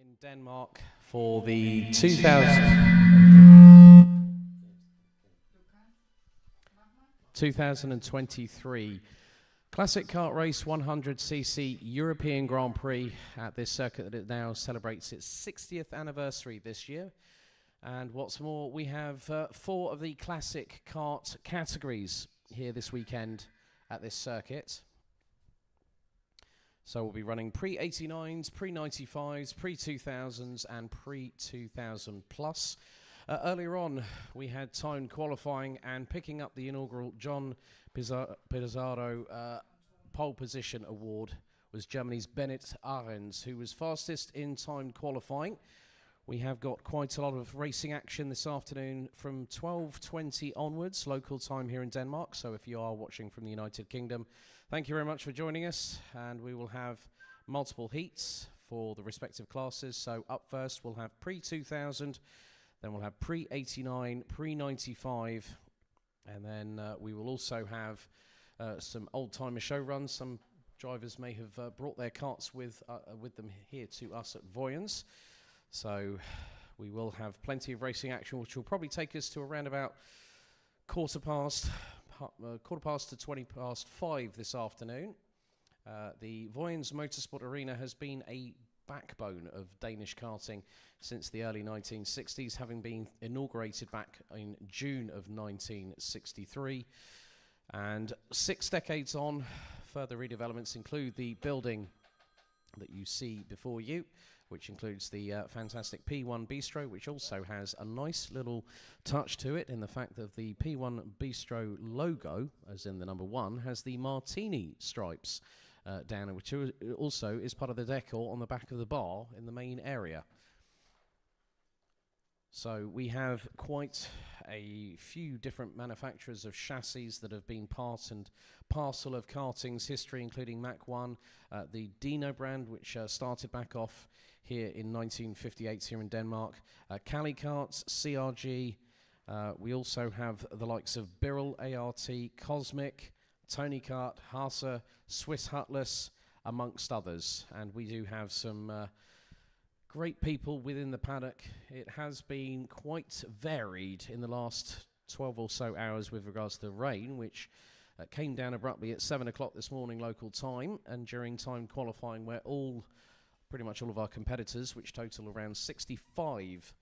in Denmark for the 2023 Classic Kart Race 100cc European Grand Prix at this circuit that it now celebrates its 60th anniversary this year. And what's more, we have 4 of the classic kart categories here this weekend at this circuit. So we'll be running pre-89s, pre-95s, pre-2000s and pre-2000 plus. Earlier on, we had timed qualifying and picking up the inaugural John Pizarro pole position award was Germany's Bennett Ahrens, who was fastest in timed qualifying. We have got quite a lot of racing action this afternoon from 12:20 onwards, local time here in Denmark. So if you are watching from the United Kingdom, thank you very much for joining us. And we will have multiple heats for the respective classes. So up first, we'll have pre-2000, then we'll have pre-89, pre-95, and then we will also have some old-timer show runs. Some drivers may have brought their karts with them here to us at Vojens. So we will have plenty of racing action, which will probably take us to around about quarter past to 20 past 5 this afternoon. The Vojens Motorsport Arena has been a backbone of Danish karting since the early 1960s, having been inaugurated back in June of 1963. And 6 decades on, further redevelopments include the building that you see before you, which includes the fantastic P1 Bistro, which also has a nice little touch to it in the fact that the P1 Bistro logo, as in the number 1, has the martini stripes down, which also is part of the decor on the back of the bar in the main area. So we have quite a few different manufacturers of chassis that have been part and parcel of karting's history, including Mach 1, the Dino brand, which started back off here in 1958 here in Denmark, Cali Karts, CRG. We also have the likes of Birrell, ART, Cosmic, Tony Kart, Hasa, Swiss Hutless, amongst others. And we do have some great people within the paddock. It has been quite varied in the last 12 or so hours with regards to the rain, which came down abruptly at 7 o'clock this morning local time, and during time qualifying where pretty much all of our competitors, which total around 65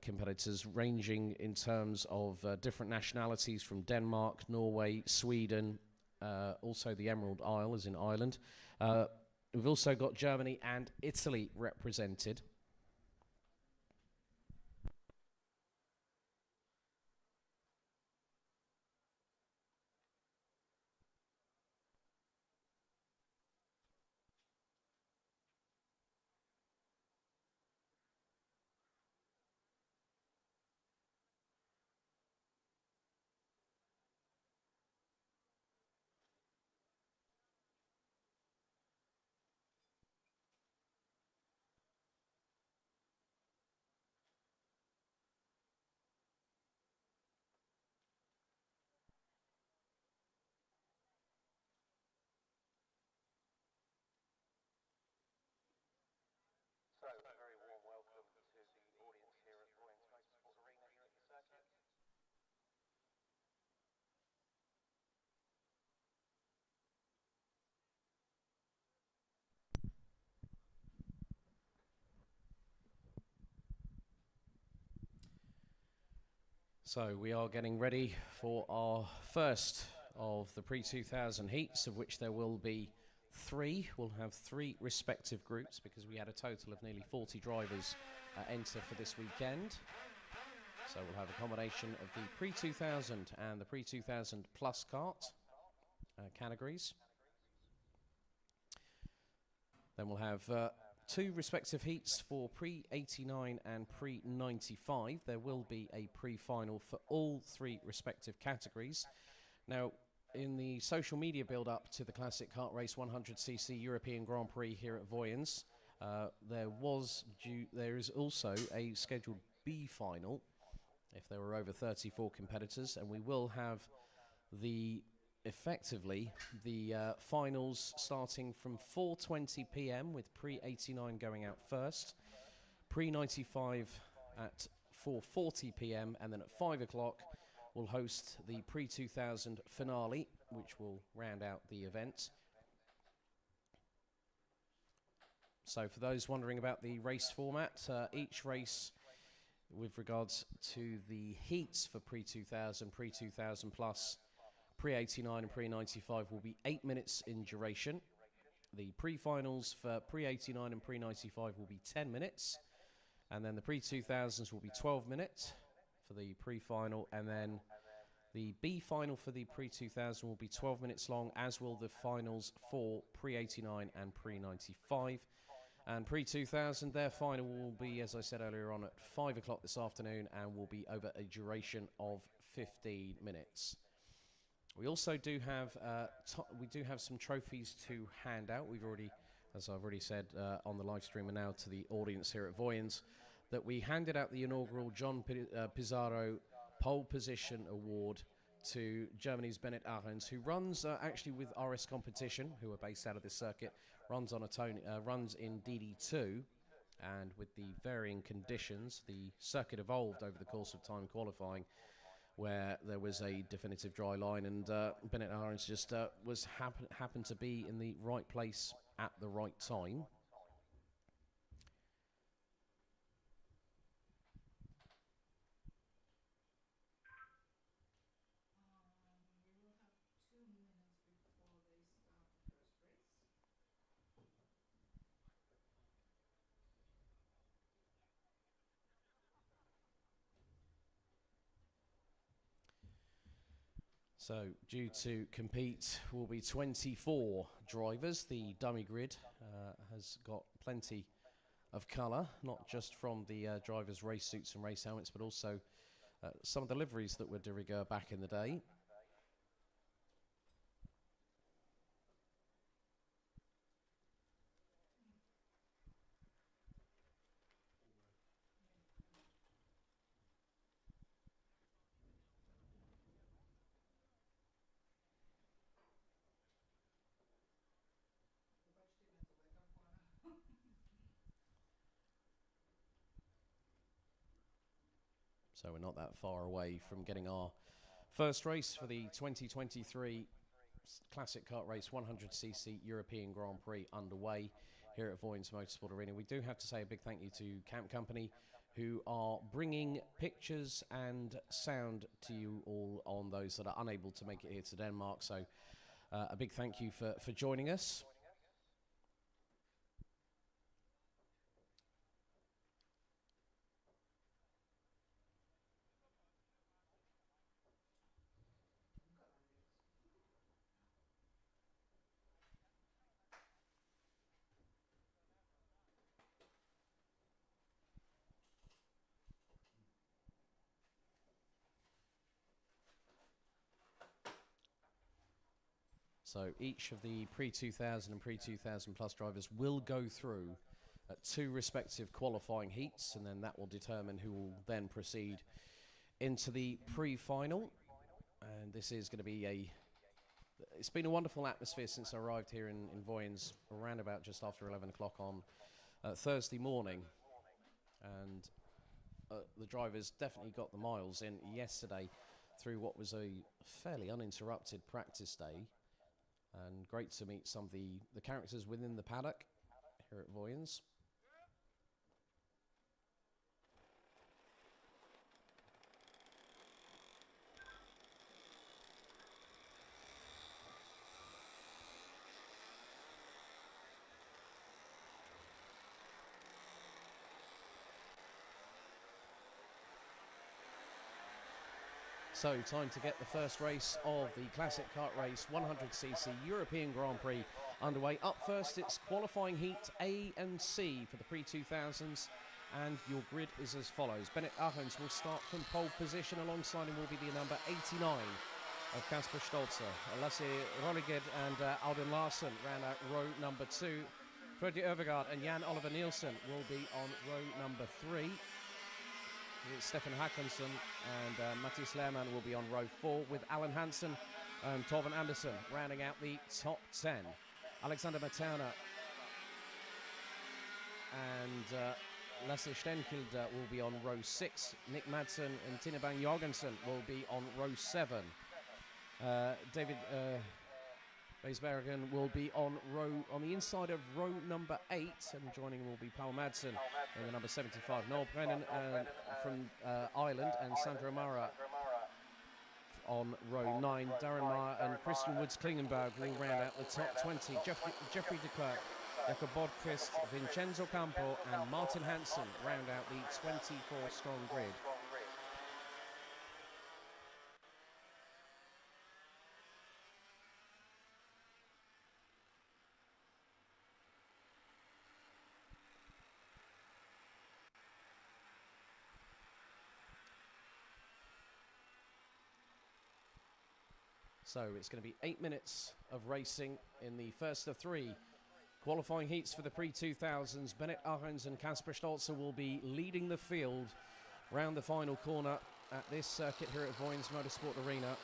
competitors ranging in terms of different nationalities from Denmark, Norway, Sweden, also the Emerald Isle as in Ireland. We've also got Germany and Italy represented. A very warm welcome to the audience here at Vojens Motorsport Arena here at the circuit. So we are getting ready for our first of the pre-2000 heats, of which there will be 3. We'll have 3 respective groups because we had a total of nearly 40 drivers enter for this weekend. So we'll have a combination of the pre-2000 and the pre-2000 plus kart categories. Then we'll have 2 respective heats for pre-89 and pre-95. There will be a pre-final for all 3 respective categories. Now, in the social media build-up to the Classic Kart Race 100cc European Grand Prix here at Vojens, there is also a scheduled B final if there were over 34 competitors, and we will have effectively the finals starting from 4:20 p.m. with pre-89 going out first. Prix 95 at 4:40 p.m. and then at 5 o'clock we'll host the Prix 2000 finale, which will round out the event. So for those wondering about the race format, each race with regards to the heats for Prix 2000, Prix 2000 plus, Prix 89 and Prix 95 will be 8 minutes in duration. The pre-finals for Prix 89 and Prix 95 will be 10 minutes. And then the Prix 2000s will be 12 minutes for the pre-final. And then the B final for the Prix 2000 will be 12 minutes long, as will the finals for Prix 89 and Prix 95. And Prix 2000, their final will be, as I said earlier on, at 5 o'clock this afternoon and will be over a duration of 15 minutes. We also do have some trophies to hand out. We've already, as I've already said on the live stream and now to the audience here at Vojens, that we handed out the inaugural John Pizarro Pole Position Award to Germany's Bennett Ahrens, who runs actually with Årets competition, who are based out of this circuit, runs in DD2, and with the varying conditions, the circuit evolved over the course of time qualifying, where there was a definitive dry line, and Bennett Ahrens just happened to be in the right place at the right time. So, due to compete will be 24 drivers. The dummy grid has got plenty of colour, not just from the drivers' race suits and race helmets, but also some of the liveries that were de rigueur back in the day. So we're not that far away from getting our first race for the 2023 Classic Kart Race 100cc European Grand Prix underway here at Vojens Motorsport Arena. We do have to say a big thank you to Camp Company, who are bringing pictures and sound to you all on those that are unable to make it here to Denmark. So a big thank you for joining us. So each of the Prix 2000 and Prix 2000 plus drivers will go through 2 respective qualifying heats, and then that will determine who will then proceed into the pre-final. And this is going to be it's been a wonderful atmosphere since I arrived here in Vojens around about just after 11 o'clock on Thursday morning. And the drivers definitely got the miles in yesterday through what was a fairly uninterrupted practice day. And great to meet some of the characters within the paddock here at Vojens. So, time to get the first race of the Classic Kart Race 100cc European Grand Prix underway. Up first, it's qualifying heat A and C for the Prix 2000s, and your grid is as follows. Bennett Ahrens will start from pole position. Alongside him will be the number 89 of Kasper Stolzer. Lasse Rolliged and Alden Larsen round out row number 2. Freddie Overgaard and Jan Oliver Nielsen will be on row number 3. Stefan Håkansson and Mathias Lehrmann will be on row 4, with Alan Hansen and Torben Andersen rounding out the top 10. Alexander Materna and Lasse Stenkild will be on row 6. Nick Madsen and Tinebang Jorgensen will be on row 7. David Weisbergen will be on the inside of row number 8, and joining will be Paul Madsen in the number 75. Noel Brennan from Ireland, and Sandra Mara on row 9. Darren Meyer and Christian Woods Klingenberg will round out the top 20. Jeffrey de Klerk, Jakob Bodquist, Vincenzo Campo and Martin Hansen round out the 24-strong grid. So it's going to be 8 minutes of racing in the first of 3 qualifying heats for the Prix 2000s. Bennett Ahrens and Kasper Stolzer will be leading the field round the final corner at this circuit here at Vojens Motorsport Arena.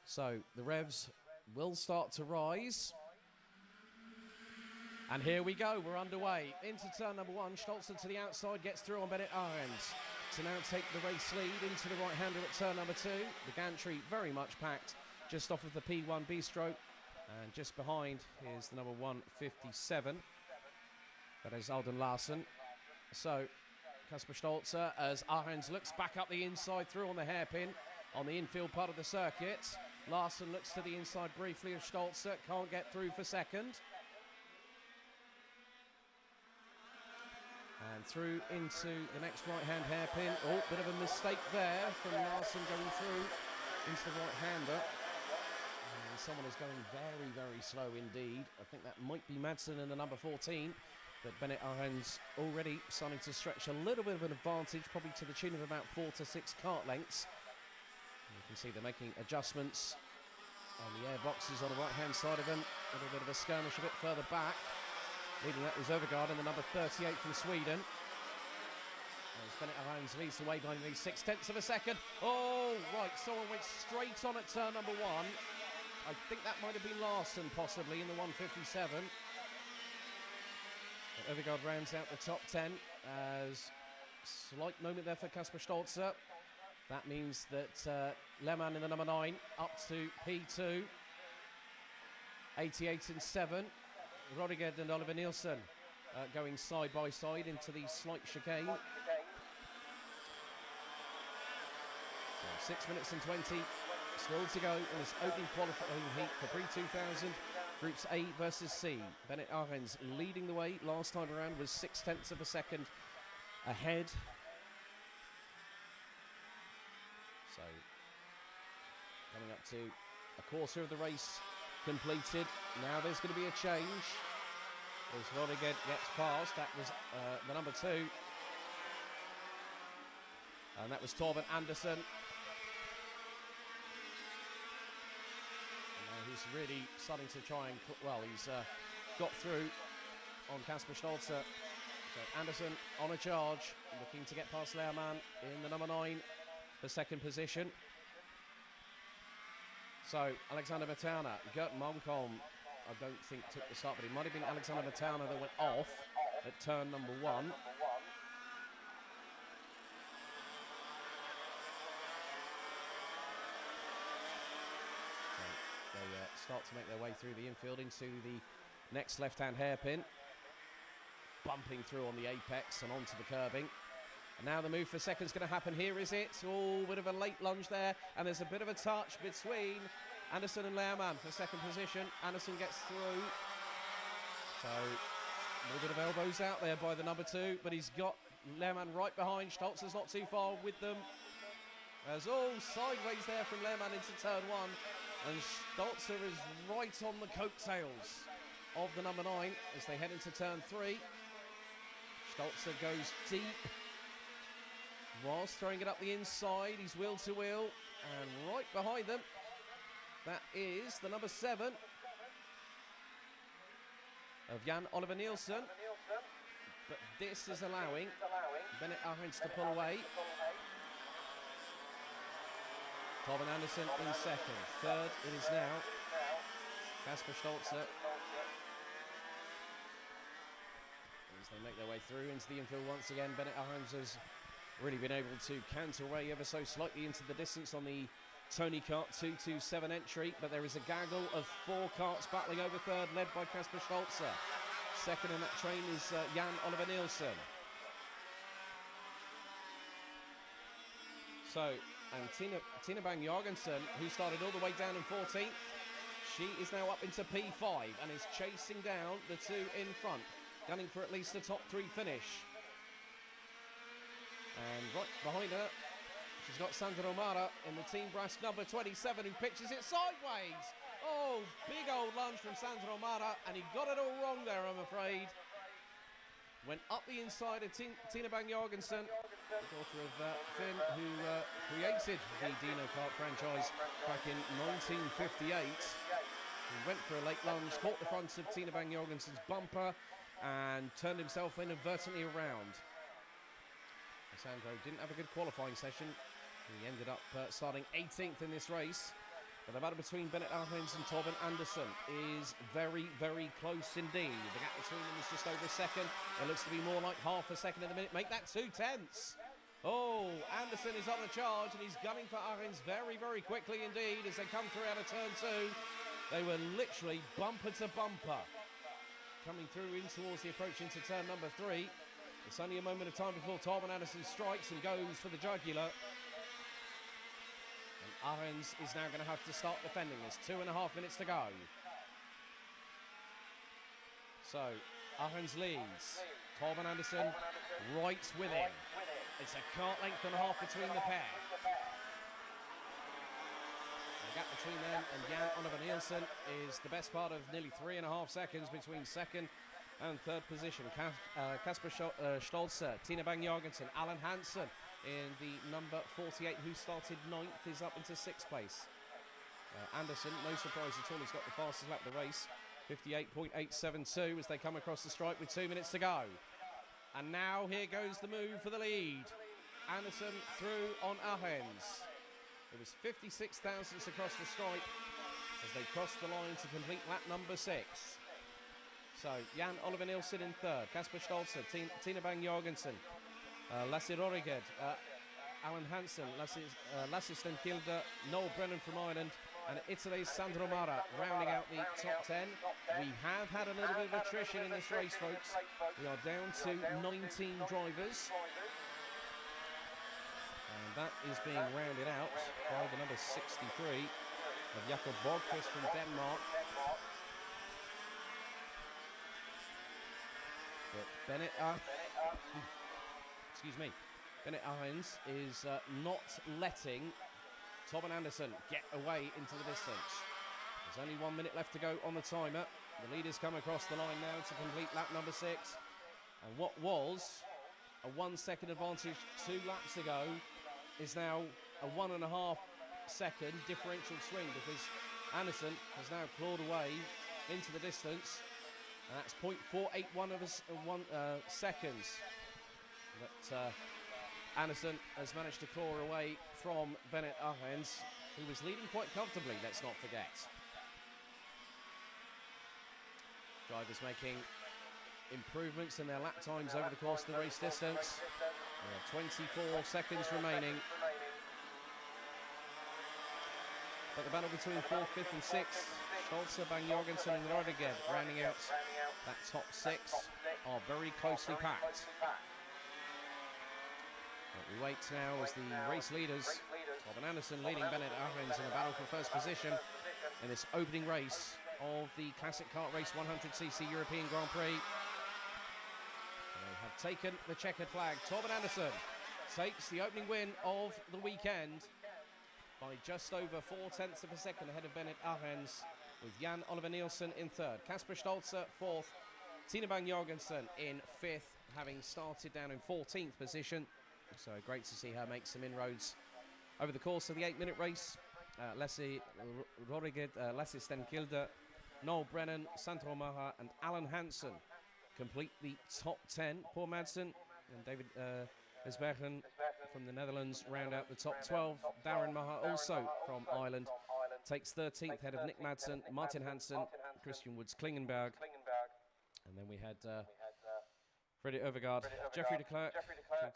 So the revs will start to rise. And here we go, we're underway. Into turn number 1, Stolzer to the outside, gets through on Bennett Ahrens to now take the race lead into the right-hander at turn number 2. The gantry very much packed just off of the P1B stroke, and just behind is the number 157. That is Alden Larsen. So Kasper Stolzer, as Ahrens looks back up the inside through on the hairpin on the infield part of the circuit. Larsen looks to the inside briefly of Stolzer, can't get through for second. And through into the next right-hand hairpin. Oh, bit of a mistake there from Larsen going through into the right-hander. And someone is going very, very slow indeed. I think that might be Madsen in the number 14. But Bennett Ahrens already starting to stretch a little bit of an advantage, probably to the tune of about 4 to 6 kart lengths. And you can see they're making adjustments on the air boxes on the right-hand side of them. A little bit of a skirmish a bit further back. Leading that was Overgaard and the number 38 from Sweden. As Bennett Ahrens leads the way by nearly 6/10 of a second. Oh, right, someone went straight on at turn number 1. I think that might have been Larsen, possibly, in the 157. But Overgaard rounds out the top 10 as slight moment there for Kasper Stolzer. That means that Lehmann in the number 9 up to P2. 88 and 7. Rodriguez and Oliver Nielsen going side by side into the slight chicane. So 6 minutes and 20 still to go in this opening qualifying heat for Prix 2000. Groups A versus C. Bennett Ahrens leading the way. Last time around was 6/10 of a second ahead. So coming up to a quarter of the race completed. Now there's going to be a change. As Rodriguez gets past, that was the number 2. And that was Torben Andersen. And now he's really starting to try and, well, he's got through on Kasper Stolzer. So Andersen on a charge, looking to get past Lehrmann in the number 9 for second position. So Alexander Matana, Gert Munkholm, I don't think took the start, but it might have been Alexander Matana that went off at turn number 1. So they start to make their way through the infield into the next left-hand hairpin, bumping through on the apex and onto the curbing. And now the move for second is going to happen. Here is it. Oh, bit of a late lunge there. And there's a bit of a touch between Andersen and Lehrmann for second position. Andersen gets through. So a little bit of elbows out there by the number 2. But he's got Lehrmann right behind. Stolzer's not too far with them. As all sideways there from Lehrmann into turn 1. And Stolzer is right on the coattails of the number 9 as they head into turn 3. Stolzer goes deep. Whilst throwing it up the inside, he's wheel to wheel, and right behind them, that is the number 7 of Jan Oliver Nielsen. But this is allowing Bennett Ahrens to pull away. Torben Andersen in second. Third, it is now Kasper Stolzer. They make their way through into the infield once again. Bennett Arends has really been able to canter away ever so slightly into the distance on the Tony Kart 227 entry, but there is a gaggle of 4 karts battling over third, led by Kasper Stolzer. Second in that train is Jan Oliver Nielsen. So, and Tina Bang Jorgensen, who started all the way down in 14th, she is now up into P5 and is chasing down the 2 in front, gunning for at least a top 3 finish. And right behind her, she's got Sandra O'Mara in the team brass number 27, who pitches it sideways. Oh, big old lunge from Sandra O'Mara, and he got it all wrong there, I'm afraid. Went up the inside of Tina Bang Jorgensen, the daughter of Finn, who created the Dino Kart franchise back in 1958. He went for a late lunge, caught the front of Tina Bang Jorgensen's bumper, and turned himself inadvertently around. Sandro didn't have a good qualifying session. He ended up starting 18th in this race. But the battle between Bennett Arends and Torben Andersen is very, very close indeed. The gap between them is just over a second. It looks to be more like half a second in the minute. Make that 2/10. Oh, Andersen is on a charge and he's gunning for Arends very, very quickly indeed as they come through out of turn 2. They were literally bumper to bumper. Coming through in towards the approach into turn number 3. It's only a moment of time before Torben Andersen strikes and goes for the jugular. And Arends is now going to have to start defending. There's 2.5 minutes to go. So, Arends leads. Torben Andersen right with him. It's a kart length and a half between the pair. The gap between them and Jan Oliver Nielsen is the best part of nearly 3.5 seconds between second and third position. Kasper Stolzer, Tina Bang Jorgensen, Alan Hansen in the number 48, who started 9th, is up into 6th place. Andersen, no surprise at all, he's got the fastest lap of the race, 58.872 as they come across the stripe with 2 minutes to go. And now here goes the move for the lead. Andersen through on Arends. It was 56 thousandths across the stripe as they crossed the line to complete lap number 6. So, Jan Oliver Nielsen in third, Kasper Stolzer, Tina Bang Jorgensen, Lasse Roriged, Alan Hansen, Lasse Stenkilde, Noel Brennan from Ireland, and Italy's Sandro O'Mara rounding out the top 10. We have had a little bit of attrition in this race, folks. We are down to 19 drivers. And that is being rounded out by the number 63 of Jakob Borgqvist from Denmark. But Bennett Bennett Arends is not letting Torben Andersen get away into the distance. There's only 1 minute left to go on the timer. The leaders come across the line now to complete lap number 6. And what was a 1 second advantage 2 laps ago is now a 1.5 second differential swing, because Andersen has now clawed away into the distance. And that's 0.481 of seconds that Andersen has managed to claw away from Bennett Arends, who was leading quite comfortably, let's not forget. Drivers making improvements in their lap times over the course of the race distance. 24 seconds remaining. But the battle between 4th, 5th and 6th, Stolzer, Bang Jorgensen and Rodriguez rounding out that top 6 are very closely packed. But we wait now as the race leaders, Torben Andersen leading Bennett Arends in a battle for first position in this opening race of the Classic Kart Race 100cc European Grand Prix. They have taken the checkered flag. Torben Andersen takes the opening win of the weekend by just over 0.4 of a second ahead of Bennett Arends, with Jan Oliver Nielsen in third. Kasper Stolzer 4th. Tina Bang Jorgensen in 5th, having started down in 14th position. So great to see her make some inroads over the course of the 8-minute race. Lasse Roriged, Lasse Stenkilde, Noel Brennan, Sandro O'Mara and Alan Hansen complete the top 10. Paul Madsen and David Esbergen from the Netherlands round out the top 12. Darren Maher, also from Ireland, takes 13th, ahead of Nick Madsen, Martin Hansen, Christian Woods Klingenberg. And then we had Freddie Overgaard, Jeffrey de Klerk,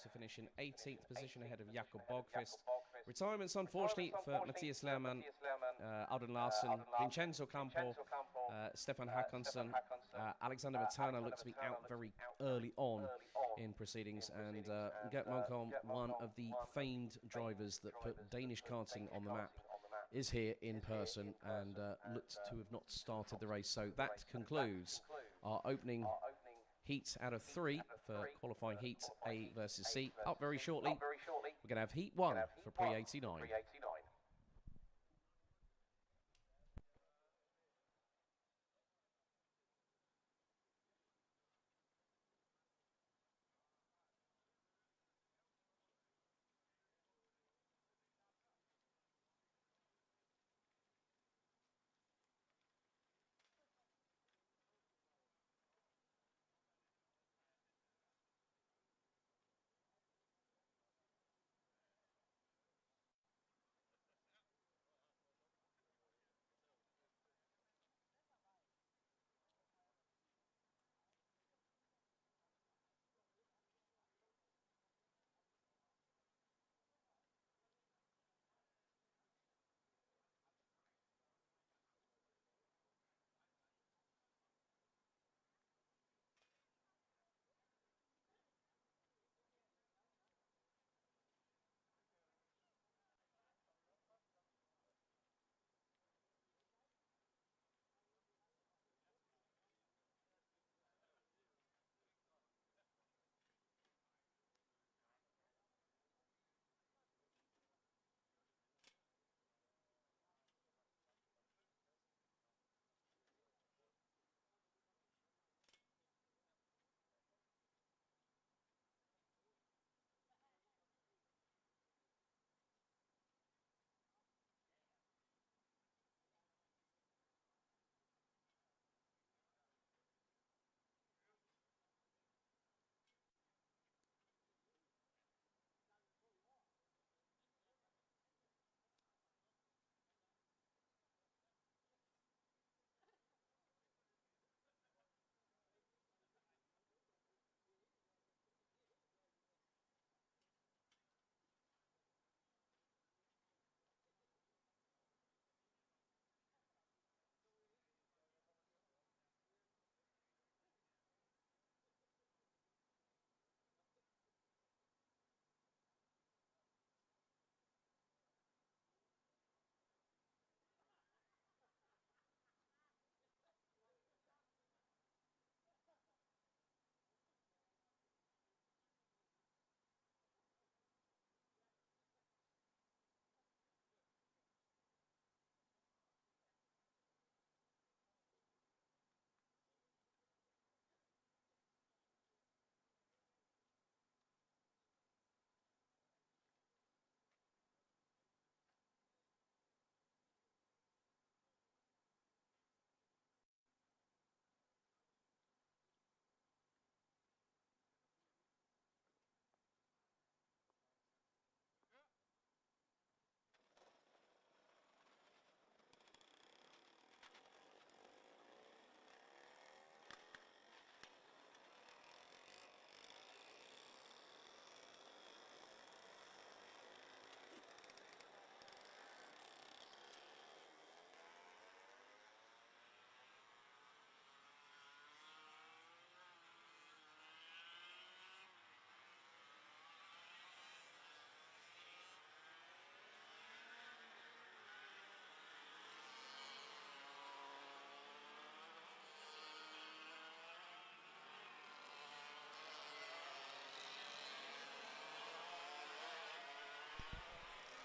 to finish in 18th position ahead of Jakob Bogqvist. Retirements, unfortunately, for Matthias Lehrmann, Auden Larsen, Vincenzo Campo, Stefan Håkansson, Alexander Materna looked to be out very early on in proceedings, and Gert Munkholm, one of the famed drivers that put Danish karting on the map, is here in person and looked to have not started the race. So that concludes our opening heats out of 3 for qualifying heats A versus C. Up very shortly, we're going to have heat 1 for Prix 89.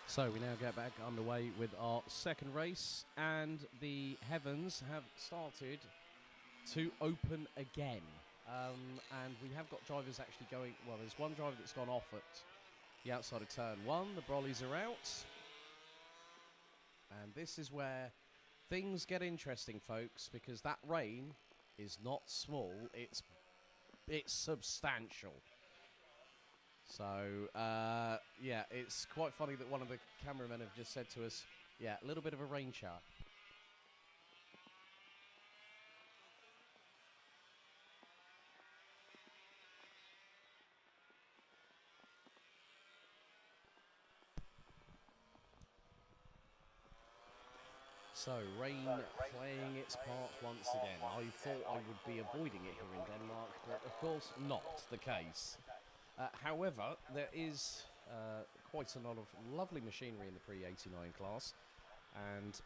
So we now get back underway with our second race, and the heavens have started to open again. And we have got drivers actually going, well, there's one driver that's gone off at the outside of turn 1. The brollies are out. And this is where things get interesting, folks, because that rain is not small, it's substantial. So, yeah, it's quite funny that one of the cameramen have just said to us, yeah, a little bit of a rain shower. So, rain playing its part once again. I thought I would be avoiding it here in Denmark, but of course not the case. However, there is quite a lot of lovely machinery in the Prix 89 class, and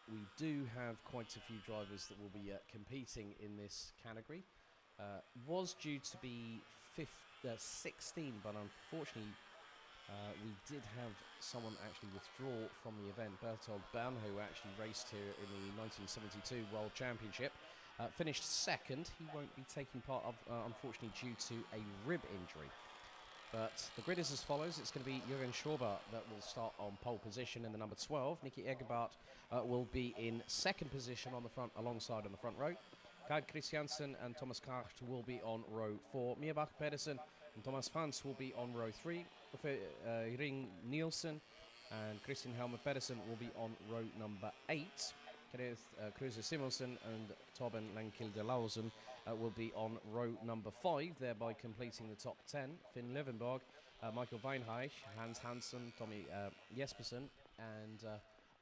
we do have quite a few drivers that will be competing in this category. Was due to be 16, but unfortunately we did have someone actually withdraw from the event. Bertold Bern, who actually raced here in the 1972 World Championship, finished second. He won't be taking part of, unfortunately, due to a rib injury. But the grid is as follows. It's going to be Jürgen Schauber that will start on pole position in the number 12. Nicky Egerbart will be in second position on the front, alongside on the front row. Kai Christiansen and Thomas Kart will be on row 4. Mierbach Pedersen and Thomas Frans will be on row 3. Ring Nielsen and Christian Helmer Pedersen will be on row number 8. Kenneth Kruse Simonsen and Torben Lankilde Lausen will be on row number 5, thereby completing the top 10. Finn Levenborg, Michael Weinreich, Hans Hansen, Tommy Jespersen, and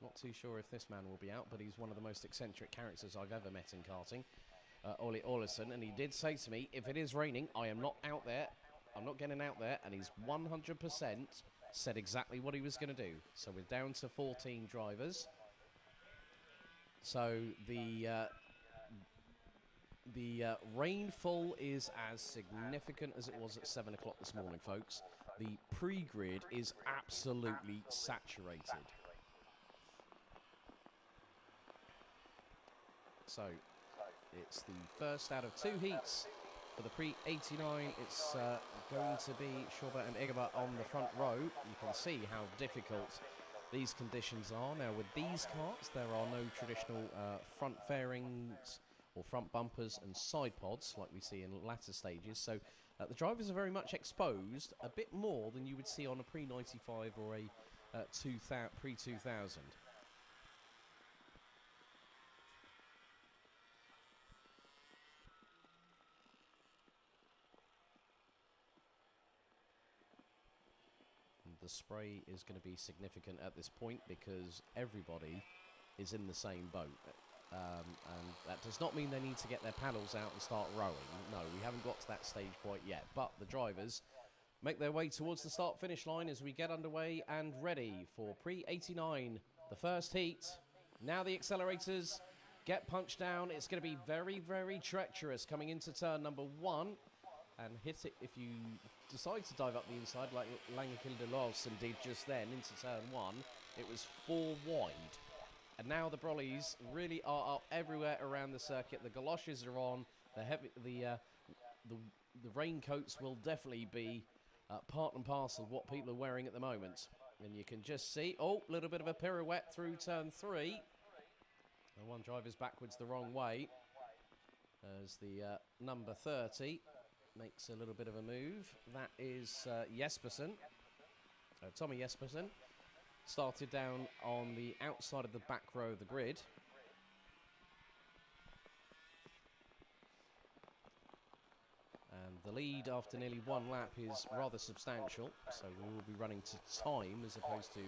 not too sure if this man will be out, but he's one of the most eccentric characters I've ever met in karting. Ollie Olesen, and he did say to me, if it is raining, I am not out there. I'm not getting out there, and he's 100% said exactly what he was going to do. So we're down to 14 drivers. So the rainfall is as significant as it was at 7 o'clock this morning, folks. The pre-grid is absolutely saturated. So it's the first out of 2 heats for the Prix 89. It's going to be Schauber and Egerbart on the front row. You can see how difficult these conditions are. Now, with these karts, there are no traditional front fairings or front bumpers and side pods like we see in latter stages. So the drivers are very much exposed, a bit more than you would see on a Prix 95 or a Prix 2000. The spray is going to be significant at this point because everybody is in the same boat. And that does not mean they need to get their paddles out and start rowing. No, we haven't got to that stage quite yet. But the drivers make their way towards the start-finish line as we get underway and ready for Prix 89, the first heat. Now the accelerators get punched down. It's going to be very, very treacherous coming into turn number 1. And hit it if you decide to dive up the inside like Langekilde Larsen did just then into turn 1. It was 4 wide. And now the brollies really are up everywhere around the circuit. The galoshes are on. The raincoats will definitely be part and parcel of what people are wearing at the moment. And you can just see, a little bit of a pirouette through turn 3. And one driver's backwards the wrong way as the number 30 makes a little bit of a move. That is Jespersen, Tommy Jespersen. Started down on the outside of the back row of the grid. And the lead after nearly 1 lap is rather substantial, so we will be running to time as opposed to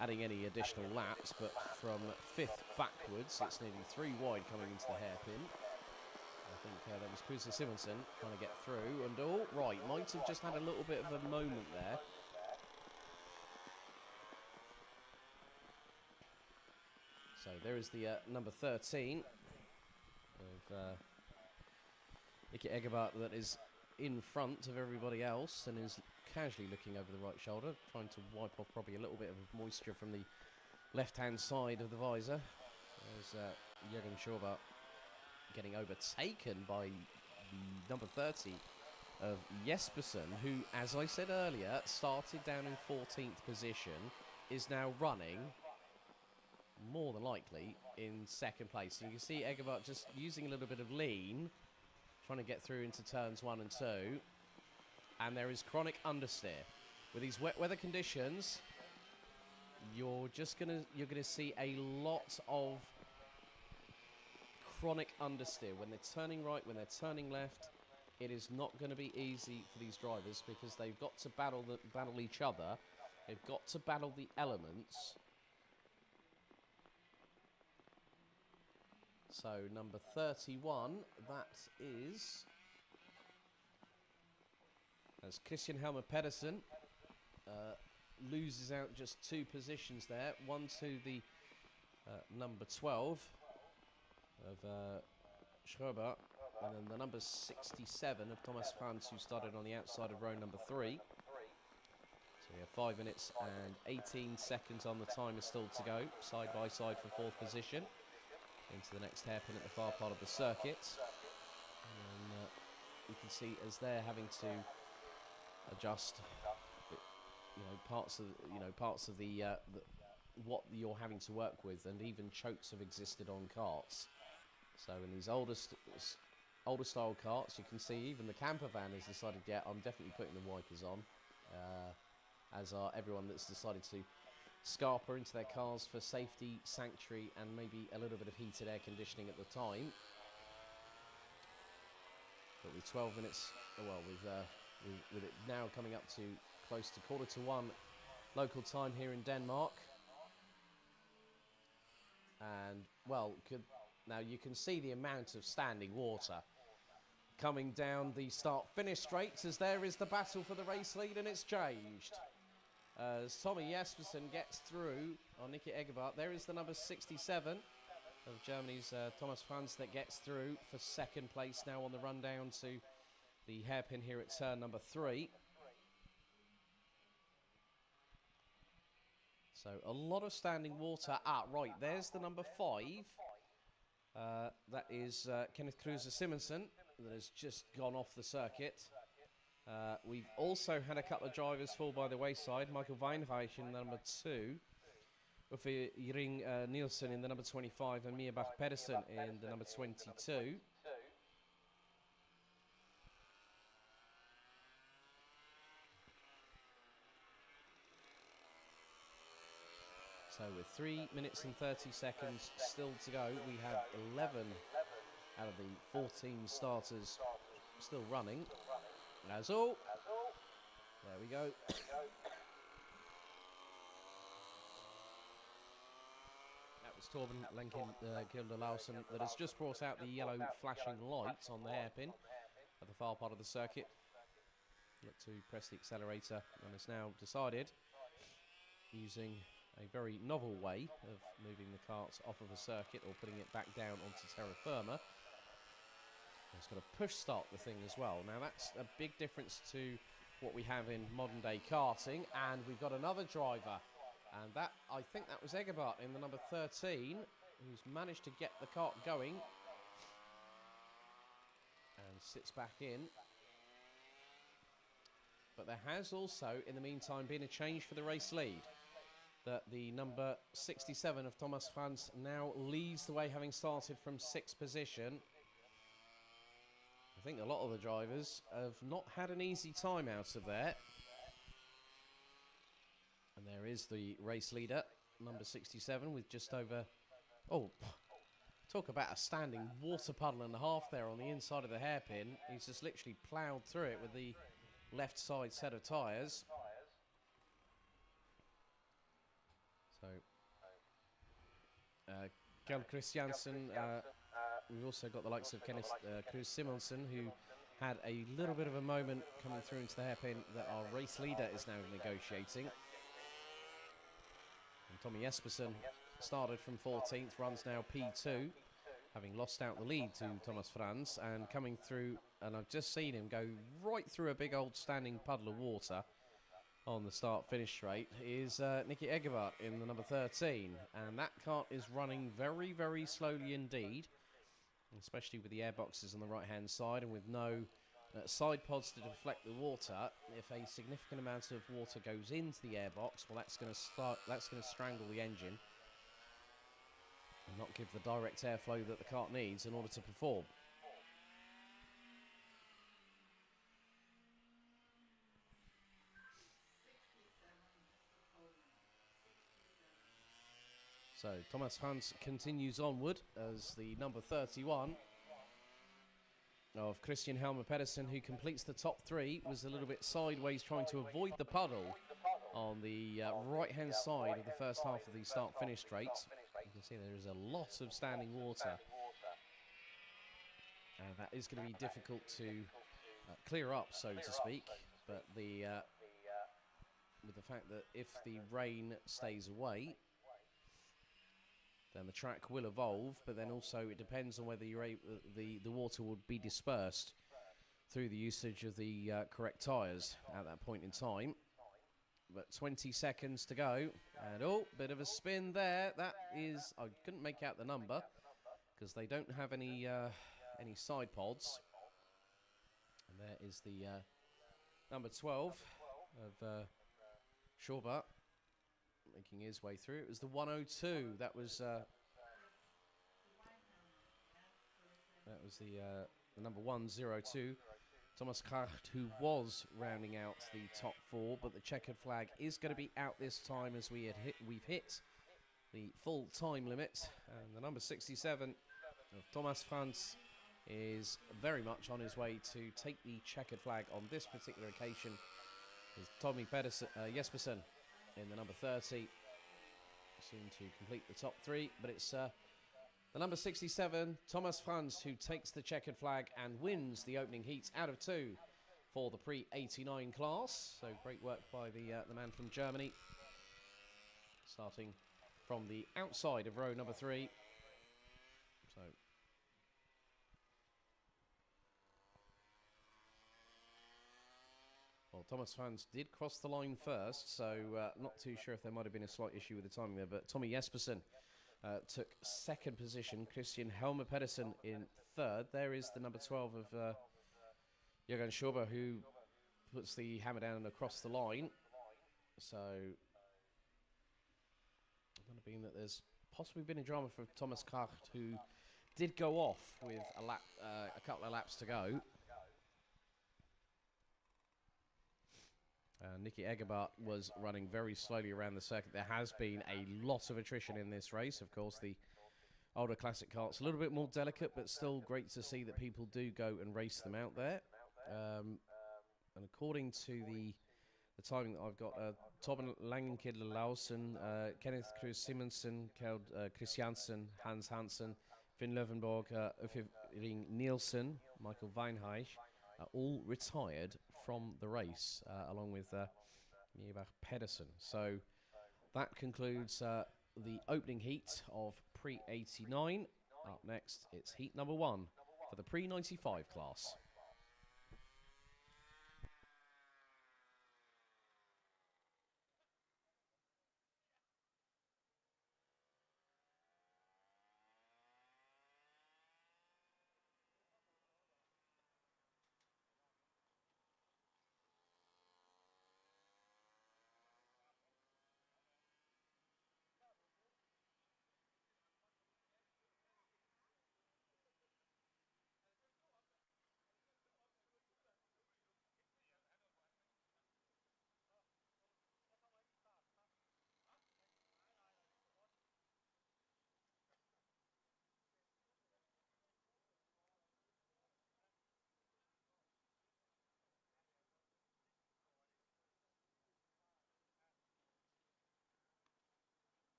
adding any additional laps, but from 5th backwards, it's nearly 3 wide coming into the hairpin. I think that was Kruse Simonsen trying to get through, and might have just had a little bit of a moment there. So there is the number 13 of Nicky Egerbart that is in front of everybody else and is casually looking over the right shoulder, trying to wipe off probably a little bit of moisture from the left-hand side of the visor. There's Jürgen Schauber getting overtaken by the number 30 of Jespersen, who, as I said earlier, started down in 14th position, is now running, more than likely, in 2nd place. So you can see Egerbart just using a little bit of lean, trying to get through into turns 1 and 2. And there is chronic understeer. With these wet weather conditions, you're gonna see a lot of chronic understeer. When they're turning right, when they're turning left, it is not going to be easy for these drivers because they've got to battle each other. They've got to battle the elements. So number 31, that is as Christian Helmer Pedersen loses out just 2 positions there, one to the number 12 of Schrober, and then the number 67 of Thomas Franz, who started on the outside of row number 3. So we have 5 minutes and 18 seconds on the timer still to go, side by side for 4th position, into the next hairpin at the far part of the circuit. And you can see as they're having to adjust, parts of the what you're having to work with, and even chokes have existed on karts. So in these older style karts, you can see even the camper van has decided, yeah, I'm definitely putting the wipers on, as are everyone that's decided to scarper into their cars for safety, sanctuary, and maybe a little bit of heated air conditioning at the time. But with 12 minutes, well, with it now coming up to close to 1:45 local time here in Denmark. And, well, now you can see the amount of standing water coming down the start-finish straights, as there is the battle for the race lead, and it's changed. As Tommy Jespersen gets through on Nicky Egerbart, there is the number 67 of Germany's Thomas Franz that gets through for 2nd place now on the run down to the hairpin here at turn number 3. So a lot of standing water. Right, there's the number 5. That is Kenneth Kruse Simonsen that has just gone off the circuit. We've also had a couple of drivers fall by the wayside. Michael Weinreich in number 2. Uffe Ring Nielsen in the number 25, and Mia Bach Pedersen in the number 22. So with 3 minutes and 30 seconds still to go, we have 11 out of the 14 starters still running. That's all. There we go. That was Torben Lenkin Gilder Larsen that has just brought out the yellow flashing light on the hairpin at the far part of the circuit. Look to press the accelerator, and has now decided, using a very novel way of moving the carts off of a circuit or putting it back down onto terra firma. It's got to push start the thing as well. Now that's a big difference to what we have in modern day karting, and we've got another driver, and that, I think that was Egerbart in the number 13, who's managed to get the kart going and sits back in. But there has also in the meantime been a change for the race lead, that the number 67 of Thomas Franz now leads the way, having started from 6th position. I think a lot of the drivers have not had an easy time out of there. And there is the race leader, number 67, with just over... Oh, talk about a standing water puddle and a half there on the inside of the hairpin. He's just literally ploughed through it with the left side set of tyres. So, Kjell Christiansen, we've also got the likes of Kenneth Kruse Simonsen, who had a little bit of a moment coming through into the hairpin that our race leader is now negotiating. And Tommy Jespersen started from 14th, runs now P2, having lost out the lead to Thomas Franz, and coming through, and I've just seen him go right through a big old standing puddle of water on the start-finish straight, is Nicky Egerbart in the number 13. And that kart is running very, very slowly indeed, especially with the airboxes on the right-hand side and with no side pods to deflect the water. If a significant amount of water goes into the airbox, well, that's going to strangle the engine and not give the direct airflow that the kart needs in order to perform. So Thomas Franz continues onward as the number 31 of Christian Helmer Pedersen, who completes the top 3, was a little bit sideways trying to avoid the puddle on the right-hand side of the first half of the start-finish straight. You can see there is a lot of standing water That is going to be difficult to clear up, so to speak, but with the fact that if the rain stays away, then the track will evolve, but then also it depends on whether you're the water would be dispersed through the usage of the correct tyres at that point in time. But 20 seconds to go, and oh, bit of a spin there. That is, I couldn't make out the number because they don't have any side pods. And there is the number 12 of Schauber making his way through. It was the 102. That was the number 102. Thomas Kart, who was rounding out the top 4, but the checkered flag is going to be out this time as we've hit the full time limit. And the number 67 of Thomas Franz is very much on his way to take the checkered flag on this particular occasion. Is Tommy Jespersen in the number 30, soon to complete the top 3, but it's the number 67, Thomas Franz, who takes the checkered flag and wins the opening heat out of 2 for the Prix 89 class. So great work by the man from Germany, starting from the outside of row number 3. So well, Thomas Franz did cross the line first, so not too sure if there might have been a slight issue with the timing there, but Tommy Jespersen took second position. Christian Helmer Pedersen in third. There is the number 12 of Jürgen Schauber, who puts the hammer down and across the line. So, it would have been that there's possibly been a drama for Thomas Kart, who did go off with a couple of laps to go. Nicky Egerbart was running very slowly around the circuit. There has been a lot of attrition in this race. Of course, the older classic karts a little bit more delicate, but still great to see that people do go and race them out there. And according to the timing that I've got, Torben Langenkidler Lausen, Kenneth Cruz Simonsen, Kjeld Christiansen, Hans Hansen, Finn Lövenborg, Ring Nielsen, Michael Weinreich, all retired from the race, along with Niebach Pedersen. So that concludes the opening heat of Prix 89. Up next, it's heat number 1 for the Prix 95 class.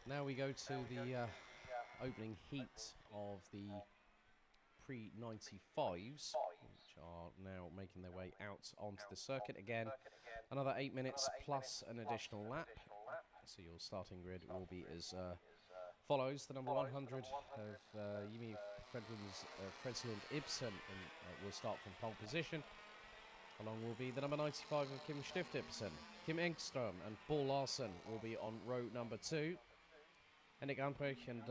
Now we go to the opening heat of the Prix 95s, which are now making their way out onto the circuit. Again, another 8 minutes plus an additional lap. So your starting grid will be as follows. The number 100 of Jimmy Fredslund Ibsen will start from pole position. Along will be the number 95 of Kim Stift-Ibsen. Kim Engström and Paul Larsen will be on row number 2. Henrik Anprecht and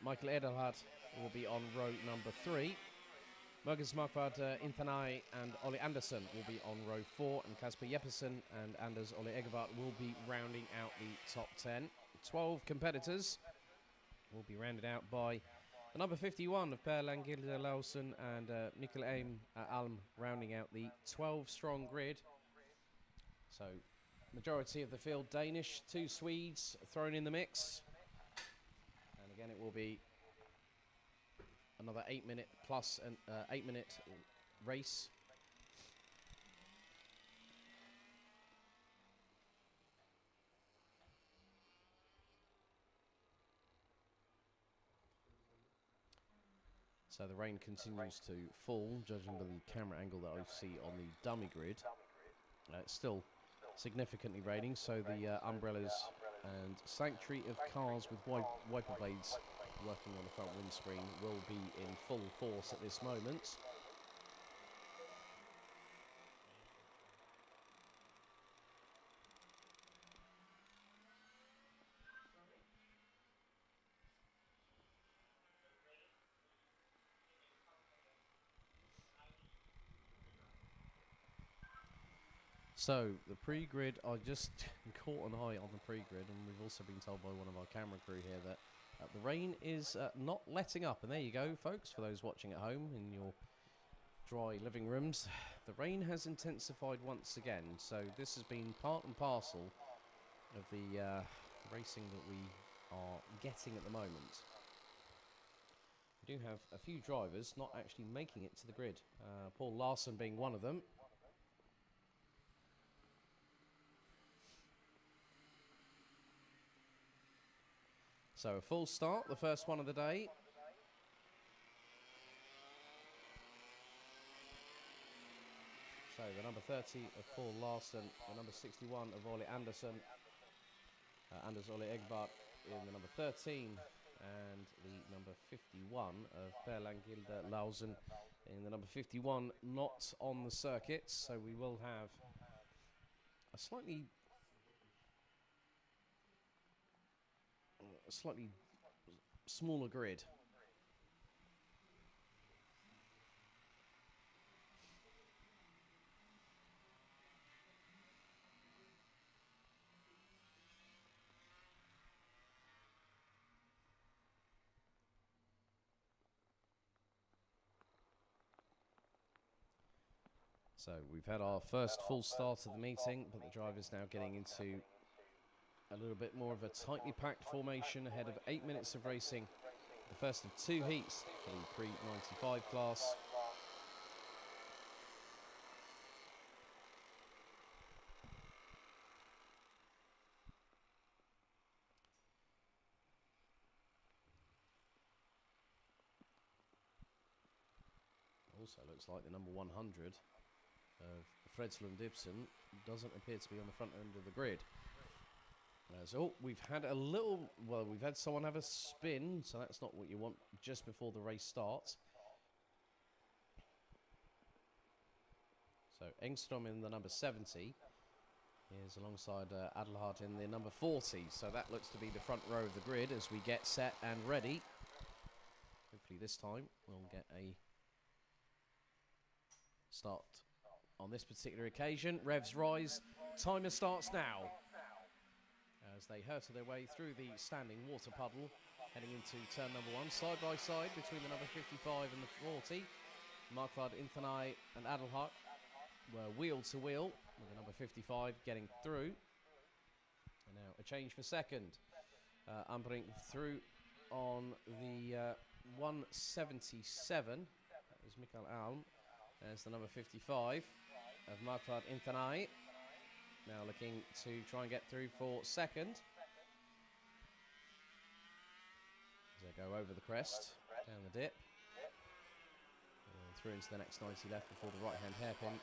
Michael Edelhardt will be on row number 3. Vojens Motorsport Arena and Ollie Anderson will be on row 4, and Kasper Jeppesen and Anders Ole Egerbart will be rounding out the top 10. 12 competitors will be rounded out by the number 51 of Per Langilde Lausen and Mikkel Alm rounding out the 12-strong grid. So, majority of the field Danish, 2 Swedes thrown in the mix. And again, it will be another 8-minute plus an 8-minute race. So the rain continues to fall, judging by the camera angle that I see on the dummy grid. It's still significantly raining, so the umbrellas and sanctuary of cars with wiper blades working on the front windscreen will be in full force at this moment. So, the pre-grid, I just caught an eye on the pre-grid, and we've also been told by one of our camera crew here that the rain is not letting up. And there you go, folks, for those watching at home in your dry living rooms. The rain has intensified once again, so this has been part and parcel of the racing that we are getting at the moment. We do have a few drivers not actually making it to the grid. Paul Larson being one of them. So a full start, the first one of the day. So the number 30 of Paul Larson, the number 61 of Ole Anderson, Anders Ole Egerbart in the number 13, and the number 51 of Per Langilde Lausen in the number 51, not on the circuit. So we will have a slightly smaller grid. So we've had our first full start of the meeting, but the driver's now getting into a little bit more of a tightly packed formation ahead of 8 minutes of racing. The first of 2 heats for the Prix 95 class. Also looks like the number 100 of Fredslund Dibson doesn't appear to be on the front end of the grid. So we've had a little, well, we've had someone have a spin, so that's not what you want just before the race starts. So Engstrom in the number 70 is alongside Adelhart in the number 40. So that looks to be the front row of the grid as we get set and ready. Hopefully this time we'll get a start on this particular occasion. Revs rise, timer starts now. As they hurtle their way through the standing water puddle, heading into turn number 1, side by side between the number 55 and the 40. Markvad, Inthanai and Adelhart were wheel to wheel, with the number 55 getting through. And now a change for second. Umbering through on the 177. That was Mikkel Alm. There's the number 55 of Markvad, Inthanai. Now looking to try and get through for second. As they go over the crest, down the dip. And through into the next 90 left before the right-hand hairpin.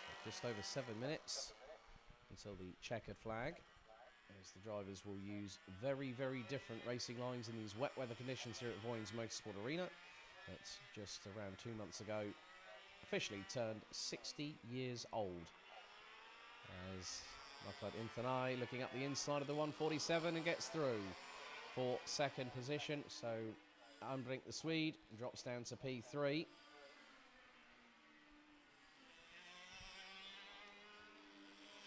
So just over 7 minutes until the checkered flag. As the drivers will use very, very different racing lines in these wet weather conditions here at Vojens Motorsport Arena. It's just around 2 months ago, officially turned 60 years old. As Marquard Inthanai looking up the inside of the 147 and gets through for second position. So Unbrink, the Swede, drops down to P3.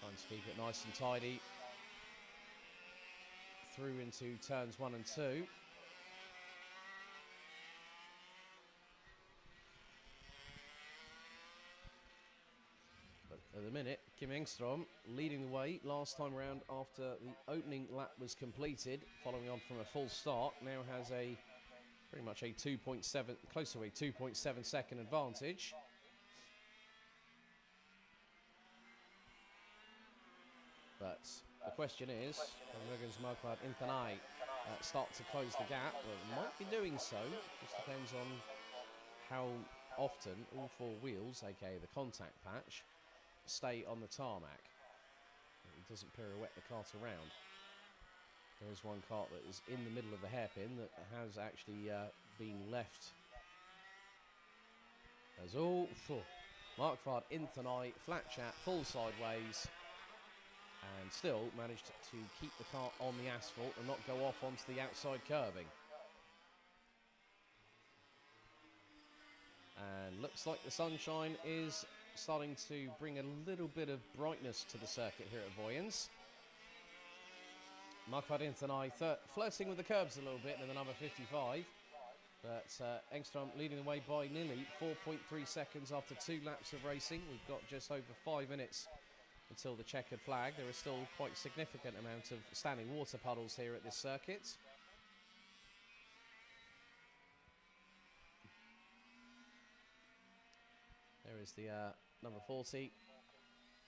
Trying to keep it nice and tidy through into turns 1 and 2. But at the minute, Kim Engström leading the way last time around after the opening lap was completed, following on from a full start, now has a pretty much a 2.7, close to a 2.7 second advantage. But the question is, Vojens Motorsport Arena start to close the gap? Well, it might be doing so. Just depends on how often all four wheels, aka the contact patch, stay on the tarmac. It doesn't pirouette the kart around. There is one kart that is in the middle of the hairpin that has actually been left as all. Marquard Inthanai, flat chat, full sideways, and still managed to keep the kart on the asphalt and not go off onto the outside curbing. And looks like the sunshine is starting to bring a little bit of brightness to the circuit here at Vojens. Marquard Inthanai flirting with the curbs a little bit in the number 55. But Engström leading the way by nearly 4.3 seconds after 2 laps of racing. We've got just over 5 minutes until the checkered flag. There are still quite significant amount of standing water puddles here at this circuit. There is the number 40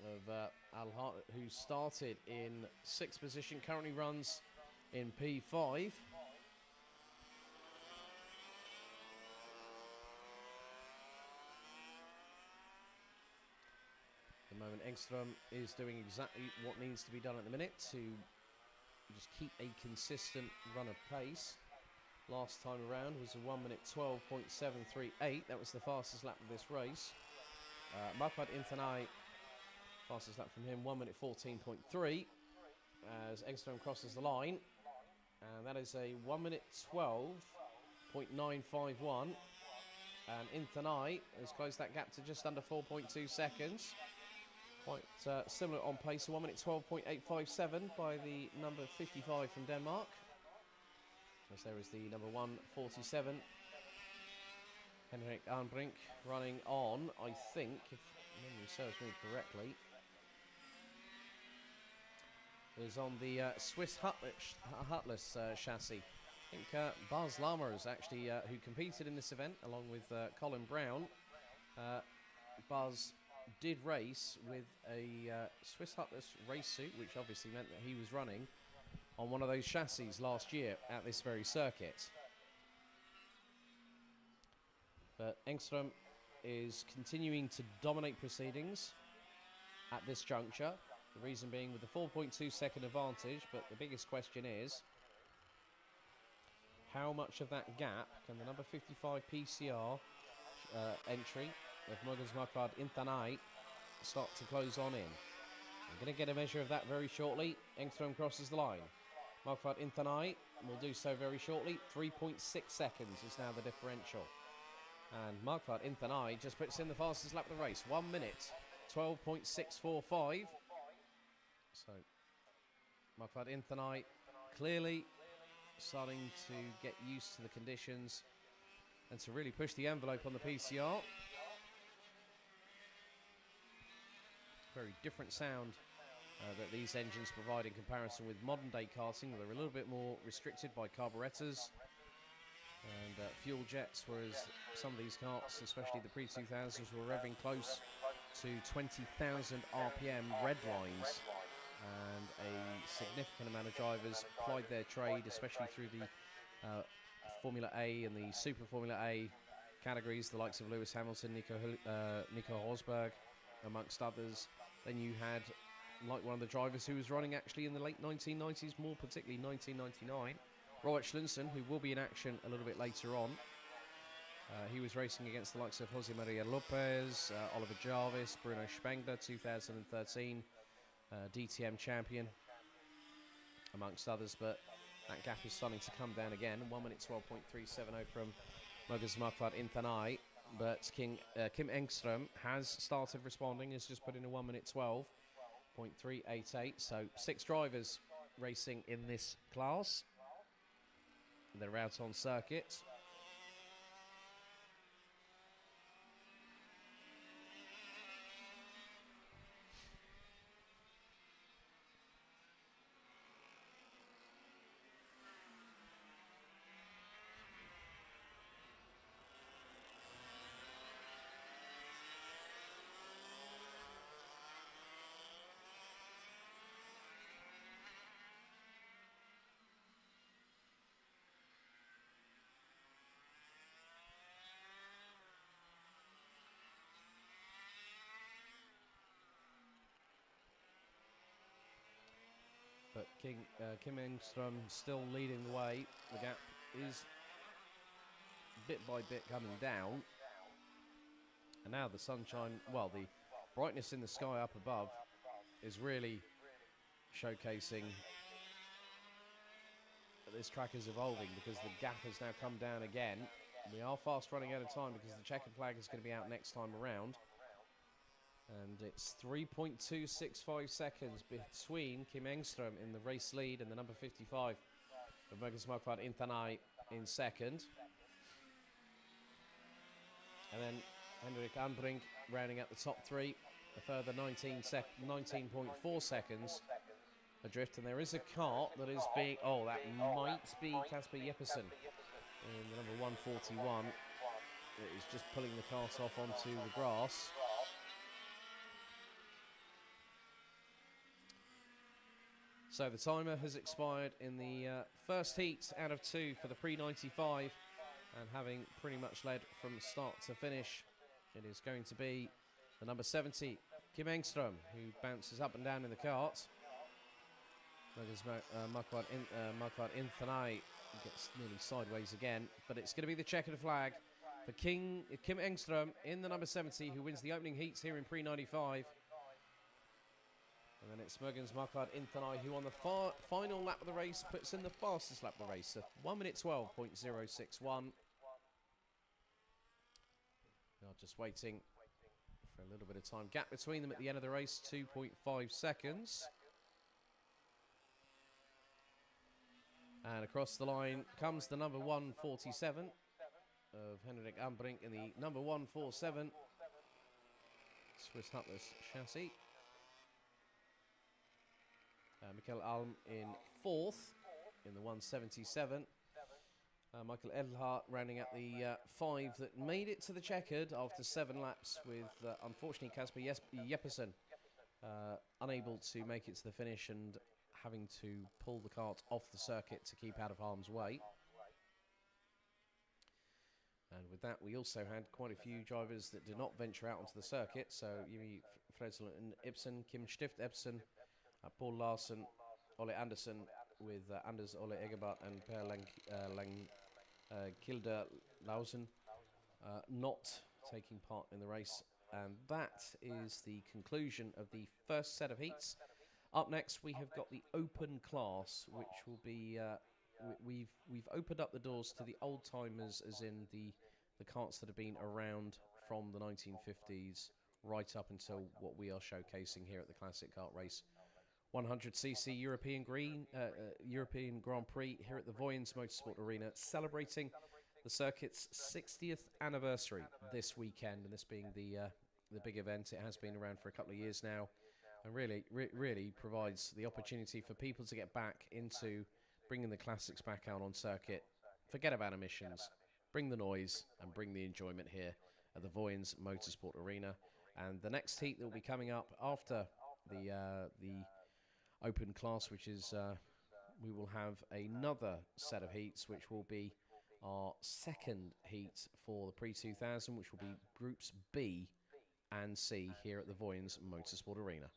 of Al Hart, who started in 6th position, currently runs in P5. At the moment, Engström is doing exactly what needs to be done at the minute to just keep a consistent run of pace. Last time around was a 1 minute 12.738. That was the fastest lap of this race. Marquard Inthanai, fastest lap from him, 1 minute 14.3 as Engström crosses the line. And that is a 1 minute 12.951. And Inthanai has closed that gap to just under 4.2 seconds. Quite similar on pace, 1 minute 12.857 by the number 55 from Denmark. As there is the number 147, Henrik Arnbrink, running on, I think, if memory serves me correctly, is on the Swiss Hutless chassis. I think Baz Lammers actually, who competed in this event along with Colin Brown. Baz did race with a Swiss Hutless race suit, which obviously meant that he was running on one of those chassis last year at this very circuit. But Engström is continuing to dominate proceedings at this juncture. The reason being with the 4.2 second advantage, but the biggest question is, how much of that gap can the number 55 PCR entry of Vojens Motorsport Arena start to close on in? I'm going to get a measure of that very shortly. Engström crosses the line. Motorsport Arena will do so very shortly. 3.6 seconds is now the differential. And Motorsport Arena just puts in the fastest lap of the race. 1 minute, 12.645. So, Motorsport Arena clearly starting to get used to the conditions and to really push the envelope on the PCR. Very different sound that these engines provide in comparison with modern day karting. They're a little bit more restricted by carburetors and fuel jets, whereas some of these karts, especially the Prix 2000s, were revving close to 20,000 RPM red lines, and a significant amount of drivers plied their trade, especially through the Formula A and the Super Formula A categories, the likes of Lewis Hamilton, Nico Rosberg, amongst others. Then you had, like, one of the drivers who was running actually in the late 1990s, more particularly 1999, Robert Schlinson, who will be in action a little bit later on. He was racing against the likes of Jose Maria Lopez, Oliver Jarvis, Bruno Spengler, 2013, DTM champion, amongst others, but that gap is starting to come down again. 1 minute 12.370 from Vojens Motorsport Arena, but Kim Engström has started responding. Has just put in a 1 minute 12.388. So 6 drivers racing in this class. They're out on circuit. But Kim Engström still leading the way. The gap is bit by bit coming down. And now the sunshine, well, the brightness in the sky up above is really showcasing that this track is evolving, because the gap has now come down again. We are fast running out of time because the checkered flag is going to be out next time around. And it's 3.265 seconds between Kim Engström in the race lead and the number 55 of Vojens Motorsport Arena in second. And then Henrik Anbrink rounding out the top 3, a further 19.4 seconds adrift. And there is a kart that is being, oh, that might be Kasper Jeppesen in the number 141. It is just pulling the kart off onto the grass. So the timer has expired in the first heat out of 2 for the Prix 95, and having pretty much led from start to finish, it is going to be the number 70, Kim Engström, who bounces up and down in the kart. Motorsport Arena gets nearly sideways again, but it's going to be the checkered flag for Kim Engström in the number 70, who wins the opening heats here in Prix 95. And then it's Vojens Motorsport Arena, who on the final lap of the race puts in the fastest lap of the race, so 1 minute 12.061. They are just waiting for a little bit of time. Gap between them at the end of the race, 2.5 seconds. And across the line comes the number 147 of Henrik Anbrink in the number 147 Swiss Hutless chassis. Michael Alm in 4th in the 177. Michael Edelhart rounding out the 5 that made it to the checkered after 7 laps, with unfortunately Kasper Jeppesen unable to make it to the finish and having to pull the kart off the circuit to keep out of harm's way. And with that, we also had quite a few drivers that did not venture out onto the circuit. So Jimmy Fredsel and Ibsen, Kim Stift Ibsen, Paul Larsen, Ole Andersen, with Anders Ole Egerbart and Per Kilder Lausen not taking part in the race. And that is the conclusion of the first set of heats. Up next, we have got the open class, which will be we've opened up the doors to the old timers, as in the karts that have been around from the 1950s right up until what we are showcasing here at the Classic Kart Race 100cc European Grand Prix here at the Vojens Motorsport Arena, celebrating the circuit's 60th anniversary this weekend, and this being the big event. It has been around for a couple of years now, and really provides the opportunity for people to get back into bringing the classics back out on circuit. Forget about emissions, bring the noise and bring the enjoyment here at the Vojens Motorsport Arena. And the next heat that will be coming up after the open class, which is we will have another set of heats, which will be our second heat for the Prix 2000, which will be groups B and C here at the Vojens Motorsport Arena.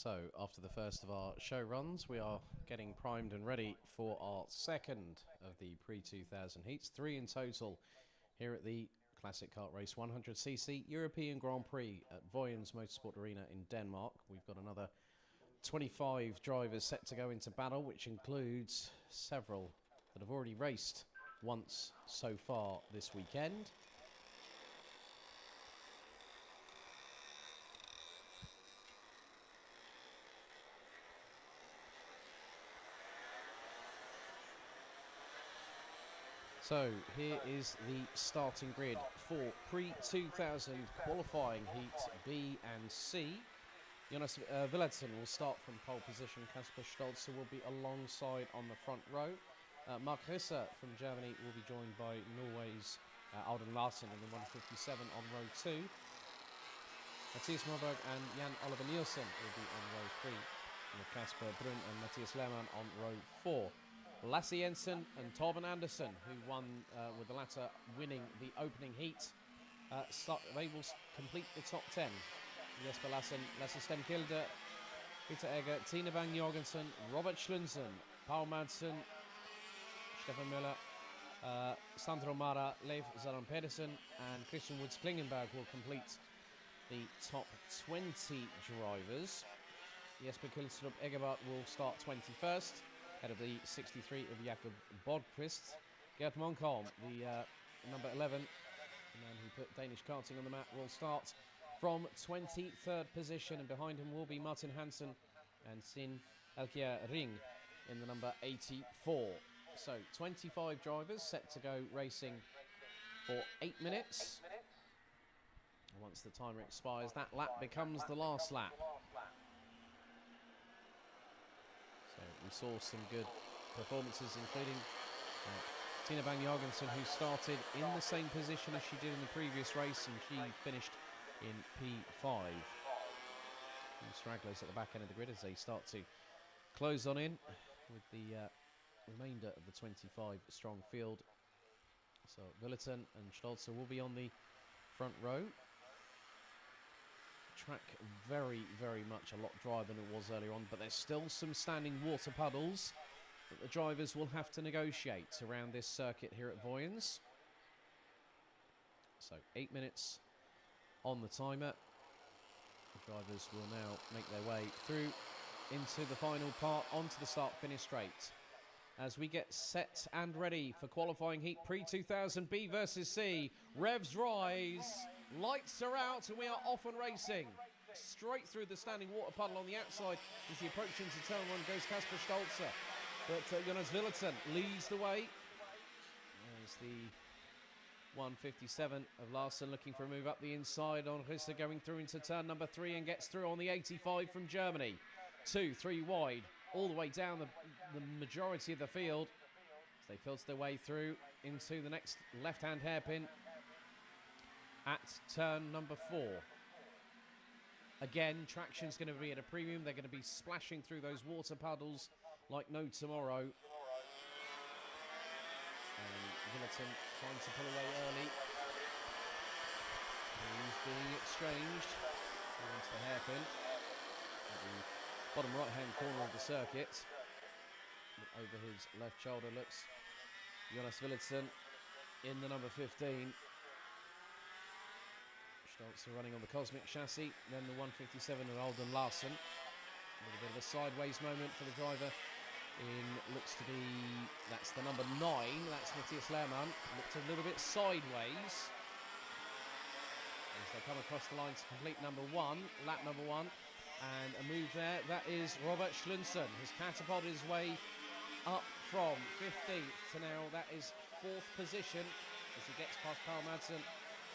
So, after the first of our show runs, we are getting primed and ready for our second of the Prix 2000 heats, 3 in total here at the Classic Kart Race 100cc European Grand Prix at Vojens Motorsport Arena in Denmark. We've got another 25 drivers set to go into battle, which includes several that have already raced once so far this weekend. So here is the starting grid for Prix 2000 qualifying heat B and C. Jonas Villadsen will start from pole position. Kasper Stolzer will be alongside on the front row. Mark Risser from Germany will be joined by Norway's Auden Larsen in the 157 on row 2. Mathias Morberg and Jan Oliver Nielsen will be on row 3. With Kasper Brun and Matthias Lehmann on row 4. Lasse Jensen and Torben Andersen, who won with the latter winning the opening heat, they will complete the top 10. Jesper Lassen, Lasse Stemkilde, Peter Egger, Tina Bang Jorgensen, Robert Schlunsen, Paul Madsen, Stefan Müller, Sandro Mara, Leif Zaran Pedersen, and Christian Woods Klingenberg will complete the top 20 drivers. Jesper Kilstrup Egerbart will start 21st. Head of the 63 of Jakob Bodqvist. Gert Munkholm, the number 11, the man who put Danish karting on the map, will start from 23rd position, and behind him will be Martin Hansen and Sin Elkier Ring in the number 84. So 25 drivers set to go racing for 8 minutes. And once the timer expires, that lap becomes the last lap. We saw some good performances, including Tina Bang Jorgensen, who started in the same position as she did in the previous race, and she finished in P5. And stragglers at the back end of the grid as they start to close on in with the remainder of the 25-strong field. So Villadsen and Stolzer will be on the front row. Track very, very much a lot drier than it was earlier on, but there's still some standing water puddles that the drivers will have to negotiate around this circuit here at Vojens. So 8 minutes on the timer. The drivers will now make their way through into the final part, onto the start-finish straight. As we get set and ready for qualifying heat Prix 2000 B versus C, revs rise. Lights are out and we are off and racing. Straight through the standing water puddle on the outside as he approaches into turn 1 goes Kasper Stolzer. But Jonas Villadsen leads the way. There's the 157 of Larsen looking for a move up the inside on Risser, going through into turn number 3 and gets through on the 85 from Germany. 2, 3 wide, all the way down the majority of the field as they filter their way through into the next left-hand hairpin at turn number 4. Again, traction's going to be at a premium. They're going to be splashing through those water puddles like no tomorrow. And Villadsen trying to pull away early. He's being exchanged into the hairpin at the bottom right-hand corner of the circuit. Over his left shoulder looks Jonas Villadsen in the number 15. Stolzer running on the Cosmic chassis, then the 157 of Auden Larsen. A little bit of a sideways moment for the driver in, looks to be, that's the number 9, that's Matthias Lehmann. Looked a little bit sideways as they come across the line to complete number 1, lap number 1. And a move there, that is Robert Schlunsen. Has catapulted his way up from 15th to now, that is 4th position as he gets past Paul Madsen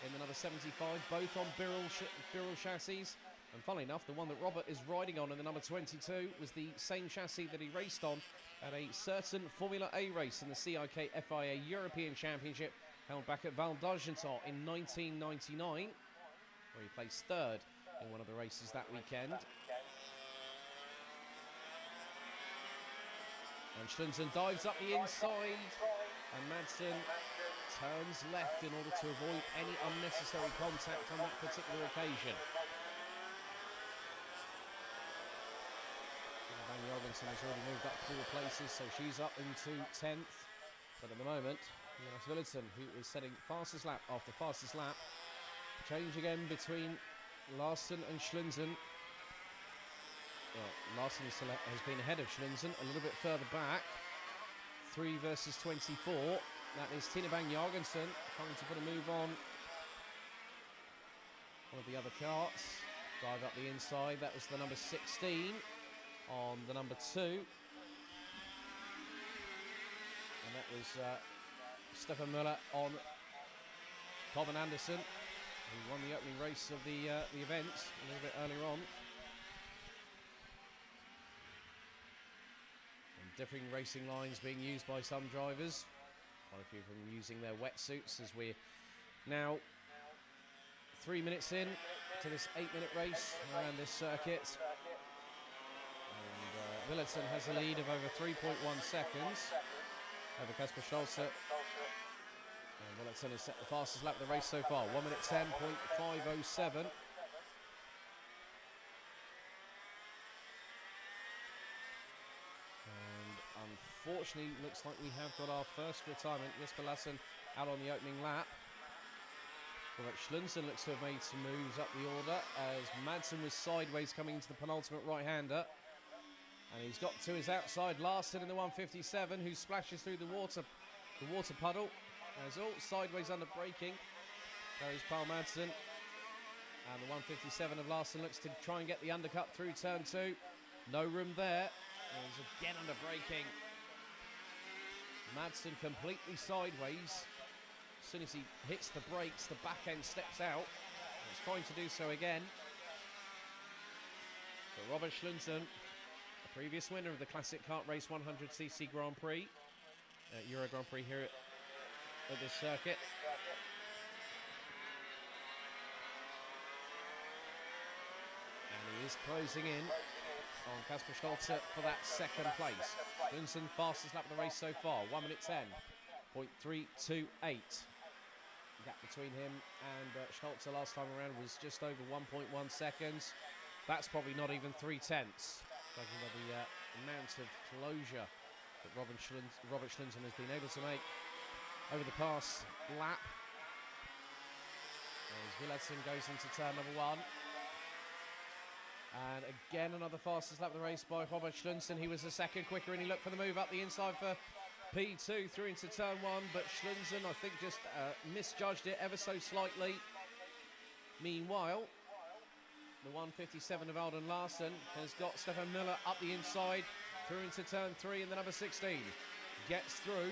in the number 75, both on Birol chassis. And funnily enough, the one that Robert is riding on in the number 22 was the same chassis that he raced on at a certain Formula A race in the CIK FIA European Championship held back at Val d'Argenton in 1999, where he placed 3rd in one of the races that weekend. And Schlunsen dives up the inside, and Madsen turns left in order to avoid any unnecessary contact on that particular occasion. Villadsen has already moved up 4 places, so she's up into 10th. But at the moment, Jonas Villadsen, who is setting fastest lap after fastest lap. Change again between Larsen and Schlunzen. Well, Larsen has been ahead of Schlunzen, a little bit further back. 3 versus 24. That is Tina Bang Jorgensen trying to put a move on one of the other karts. Drive up the inside. That was the number 16 on the number 2. And that was Stefan Müller on Colin Anderson, who won the opening race of the event a little bit earlier on. And differing racing lines being used by some drivers. Quite a few of them using their wetsuits, as we're now 3 minutes in to this 8-minute race around this circuit. And Villadsen has a lead of over 3.1 seconds over Kasper Stolze. And Villadsen has set the fastest lap of the race so far, 1 minute 10.507. And unfortunately, looks like we have got our first retirement. Jesper Lassen out on the opening lap. Robert Schlunzen looks to have made some moves up the order, as Madsen was sideways coming into the penultimate right-hander. And he's got to his outside Larsen in the 157, who splashes through the water puddle. As all sideways under braking goes Paul Madsen. And the 157 of Larsen looks to try and get the undercut through turn 2. No room there. He's again under braking. Madsen completely sideways. As soon as he hits the brakes, the back end steps out. He's trying to do so again. But Robert Schlunzen, a previous winner of the Classic Kart Race 100cc Grand Prix, Euro Grand Prix here at this circuit. And he is closing in on Kasper Stolze for that second place. Schlunzen, fastest lap of the race so far, 1 minute 10.328. Gap between him and Stolze last time around was just over 1.1 seconds. That's probably not even 3/10, judging by the amount of closure that Robert Schlunzen has been able to make over the past lap. As Villadsen goes into turn number 1. And again, another fastest lap of the race by Robert Schlunzen. He was a second quicker, and he looked for the move up the inside for P2 through into turn 1, but Schlunzen, I think, just misjudged it ever so slightly. Meanwhile, the 157 of Alden Larsen has got Stefan Müller up the inside through into turn 3, and the number 16 gets through.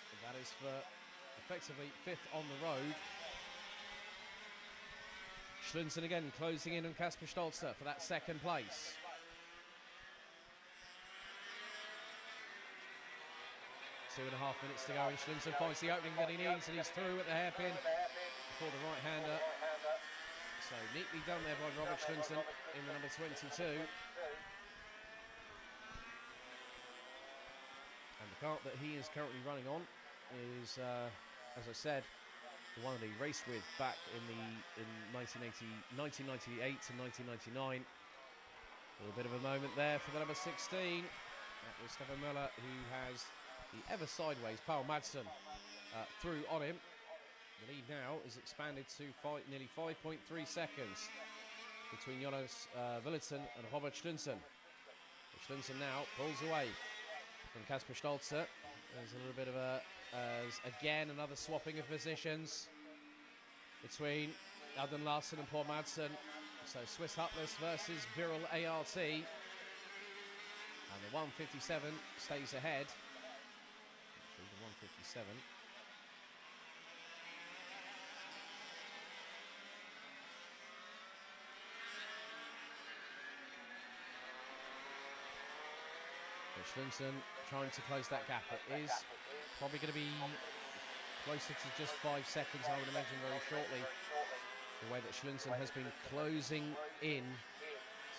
And that is for effectively 5th on the road. Schlunzen again closing in on Kasper Stolze for that second place. Two and a half minutes to go, and Schlunzen finds the opening that he needs, and he's through at the hairpin for the right-hander. So neatly done there by Robert Schlunzen in the number 22. And the kart that he is currently running on is, as I said, the one that he raced with back in 1998 to 1999. A little bit of a moment there for the number 16. That was Stefan Müller, who has the ever sideways Paul Madsen through on him. The lead now is expanded to nearly 5.3 seconds between Jonas Villadsen and Robert Schlunzen. Schlunzen now pulls away from Kasper Stolze. There's a little bit of again, another swapping of positions between Alden Larsen and Paul Madsen. So Swiss Hutless versus Birol ART. And the 157 stays ahead. Actually, the 157. Schlunzen trying to close that gap. It is probably going to be closer to just 5 seconds, I would imagine, very shortly. The way that Schlunzen has been closing in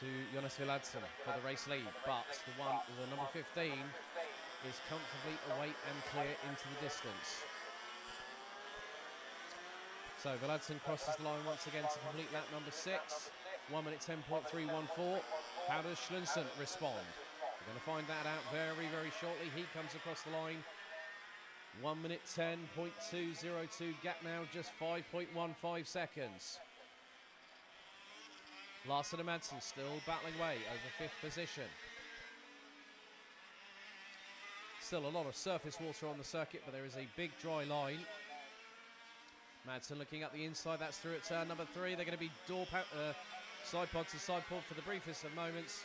to Jonas Villadsen for the race lead. But the number 15 is comfortably away and clear into the distance. So Villadsen crosses the line once again to complete lap number 6. 1 minute 10.314. How does Schlunsen respond? We're going to find that out very, very shortly. He comes across the line. 1 minute 10.202 gap now, just 5.15 seconds. Larsen and Madsen still battling away over 5th position. Still a lot of surface water on the circuit, but there is a big dry line. Madsen looking up the inside, that's through at turn number 3. They're going to be side pod to side pod for the briefest of moments.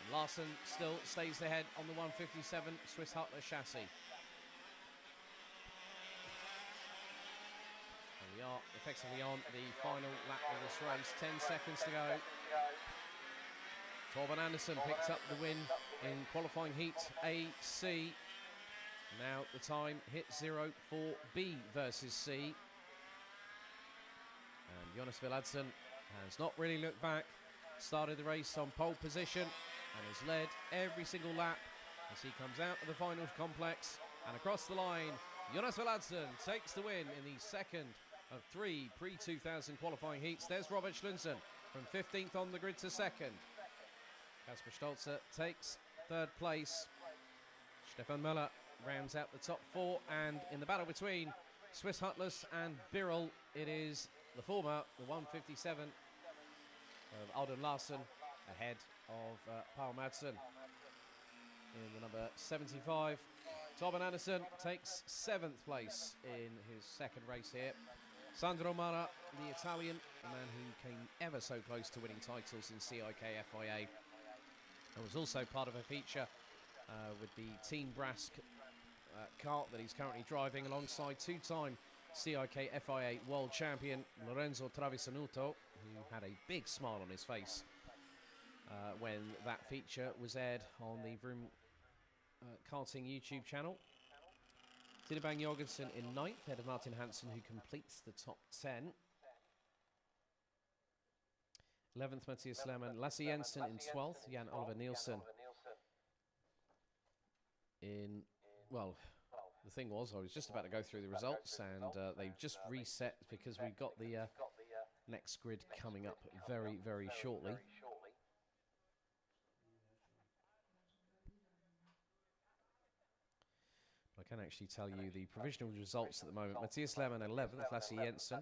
And Larsen still stays ahead on the 157 Swiss Hutler chassis. And we are effectively on the final lap of this race. 10 seconds to go. Torben Andersen picked up the win in qualifying heat A-C. Now the time hit 0 for B versus C. And Jonas Villadsen has not really looked back. Started the race on pole position and has led every single lap as he comes out of the finals complex and across the line. Jonas Villadsen takes the win in the second of 3 pre-2000 qualifying heats. There's Robert Schlunsen from 15th on the grid to 2nd. Kasper Stolzer takes 3rd place. Stefan Möller rounds out the top 4, and in the battle between Swiss Hutlers and Birrell, it is the former, the 157 of Alden Larsen, ahead of Paul Madsen in the number 75. Torben Andersen takes 7th place in his 2nd race here. Sandro Mara, the Italian, a man who came ever so close to winning titles in CIK FIA, and was also part of a feature with the Team Brask kart that he's currently driving alongside 2-time CIK FIA world champion Lorenzo Travisanuto, who had a big smile on his face when that feature was aired on the Vroom Karting YouTube channel. Tinebang Jorgensen in 9th, ahead of Martin Hansen, who completes the top 10. 11th, Matthias Lehmann. Lasse Jensen in 12th. Jan Oliver Nielsen in, well, the thing was, I was just about to go through the results, and they've just reset because we've got the next grid coming up very, very shortly. I can actually tell you the provisional results at the moment. Matthias Lehmann 11th, Lasse Jensen,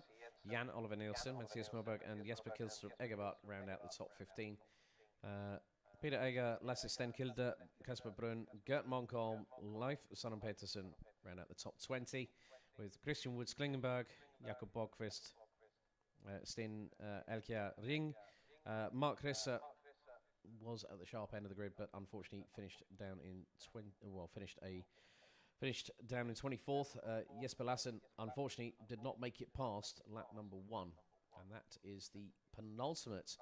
Jan Oliver Nielsen, Matthias Moberg and Jesper Kilstrup Egerbart round out the top 15. Peter Eger, Lasse Stenkilde, Kasper Brunn, Gert Munkholm, Leif Sonnum Petersen round out the top 20, with Christian Woods Klingenberg, Jakob Bogqvist, Sten Elkjær Ring. Mark Risse was at the sharp end of the grid, but unfortunately finished down in Finished down in 24th. Jesper Lassen, unfortunately, did not make it past lap number 1. And that is the penultimate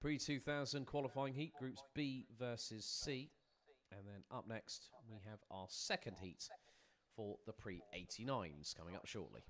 pre-2000 qualifying heat, groups B versus C. And then up next, we have our 2nd heat for the pre-89s coming up shortly.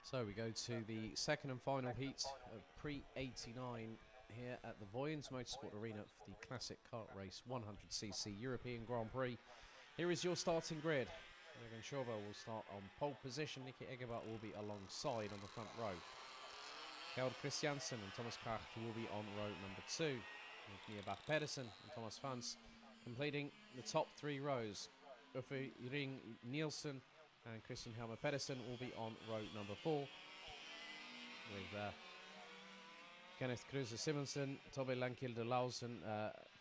So we go to the second and final heat of Prix 89 here at the Vojens Motorsport Arena for the classic kart race 100cc European Grand Prix. Here is your starting grid. Jürgen Schauber will start on pole position. Nicky Egerbert will be alongside on the front row. Kjeld Christiansen and Thomas Kart will be on row number 2. Mia Bach Pedersen and Thomas Fans completing the top 3 rows. Uffe Ring Nielsen and Christian Helmer Pedersen will be on row number 4. With Kenneth Kruse Simonsen, Tobbe Lankilde Lausen,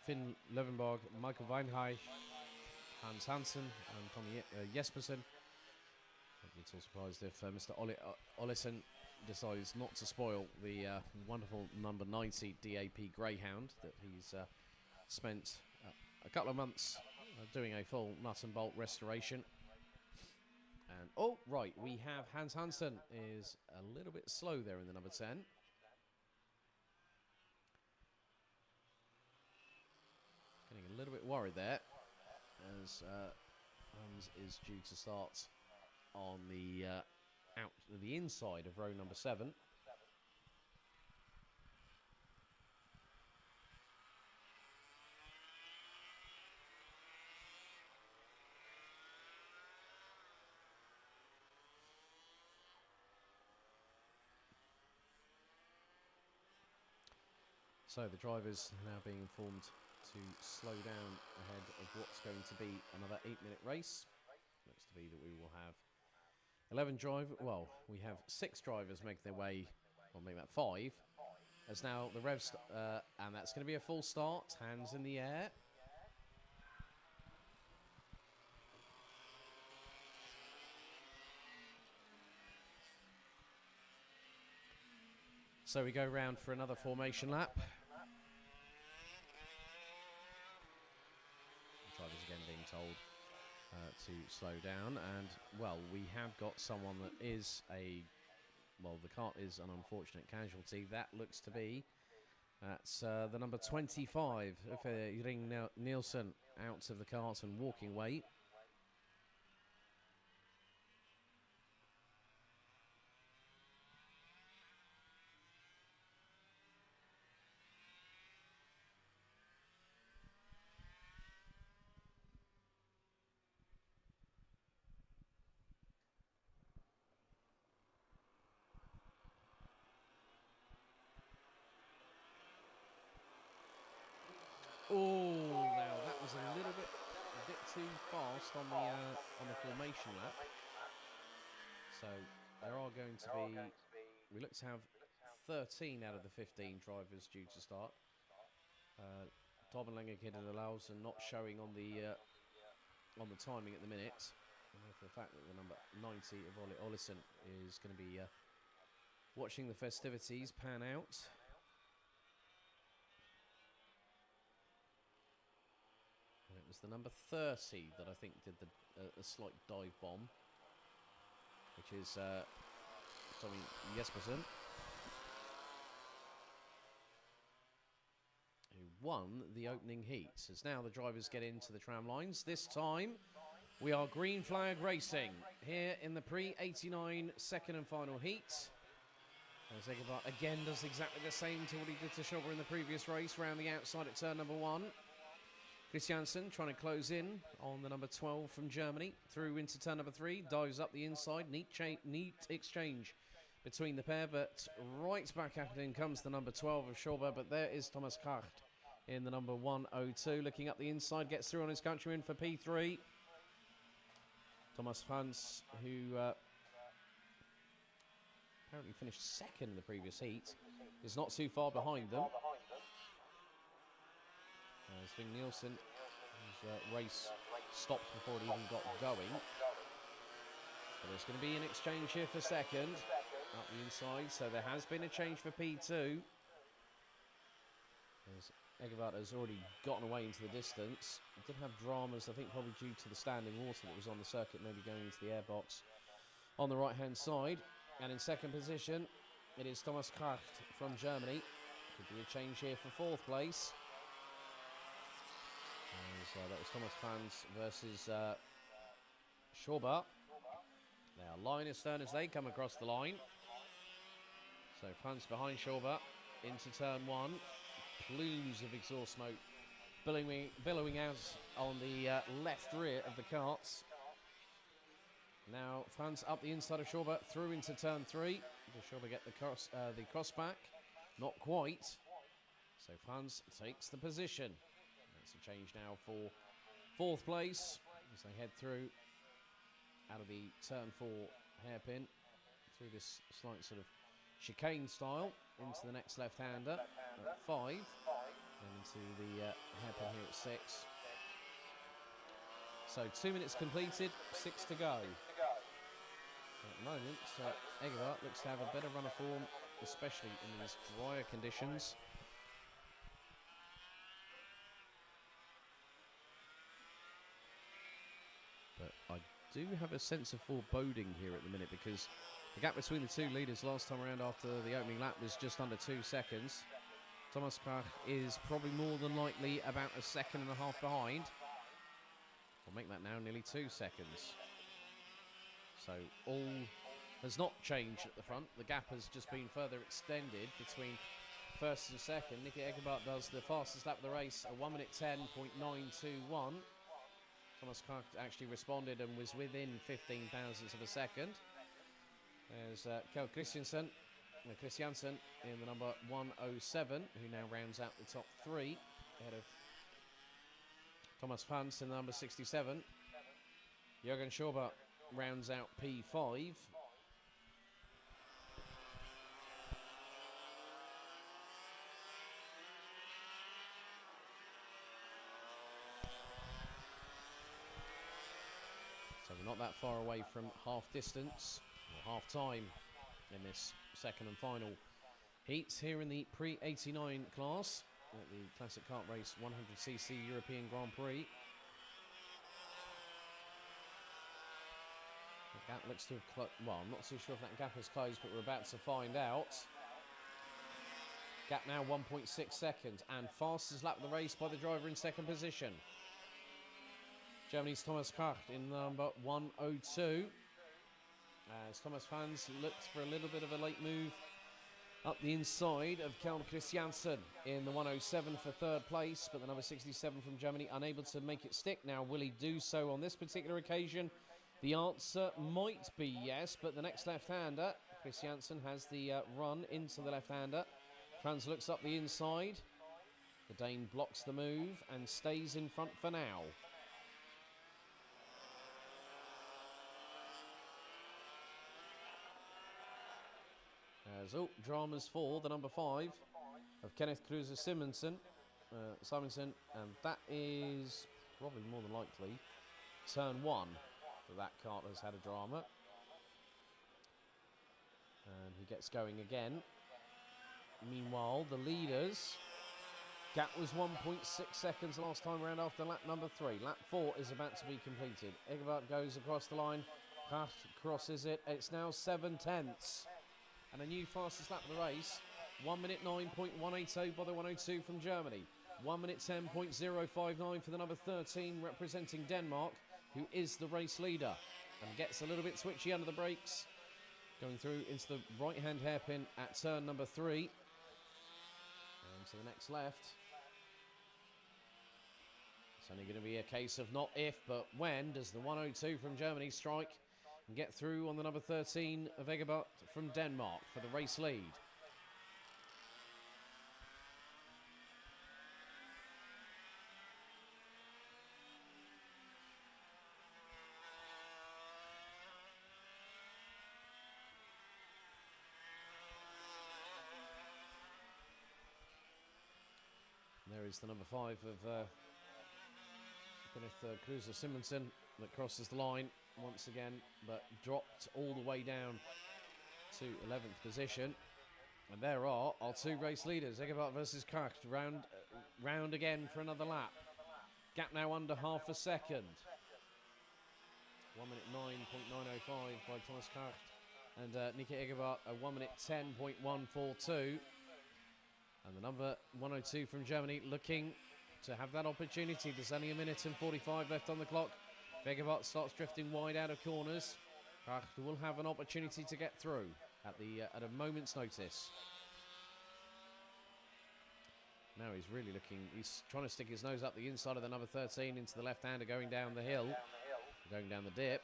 Finn Lövenborg, Michael Weinreich, Hans Hansen and Tommy Jespersen. I'd be too surprised if Mr. Ollesen decides not to spoil the wonderful number 90 DAP Greyhound that he's spent a couple of months doing a full nut and bolt restoration. And oh right, we have Hans Hansen is a little bit slow there in the number 10. Getting a little bit worried there as Hans is due to start on the out the inside of row number 7. So the drivers now being informed to slow down ahead of what's going to be another 8-minute race. Looks to be that we will have 11 drivers. Well, we have 6 drivers make their way, or make that 5. As now the revs, and that's going to be a full start. Hands in the air. So we go round for another formation lap. The drivers again being told to slow down, and well, we have got someone that is well, the kart is an unfortunate casualty. That looks to be that's the number 25, Uffe Ring Nielsen, out of the kart and walking away. Oh, now that was a bit too fast on the formation lap. So there are going to be, we look to have 13 out of the 15 drivers due to start. Torben Langerkid and Lausen not showing on the timing at the minute. And for the fact that the number 90 of Ole Ollesen is going to be watching the festivities pan out. It was the number 30 that I think did a slight dive bomb, which is Tommy Jespersen, who won the opening heat. As now the drivers get into the tram lines. This time we are green flag racing here in the Prix 89 second and final heat. As Egerbert again does exactly the same to what he did to Schauber in the previous race, round the outside at turn number 1. Christiansen trying to close in on the number 12 from Germany, through into turn number 3, dives up the inside, neat exchange between the pair, but right back at in comes the number 12 of Schauber, but there is Thomas Kart in the number 102, looking up the inside, gets through on his countryman for P3. Thomas Fans, who apparently finished second in the previous heat, is not too far behind them. Sving Nielsen, his race stopped before it even got going. But there's going to be an exchange here for second, up the inside, so there has been a change for P2. As Egerbert has already gotten away into the distance. It did have dramas, I think probably due to the standing water that was on the circuit, maybe going into the airbox on the right-hand side. And in second position, it is Thomas Kart from Germany. Could be a change here for 4th place. That was Thomas Fans versus Schauber. They are line astern as they come across the line. So Franz behind Schauber into turn 1. Plumes of exhaust smoke billowing out on the left rear of the karts. Now Franz up the inside of Schauber through into turn 3. Does Schauber get the cross back? Not quite. So Franz takes the position. That's a change now for 4th place as they head through out of the turn 4 hairpin through this slight sort of chicane style into the next left-hander at 5 and into the hairpin here at 6. So 2 minutes completed, 6 to go. At the moment, Egerbart looks to have a better run of form, especially in these drier conditions. But I do have a sense of foreboding here at the minute, because the gap between the 2 leaders last time around after the opening lap was just under 2 seconds. Thomas Krach is probably more than likely about a second and a half behind. We'll make that now nearly 2 seconds. So all has not changed at the front. The gap has just been further extended between first and second. Nicky Egerbart does the fastest lap of the race, a 1 minute 10.921. Thomas Krach actually responded and was within 15 thousandths of a second. There's Kjell Christiansen in the number 107, who now rounds out the top 3 ahead of Thomas Franz in the number 67. Jürgen Schauber rounds out P5. So we're not that far away from half distance, or half time in this second and final heats here in the Prix 89 class at the Classic Kart Race 100cc European Grand Prix. The gap looks to have well, I'm not too sure if that gap is closed, but we're about to find out. Gap now 1.6 seconds, and fastest lap of the race by the driver in second position. Germany's Thomas Krach in number 102. As Thomas Franz looks for a little bit of a late move up the inside of Kjell Christiansen in the 107 for 3rd place, but the number 67 from Germany unable to make it stick. Now, will he do so on this particular occasion? The answer might be yes, but the next left-hander, Christiansen, has the run into the left-hander. Franz looks up the inside. The Dane blocks the move and stays in front for now. Dramas for the number 5 of Kenneth Kruse Simonsen, and that is probably more than likely turn 1 that kart has had a drama. And he gets going again. Meanwhile, the leaders, gap was 1.6 seconds last time around after lap number 3. Lap 4 is about to be completed. Egerbart goes across the line, Krach crosses it. It's now 7 tenths. And a new fastest lap of the race, 1 minute 9.180 by the 102 from Germany. 1 minute 10.059 for the number 13 representing Denmark, who is the race leader. And gets a little bit twitchy under the brakes, going through into the right-hand hairpin at turn number 3. And to the next left. It's only going to be a case of not if, but when does the 102 from Germany strike and get through on the number 13 of Egerbart from Denmark for the race lead. There is the number 5 of Kenneth Kruse Simonsen that crosses the line once again, but dropped all the way down to 11th position. And there are our 2 race leaders, Egerbart versus Krach, round again for another lap. Gap now under half a second. 1 minute 9.905 by Thomas Krach and Nicky Egerbart, a 1 minute 10.142. And the number 102 from Germany looking to have that opportunity. There's only a minute and 45 left on the clock. Egerbart starts drifting wide out of corners. Krach will have an opportunity to get through. at a moment's notice. Now he's really looking, he's trying to stick his nose up the inside of the number 13 into the left-hander going down the hill, going down the dip.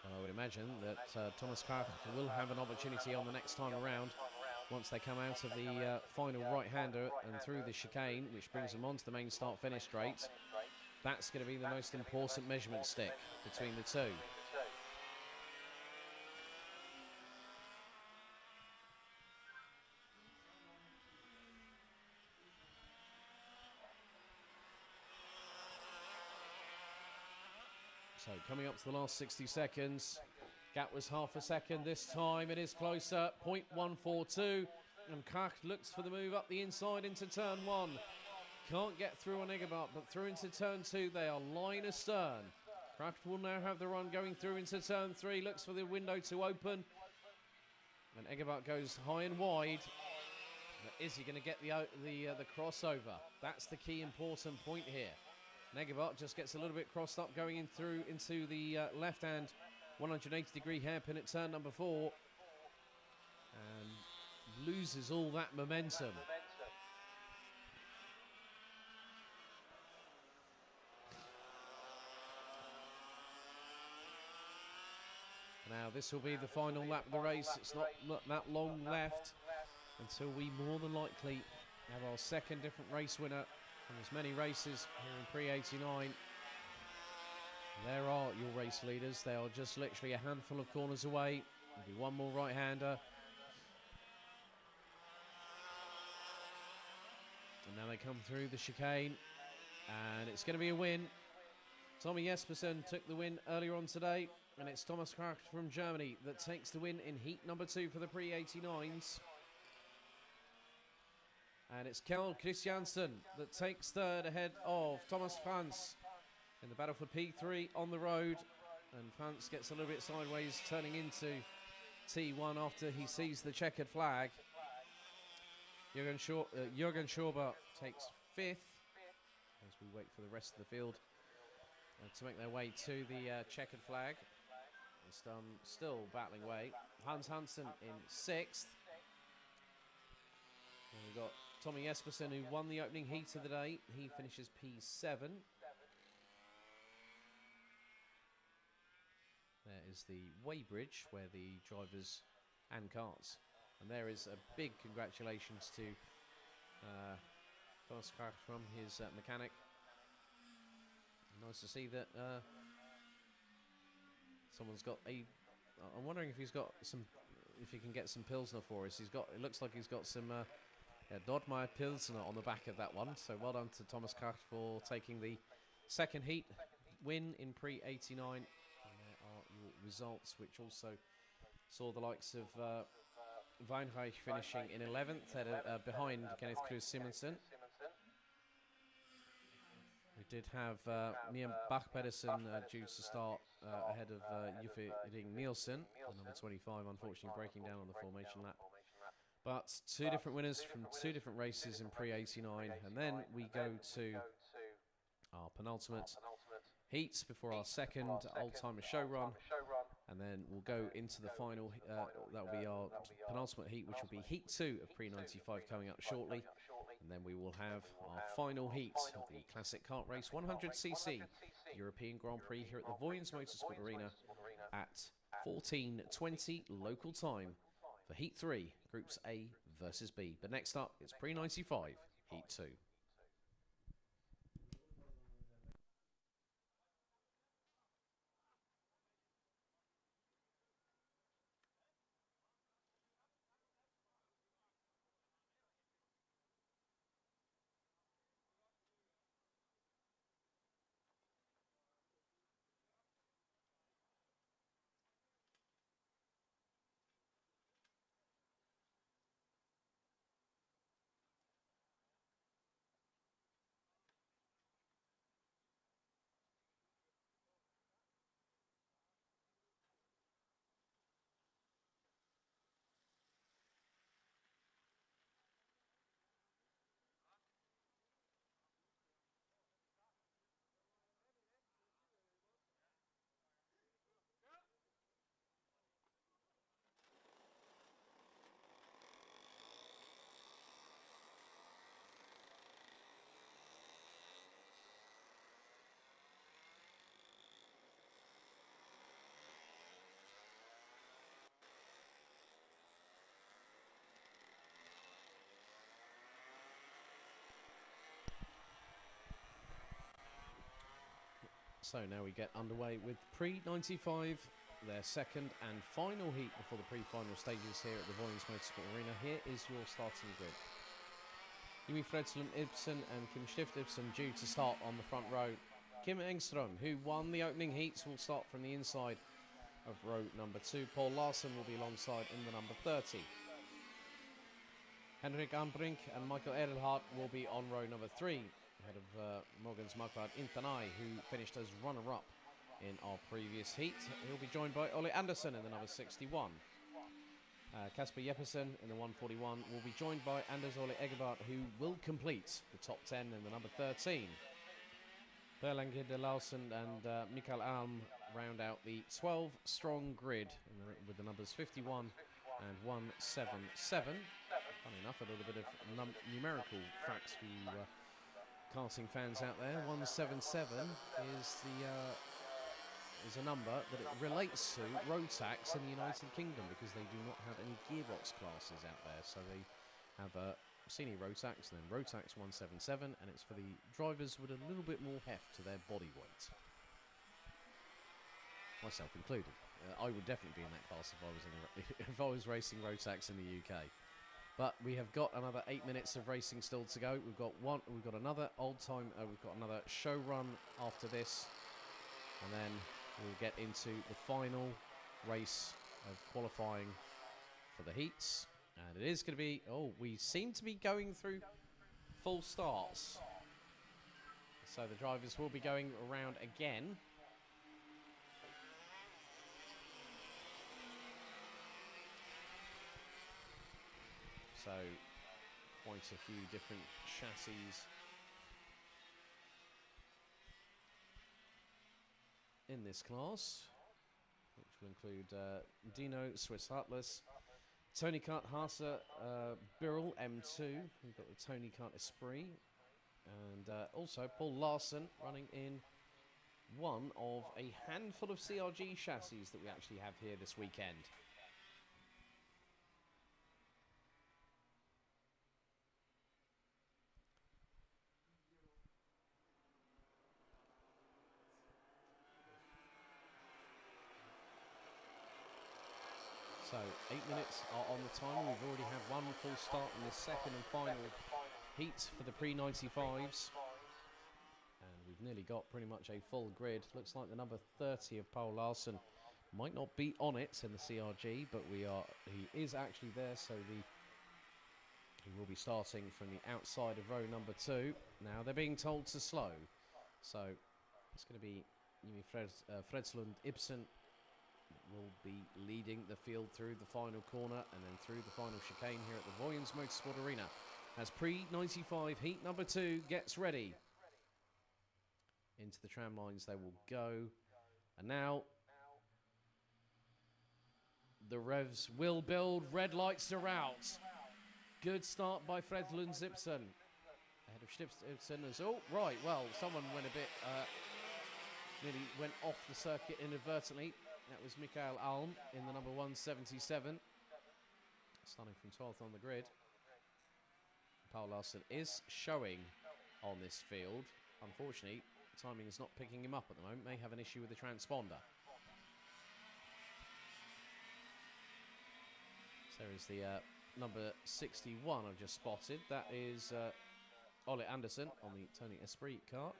I would imagine that Thomas Kart will have an opportunity on the next time around once they come out of the final right-hander and through the chicane, which brings them onto the main start-finish straight. That's going to be the most important measurement stick between the two. So coming up to the last 60 seconds, gap was half a second this time. It is closer, 0.142, and Kart looks for the move up the inside into turn 1. Can't get through on Egebert, but through into turn 2, they are line astern. Kart will now have the run going through into turn 3, looks for the window to open, and Egebert goes high and wide. But is he going to get the crossover? That's the key important point here. Egebert just gets a little bit crossed up going in through into the left-hand 180-degree hairpin at turn number 4 and loses all that momentum. Now this will be the final lap of the race. It's not that long left until we more than likely have our second different race winner from as many races here in Prix 89. There are your race leaders. They are just literally a handful of corners away. There'll be one more right-hander. And now they come through the chicane. And it's going to be a win. Tommy Jespersen took the win earlier on today. And it's Thomas Kart from Germany that takes the win in heat number 2 for the Prix 89s. And it's Kjell Christiansen that takes third ahead of Thomas Franz in the battle for P3 on the road. And Franz gets a little bit sideways, turning into T1 after he sees the checkered flag. Jürgen Schauber takes 5th as we wait for the rest of the field to make their way to the checkered flag. It's still battling away. Hans Hansen in 6th. And we've got Tommy Jespersen, who won the opening heat of the day. He finishes P7. There is the weighbridge where the drivers and carts. And there is a big congratulations to Thomas Kart from his mechanic. Nice to see that someone's got a... I'm wondering if he's got some... If he can get some Pilsner for us. It looks like he's got some... Dortmund Pilsner on the back of that one. So well done to Thomas Kart for taking the second heat win in Prix 89. And there are your results, which also saw the likes of Weinreich finishing in 11th behind Kenneth Cruz Simonsen. We did have Liam Bach-Pedersen due to start ahead of Juffe Ring Nielsen, number 25, unfortunately breaking down on the formation lap. But two different winners from two different races in Prix 89, and then we go to our penultimate heats before our second old-timer show run, and then we'll go into the final. That will be our penultimate heat, which will be heat 2 of Prix 95 coming up shortly, and then we will have our final heat of the classic kart race 100cc European Grand Prix here at the Vojens Motorsport Arena at 14:20 local time for heat 3, groups A versus B. But next up, it's Prix 95 heat 2. So now we get underway with Prix 95, their second and final heat before the pre-final stages here at the Vojens Motorsport Arena. Here is your starting grid. Jimmy Fredslund Ibsen and Kim Stift Ibsen due to start on the front row. Kim Engström, who won the opening heats, will start from the inside of row number 2. Paul Larsson will be alongside in the number 30. Henrik Anbrink and Michael Edelhardt will be on row number 3, ahead of Vojens Motorsport Arena, who finished as runner-up in our previous heat. He'll be joined by Ole Andersson in the number 61. Kasper Jeppesen in the 141 will be joined by Anders Ole Egerbart, who will complete the top 10 in the number 13. Per Langide Larsen and Mikael Alm round out the 12-strong grid with the numbers 51 and 177. Funny enough, a little bit of numerical facts for you karting fans out there. 177 is a number that it relates to Rotax in the United Kingdom, because they do not have any gearbox classes out there. So they have senior Rotax and then Rotax 177, and it's for the drivers with a little bit more heft to their body weight. Myself included. I would definitely be in that class if I was racing Rotax in the UK. But we have got another 8 minutes of racing still to go. We've got another we've got another show run after this, and then we'll get into the final race of qualifying for the heats. And it is going to be, we seem to be going through full starts. So the drivers will be going around again. So quite a few different chassis in this class, which will include Dino Swiss Heartless, Tony Kart Hase Birrell M2, we've got the Tony Kart Esprit, and also Paul Larsson running in one of a handful of CRG chassis that we actually have here this weekend. So 8 minutes are on the timer. We've already had one full start in the second and final heat for the pre-95s. And we've nearly got pretty much a full grid. Looks like the number 30 of Paul Larsson might not be on it in the CRG, but he is actually there, so he will be starting from the outside of row number 2. Now they're being told to slow. So it's going to be Jimmy Fredslund Ibsen will be leading the field through the final corner and then through the final chicane here at the Vojens Motorsport Arena as Pre-95 heat number 2 gets ready. Into the tram lines they will go, and now the revs will build. Red lights are out. Good start by Fredslund Ibsen ahead of Ibsen as someone went a bit nearly went off the circuit inadvertently. That was Mikael Alm in the number 177, starting from 12th on the grid. Paul Larsson is showing on this field. Unfortunately, timing is not picking him up at the moment. May have an issue with the transponder. So there is the number 61 I've just spotted. That is Ole Andersson on the Tony Esprit kart.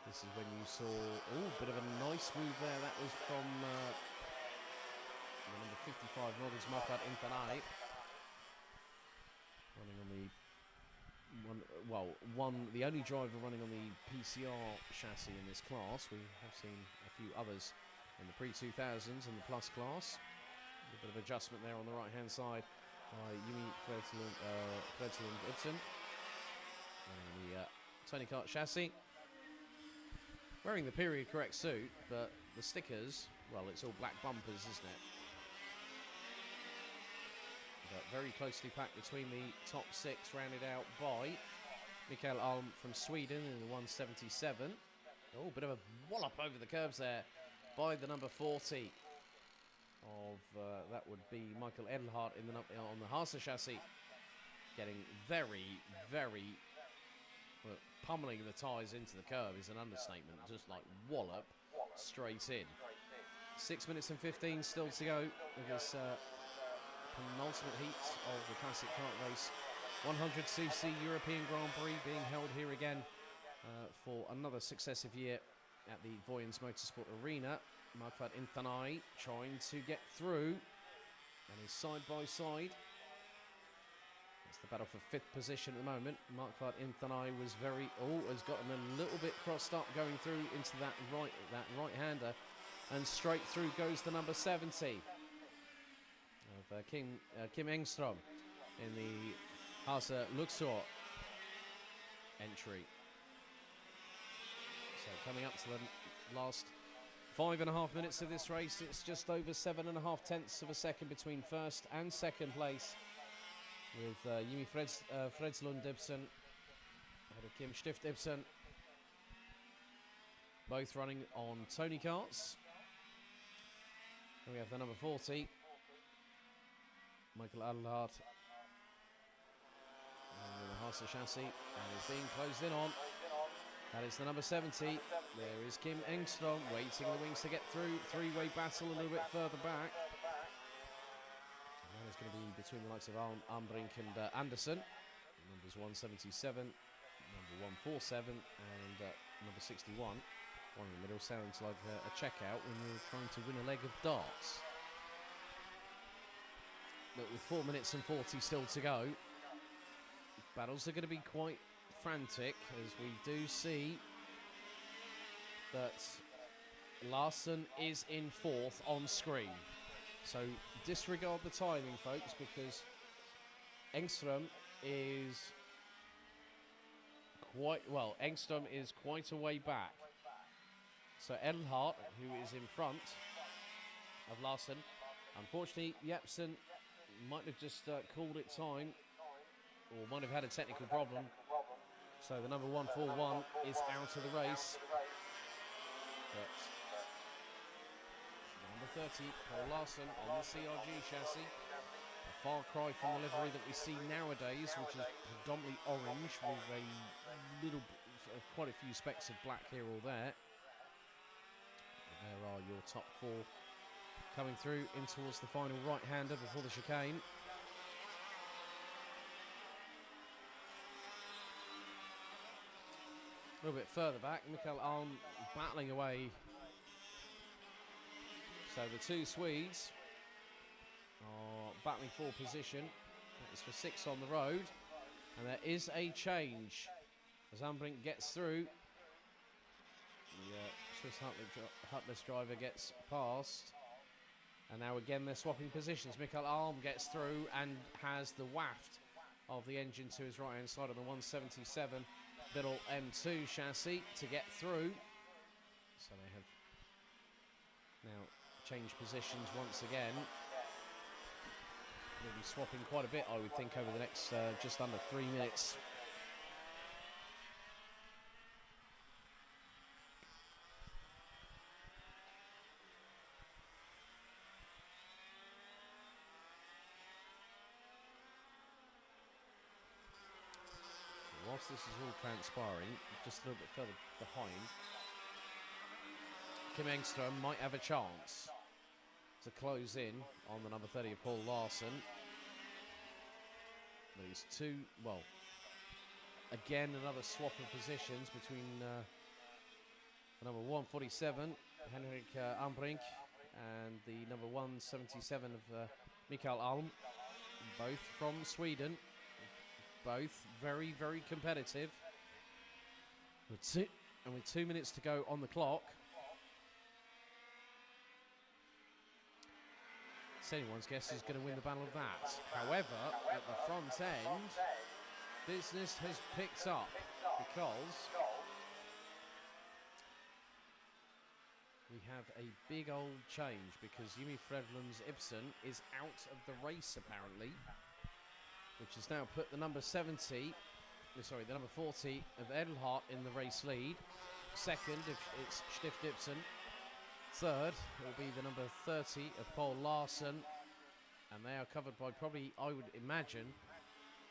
This is when you saw, a bit of a nice move there. That was from the number 55, Vojens Motorsport Arena, running on the only driver running on the PCR chassis in this class. We have seen a few others in the pre-2000s in the plus class. A bit of adjustment there on the right-hand side by Jimmy Fredslund Ibsen. And the Tony Kart chassis. Wearing the period correct suit, but the stickers, well, it's all black bumpers, isn't it? But very closely packed between the top 6, rounded out by Mikael Alm from Sweden in the 177. Bit of a wallop over the curbs there by the number 40 of, that would be Michael Edelhardt on the Hase chassis. Getting very, very pummeling the tyres into the curb is an understatement. Just like wallop straight in. 6 minutes and 15 still to go with this penultimate heat of the classic kart race. 100cc European Grand Prix being held here again for another successive year at the Vojens Motorsport Arena. Marquardt Inthanai trying to get through, and is side by side. It's the battle for 5th position at the moment. Marquardt Inthanai was has gotten a little bit crossed up going through into that right-hander, and straight through goes the number 70 of Kim Engström in the Hase Luxor entry. So coming up to the last 5.5 minutes of this race, it's just over 7.5 tenths of a second between first and second place, with Jimmy Fredslund Ibsen ahead of Kim Stift Ibsen, both running on Tony karts. And we have the number 40, Michael Adelhardt, with the Hase chassis, and is being closed in on. That is the number 70. There is Kim Engström waiting the wings to get through. Three-way battle a little bit further back. And that is going to be between the likes of Armbrink and Anderson. Numbers 177, number 147, and number 61. One in the middle sounds like a checkout when you're trying to win a leg of darts. But with 4 minutes and 40 still to go, battles are going to be quite frantic, as we do see that Larsen is in 4th on screen. So disregard the timing, folks, because Engström is quite a way back. So Edelhardt, who is in front of Larsen, unfortunately Jepsen might have just called it time, or might have had a technical problem. So the number 141 is out of the race. But number 30, Paul Larsen on the CRG chassis. A far cry from the livery that we see nowadays, which is predominantly orange with quite a few specks of black here or there. And there are your top 4 coming through in towards the final right-hander before the chicane. A little bit further back, Mikael Alm battling away. So the two Swedes are battling for position. That is for 6 on the road. And there is a change as Ambrink gets through. The Swiss Hutless driver gets past. And now again they're swapping positions. Mikael Alm gets through and has the waft of the engine to his right-hand side on the 177. Biddle M2 chassis to get through. So they have now changed positions once again. They'll be swapping quite a bit, I would think, over the next just under 3 minutes. Whilst this is all transpiring, just a little bit further behind, Kim Engström might have a chance to close in on the number 30 of Paul Larsen. These two, well, again another swap of positions between the number 147, Henrik Ambrink, and the number 177 of Mikael Alm, both from Sweden. Both very, very competitive. And with 2 minutes to go on the clock, it's anyone's guess who's going to win the battle of that. However, at the front end, business has picked up because we have a big old change, because Jimmy Fredlunds Ibsen is out of the race apparently, which has now put the number 40 of Edelhardt in the race lead. Second, if it's Stift Ibsen. Third, it will be the number 30 of Paul Larsen. And they are covered by probably, I would imagine,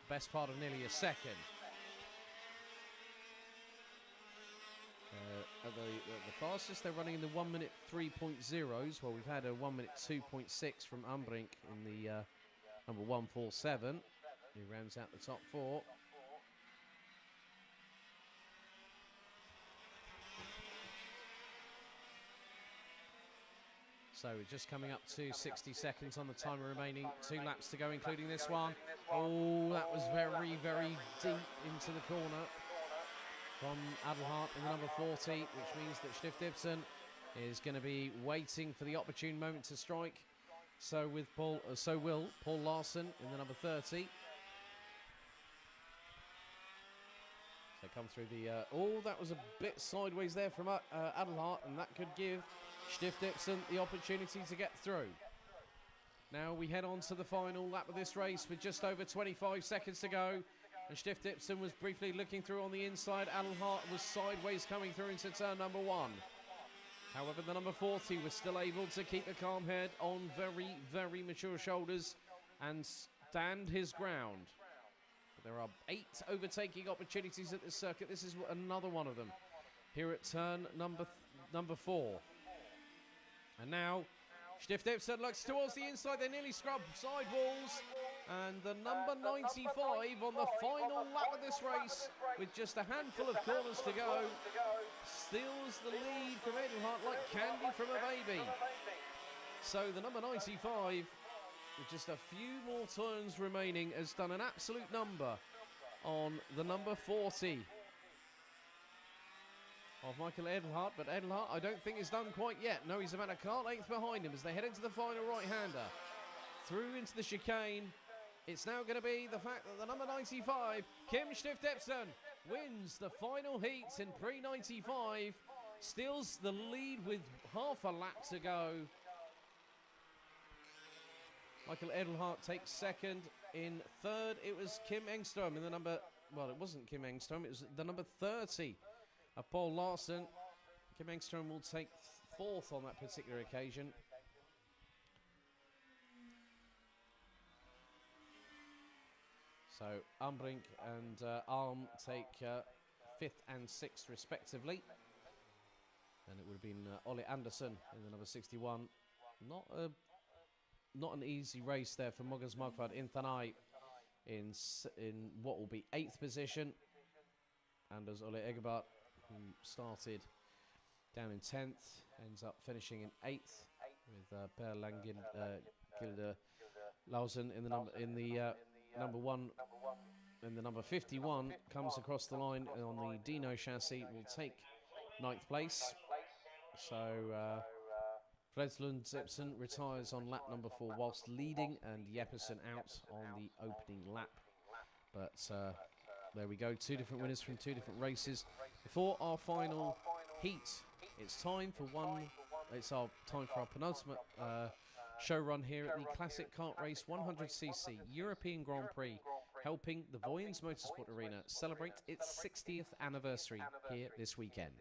best part of nearly a second. At the fastest, they're running in the 1 minute 3.0s. Well, we've had a 1 minute 2.6 from Umbrink in the number 147. He rounds out the top 4. So we're just coming up to 60 seconds on the timer remaining. 2 laps to go, including this one. Oh, that was very, very deep into the corner from Adelhart in the number 40, which means that Stift-Ibsen is going to be waiting for the opportune moment to strike. So will Paul Larsen in the number 30. So come through the... oh, that was a bit sideways there from Adelhart, and that could give Stift-Ibsen the opportunity to get through. Now we head on to the final lap of this race with just over 25 seconds to go. And Stift-Ibsen was briefly looking through on the inside. Adelhart was sideways coming through into turn number 1. However, the number 40 was still able to keep a calm head on very, very mature shoulders and stand his ground. But there are 8 overtaking opportunities at this circuit. This is another one of them here at turn number 4. And now Stift-Ibsen looks towards the inside. They nearly scrub sidewalls. And the number 95 on the final lap of this race, with just a handful of corners to go, steals the lead from Adelhart like candy from a baby. So the number 95, with just a few more turns remaining, has done an absolute number on the number 40 of Michael Adelhart. But Adelhart, I don't think is done quite yet. No, he's about a car length behind him as they head into the final right-hander. Through into the chicane. It's now going to be the fact that the number 95, Kim Stift-Ibsen, wins the final heat in Prix 95, steals the lead with half a lap to go. Michael Adelhart takes second. In third, it was Kim Engström in the number... well, it wasn't Kim Engström, it was the number 30 of Paul Larsen. Kim Engström will take fourth on that particular occasion. So Umbrink and Alm take 5th and 6th respectively. And it would have been Ole Andersson in the number 61. Not an easy race there for Vojens Motorsport in Thanai in what will be 8th position. And as Ole Egerbart, who started down in 10th, ends up finishing in 8th with Per Langilde Lausen in the number 1, and the number 51 comes across the line on the Dino chassis, will take 9th place. So Fredslund Ibsen retires on lap number 4 whilst leading, and Jeppesen out on the opening lap. But there we go, 2 different winners from 2 different races. Before our final heat, it's time for our penultimate show run here at the Classic Kart Race 100cc European Grand Prix, helping the Vojens Motorsport Arena celebrate its 60th anniversary here this weekend.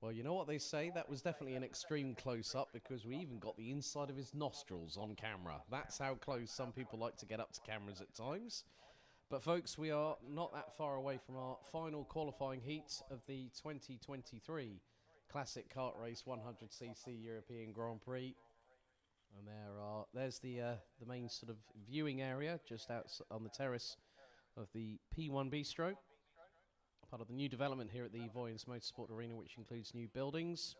Well, you know what they say? That was definitely an extreme close-up because we even got the inside of his nostrils on camera. That's how close some people like to get up to cameras at times. But folks, we are not that far away from our final qualifying heat of the 2023 Classic Kart Race 100cc European Grand Prix. And there's the main sort of viewing area just out on the terrace of the P1 Bistro. Part of the new development here at the Vojens Motorsport Arena, which includes new buildings.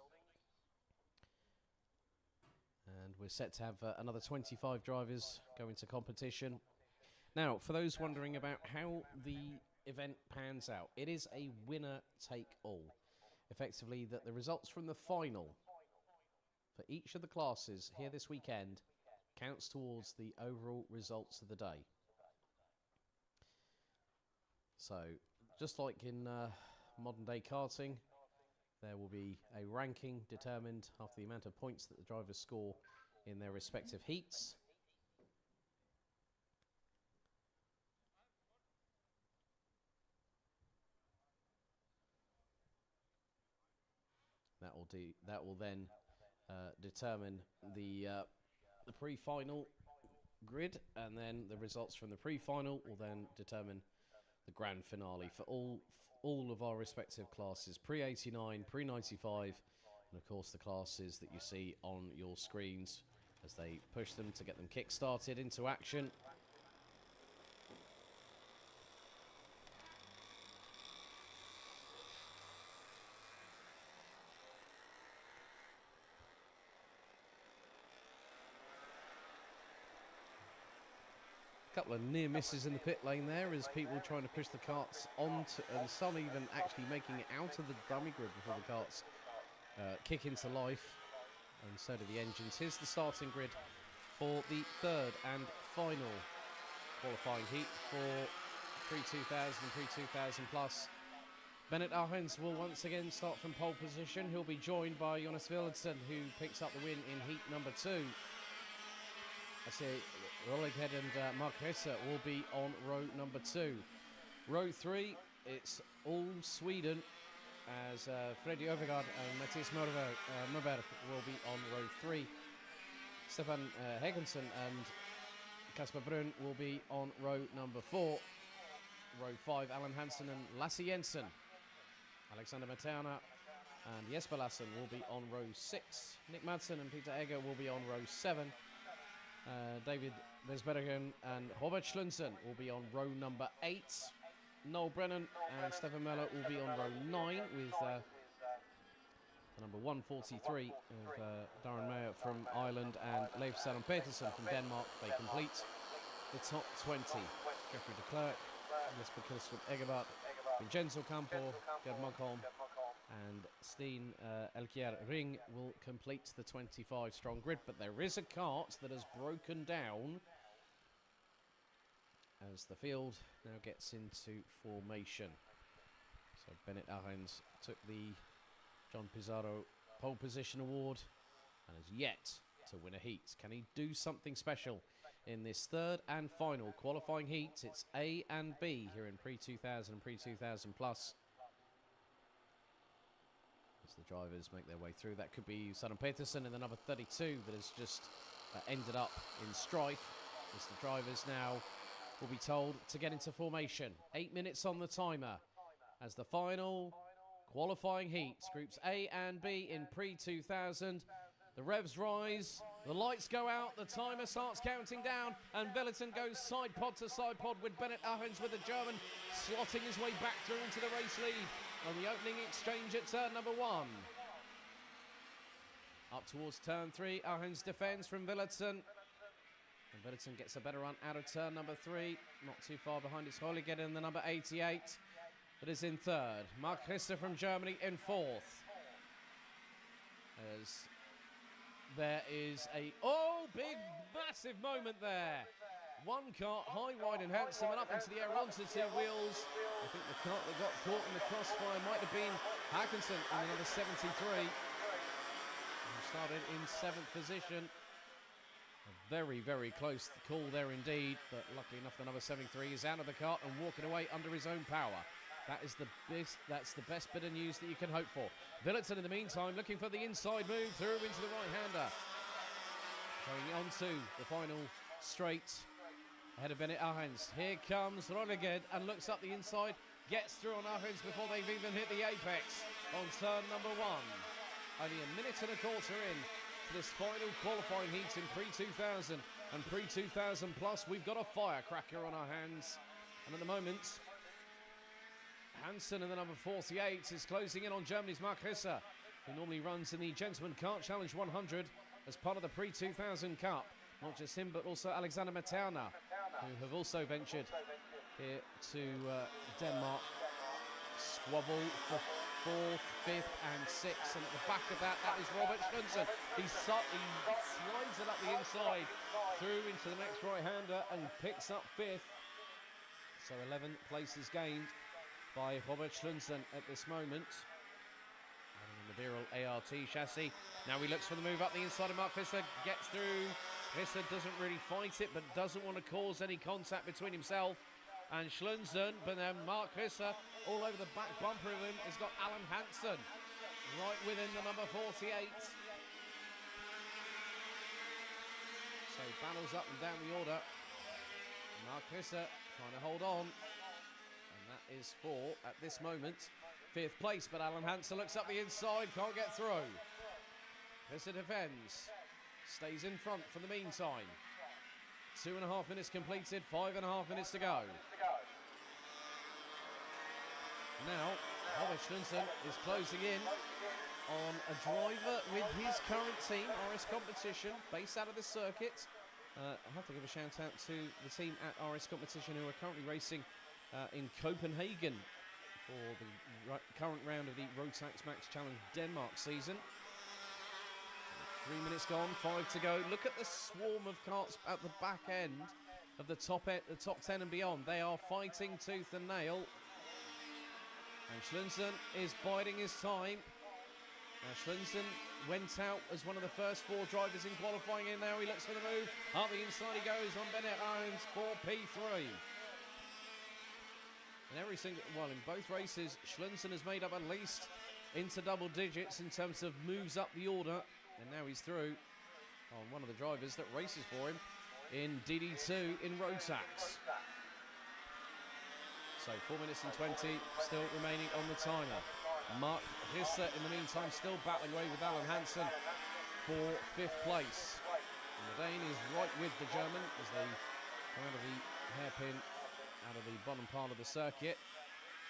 And we're set to have another 25 drivers go into competition. Now, for those wondering about how the event pans out, it is a winner-take-all. Effectively, that the results from the final for each of the classes here this weekend counts towards the overall results of the day. So, just like in modern-day karting, there will be a ranking determined after the amount of points that the drivers score in their respective heats. That will then determine the pre-final grid, and then the results from the pre-final will then determine the grand finale for all of our respective classes, pre-89, pre-95, and of course the classes that you see on your screens as they push them to get them kick-started into action. Couple of near misses in the pit lane there as people trying to push the karts onto, and some even actually making it out of the dummy grid before the karts kick into life, and so do the engines. Here's the starting grid for the third and final qualifying heat for pre-2000 and pre-2000 plus. Bennett Arends will once again start from pole position. He'll be joined by Jonas Wilhelmsen, who picks up the win in heat number 2. I say Rollighead and Mark Hesse will be on row number 2. Row 3, it's all Sweden, as Freddy Overgaard and Mathias Moberg will be on row 3. Stefan Hegensen and Kasper Brun will be on row number 4. Row 5, Alan Hansen and Lasse Jensen. Alexander Materna and Jesper Lassen will be on row 6. Nick Madsen and Peter Egger will be on row 7. David Vesbergen and Robert Schlunsen will be on row number 8. Noel Brennan and Stefan Möller will be on row 9 with the number 143 of Darren Mayer from Ireland and Leif Salom Petersen from Denmark. They complete the top 20. Jeffrey de Klerk, Jesper Kilstrup Egerbart, Vincenzo Campo, Gert Munkholm and Steen Elkjær Ring will complete the 25-strong grid. But there is a kart that has broken down as the field now gets into formation. So Bennett Arends took the John Pizarro pole position award and has yet to win a heat. Can he do something special in this third and final qualifying heat? It's A and B here in pre-2000 and pre-2000 plus. As the drivers make their way through, that could be Salom Petersen in the number 32 that has just ended up in strife. As the drivers now will be told to get into formation. 8 minutes on the timer as the final qualifying heat. Groups A and B in pre-2000. The revs rise, the lights go out, the timer starts counting down, and Villeten goes side pod to side pod with Bennett Arends, with the German slotting his way back through into the race lead on the opening exchange at turn number 1. Up towards turn 3, Arends defends from Villeten. And Villeten gets a better run out of turn number 3. Not too far behind, it's Holliger in the number 88 that is in third. Mark Hesse from Germany in fourth. As there is a, big, massive moment there. One kart, high, wide and handsome, and up into the air onto 2 wheels. I think the kart that got caught in the crossfire might have been Haakensen in the number 73. Who started in 7th position. A very, very close call there indeed, but luckily enough the number 73 is out of the kart and walking away under his own power. That's the best bit of news that you can hope for. Villotson, in the meantime, looking for the inside move through into the right-hander. Going on to the final straight ahead of Bennett Arends. Here comes Rodriguez and looks up the inside, gets through on Arends before they've even hit the apex on turn number 1. Only a minute and a quarter in to this final qualifying heat in Prix 2000 and Prix 2000 plus. We've got a firecracker on our hands, and at the moment Hansen in the number 48 is closing in on Germany's Mark Risser, who normally runs in the Gentleman Kart Challenge 100 as part of the Prix 2000 Cup. Not just him, but also Alexander Materna, who have also ventured here to Denmark. Squabble for 4th, 5th and 6th, and at the back of that is Robert Schlunsen. He slides it up the inside through into the next right-hander and picks up 5th. So 11 places gained by Robert Schlunsen at this moment. And in the Viral ART chassis. Now he looks for the move up the inside of Mark Risser, gets through. Risser doesn't really fight it, but doesn't want to cause any contact between himself and Schlunsen. But then Mark Risser, all over the back bumper of him, has got Alan Hansen right within the number 48. So battles up and down the order. Mark Risser trying to hold on. And that is for, at this moment, 5th place. But Alan Hansen looks up the inside, can't get through. Risser defends. Stays in front for the meantime. 2.5 minutes completed, 5.5 minutes to go. Now, Robert Schlunsen is closing in on a driver with his current team, Årets Competition, based out of the circuit. I have to give a shout out to the team at Årets Competition, who are currently racing in Copenhagen for the current round of the Rotax Max Challenge Denmark season. 3 minutes gone, 5 to go. Look at the swarm of karts at the back end of the top 10 and beyond. They are fighting tooth and nail. And Schlunsen is biding his time. Now Schlunsen went out as one of the first 4 drivers in qualifying, and now he looks for the move. Up the inside he goes on Bennett Arends for P3. In both races, Schlunsen has made up at least into double digits in terms of moves up the order. And now he's through on one of the drivers that races for him in DD2 in Rotax. So 4 minutes and 20 still remaining on the timer. Mark Risser in the meantime still battling away with Alan Hansen for 5th place. And the Dane is right with the German as they come out of the hairpin out of the bottom part of the circuit.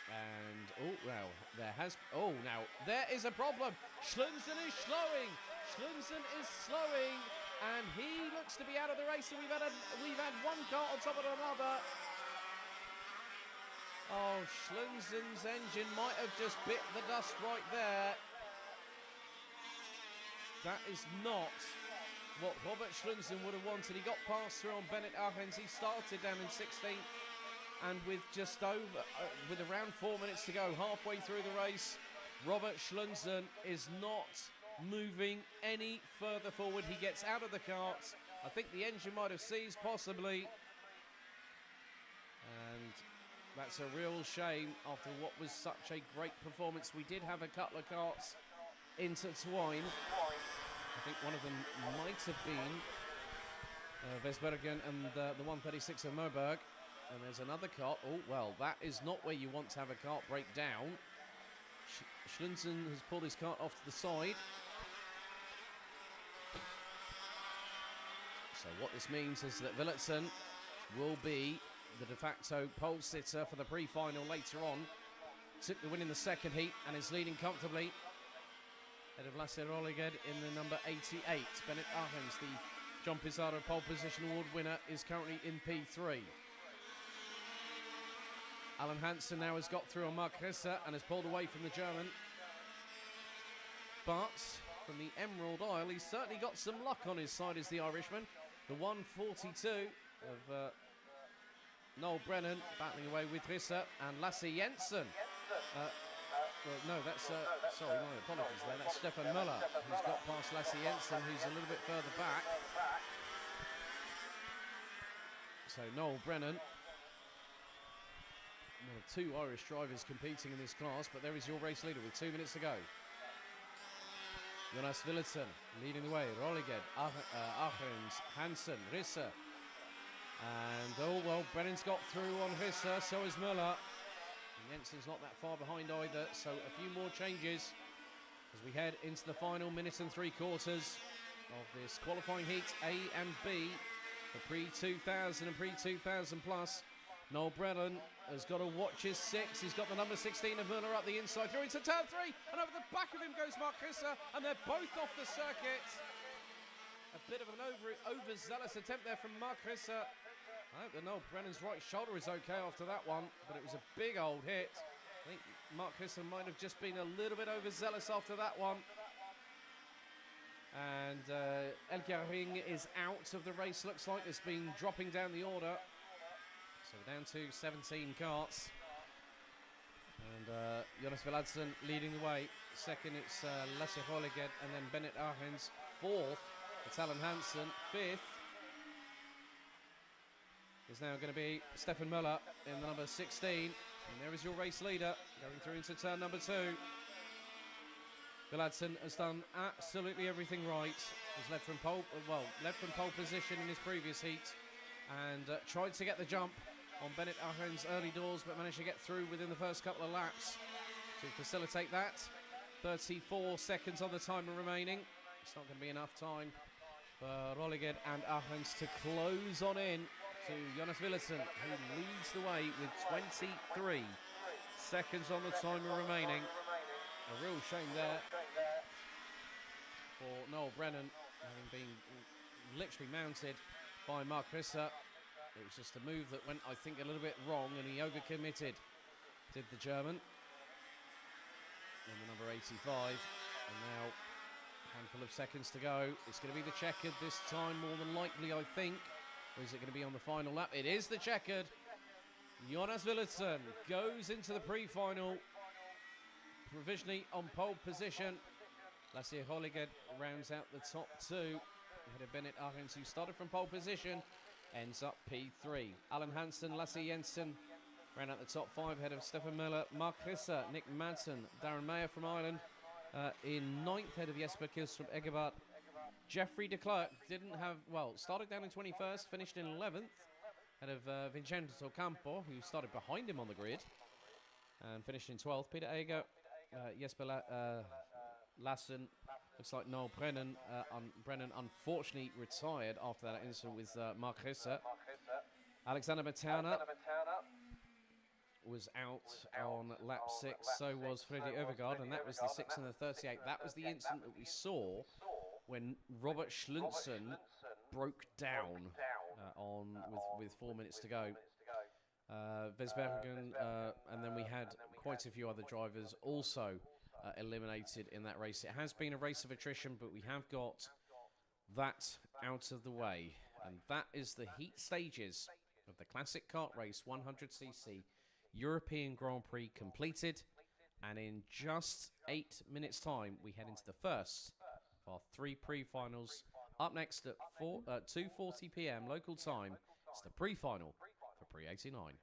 And now there is a problem. Schlunsen is slowing. Schlunsen is slowing, and he looks to be out of the race. So we've had one kart on top of another. Oh, Schlunsen's engine might have just bit the dust right there. That is not what Robert Schlunsen would have wanted. He got passed through on Bennett Arends. He started down in 16th. And with with around 4 minutes to go, halfway through the race, Robert Schlunsen is not moving any further forward. He gets out of the kart. I think the engine might have seized, possibly. And that's a real shame after what was such a great performance. We did have a couple of karts intertwine. I think one of them might have been Vesbergen and the 136 of Moberg. And there's another kart. Oh, well, that is not where you want to have a kart break down. Schlunsen has pulled his kart off to the side. So what this means is that Villotson will be the de facto pole sitter for the pre-final later on. Took the win in the second heat and is leading comfortably ahead of Lasse Rolliged in the number 88. Bennett Arends, the John Pizarro pole position award winner, is currently in P3. Alan Hansen now has got through on Mark Risser and has pulled away from the German. But from the Emerald Isle, he's certainly got some luck on his side as the Irishman. The 142 of Noel Brennan battling away with Risser and Lasse Jensen. Sorry, my apologies there. That's Stefan Müller, who's got past Lasse Jensen, who's a little bit further back. So Noel Brennan one of two Irish drivers competing in this class, but there is your race leader with 2 minutes to go. Jonas Willitsen leading the way. Rolliged, Arends, Hansen, Risse. And, oh, well, Brennan's got through on Risse, so is Müller. Jensen's not that far behind either, so a few more changes as we head into the final minute and 3/4 of this qualifying heat A and B for Prix 2000 and Prix 2000 plus. Noel Brennan has got to watch his 6. He's got the number 16 of Müller up the inside, through into turn 3, and over the back of him goes Mark Risse, and they're both off the circuit. A bit of an overzealous attempt there from Mark Risse. I hope that Noel Brennan's right shoulder is okay after that one, but it was a big old hit. I think Mark Risse might have just been a little bit overzealous after that one. And Elgar Ring is out of the race, looks like. It's been dropping down the order. So we're down to 17 karts. And Jonas Willitsen leading the way. Second, it's Lasse Rolliged, and then Bennett Arends. Fourth, it's Alan Hansen. Fifth is now going to be Stefan Müller in the number 16. And there is your race leader going through into turn number 2. Willitsen has done absolutely everything right. He's led from pole position in his previous heat and tried to get the jump on Bennett Arends early doors, but managed to get through within the first couple of laps to facilitate that. 34 seconds on the timer remaining. It's not going to be enough time for Rolliged and Arends to close on in to Jonas Willitsen, who leads the way with 23 seconds on the timer remaining. A real shame there for Noel Brennan, having been literally mounted by Mark Risse. It was just a move that went, I think, a little bit wrong, and he overcommitted, did the German. And the number 85, and now a handful of seconds to go. It's going to be the checkered this time, more than likely, I think. Or is it going to be on the final lap? It is the checkered. Jonas Willitsen goes into the pre-final, provisionally on pole position. Lasse Rolliged rounds out the top 2. Ahead of Bennett Arends, who started from pole position, ends up P3. Alan Hansen, Lasse Jensen ran out the top 5 ahead of Stefan Müller, Mark Risse, Nick Madsen, Darren Mayer from Ireland in 9th, ahead of Jesper Kils from Egerbart. Jeffrey de Klerk didn't have, well, started down in 21st, finished in 11th, ahead of Vincenzo Campo, who started behind him on the grid and finished in 12th. Peter Eger, Jesper Lassen, looks like Noel Brennan. Brennan unfortunately retired after that incident with Mark Risse. Alexander Matana was out on lap 6, so was Freddy Overgaard, and that was the 6 and the 38. That was the incident that we saw when Robert Schluntzen broke down with 4 minutes to go. Vesbergen, and then we had quite a few other drivers also eliminated in that race. It has been a race of attrition, but we have got that out of the way. And that is the heat stages of the Classic Kart Race 100cc European Grand Prix completed. And in just 8 minutes' time, we head into the first of our 3 pre-finals. Up next at 2:40 p.m. local time, it's the pre-final for Prix 89.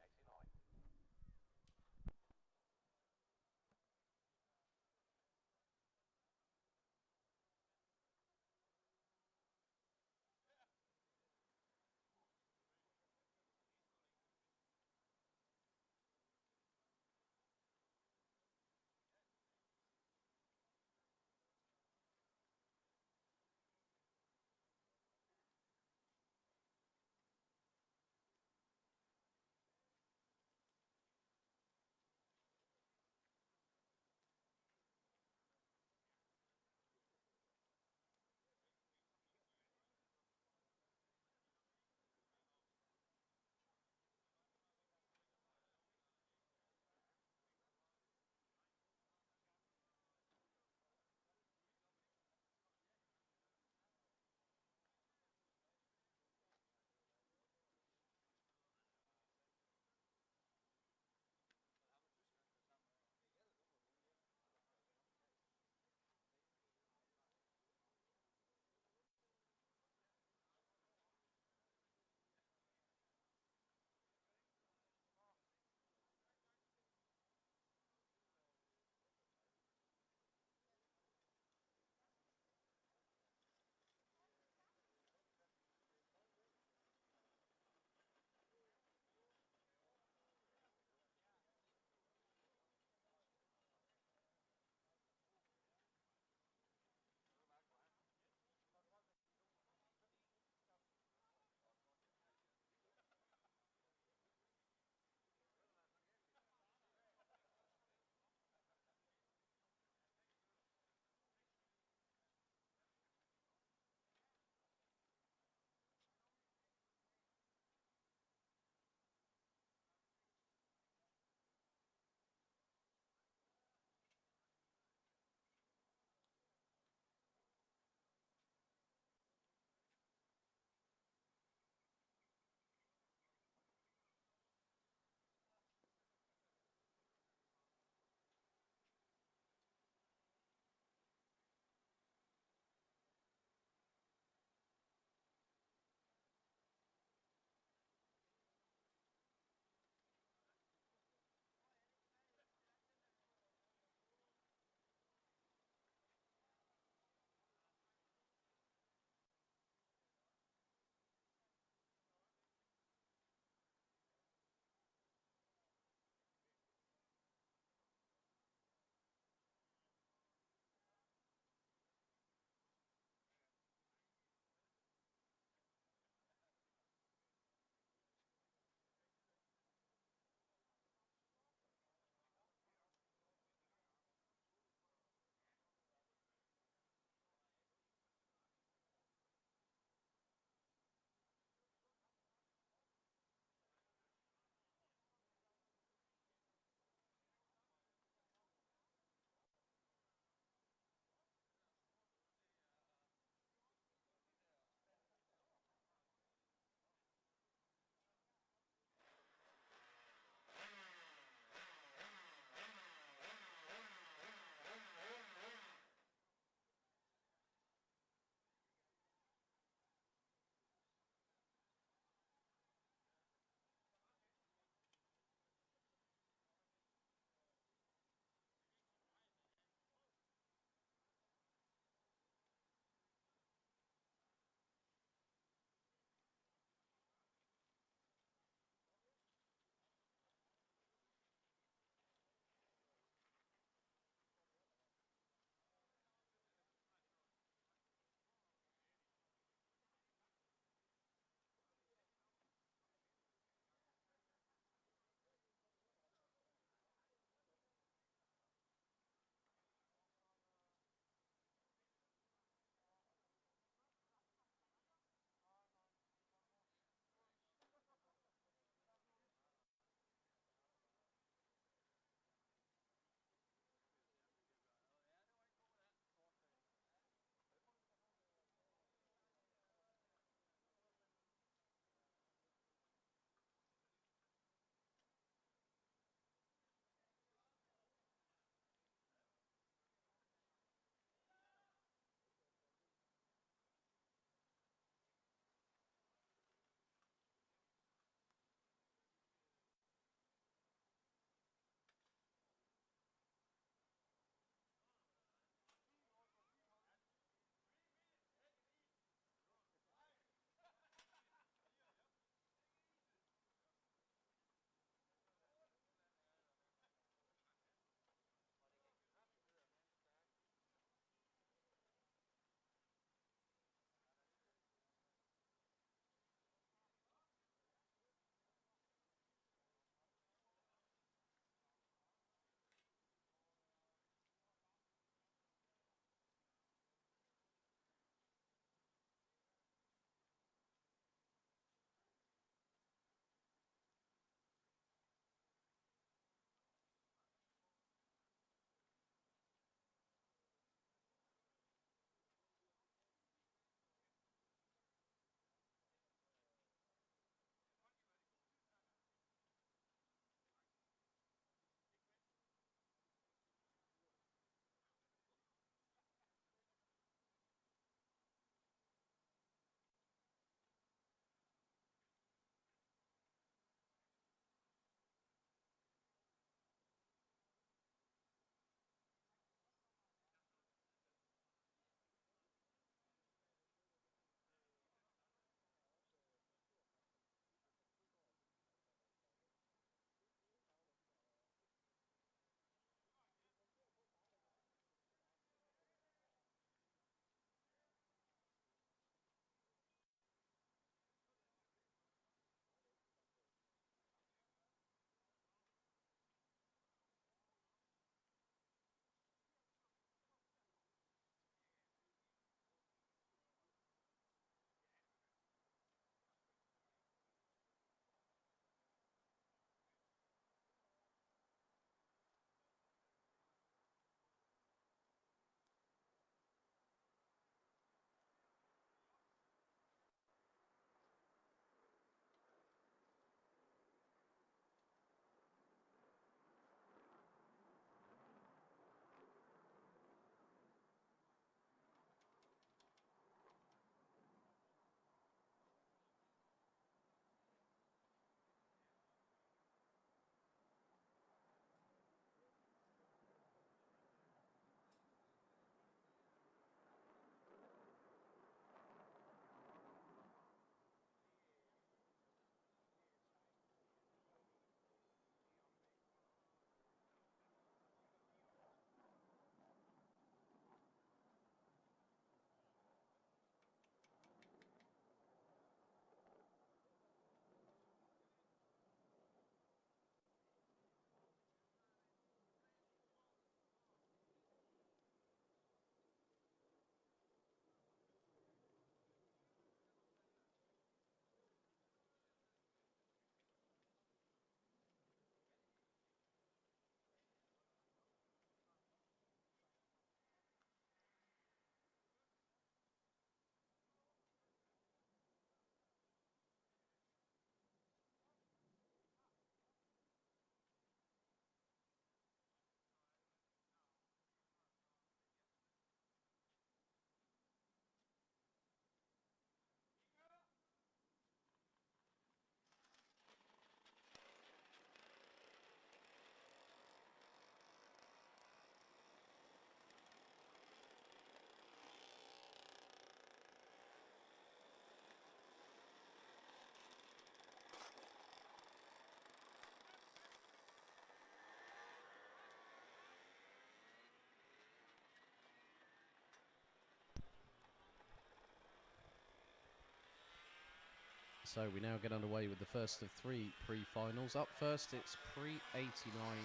So we now get underway with the first of 3 pre-finals. Up first, it's Prix 89,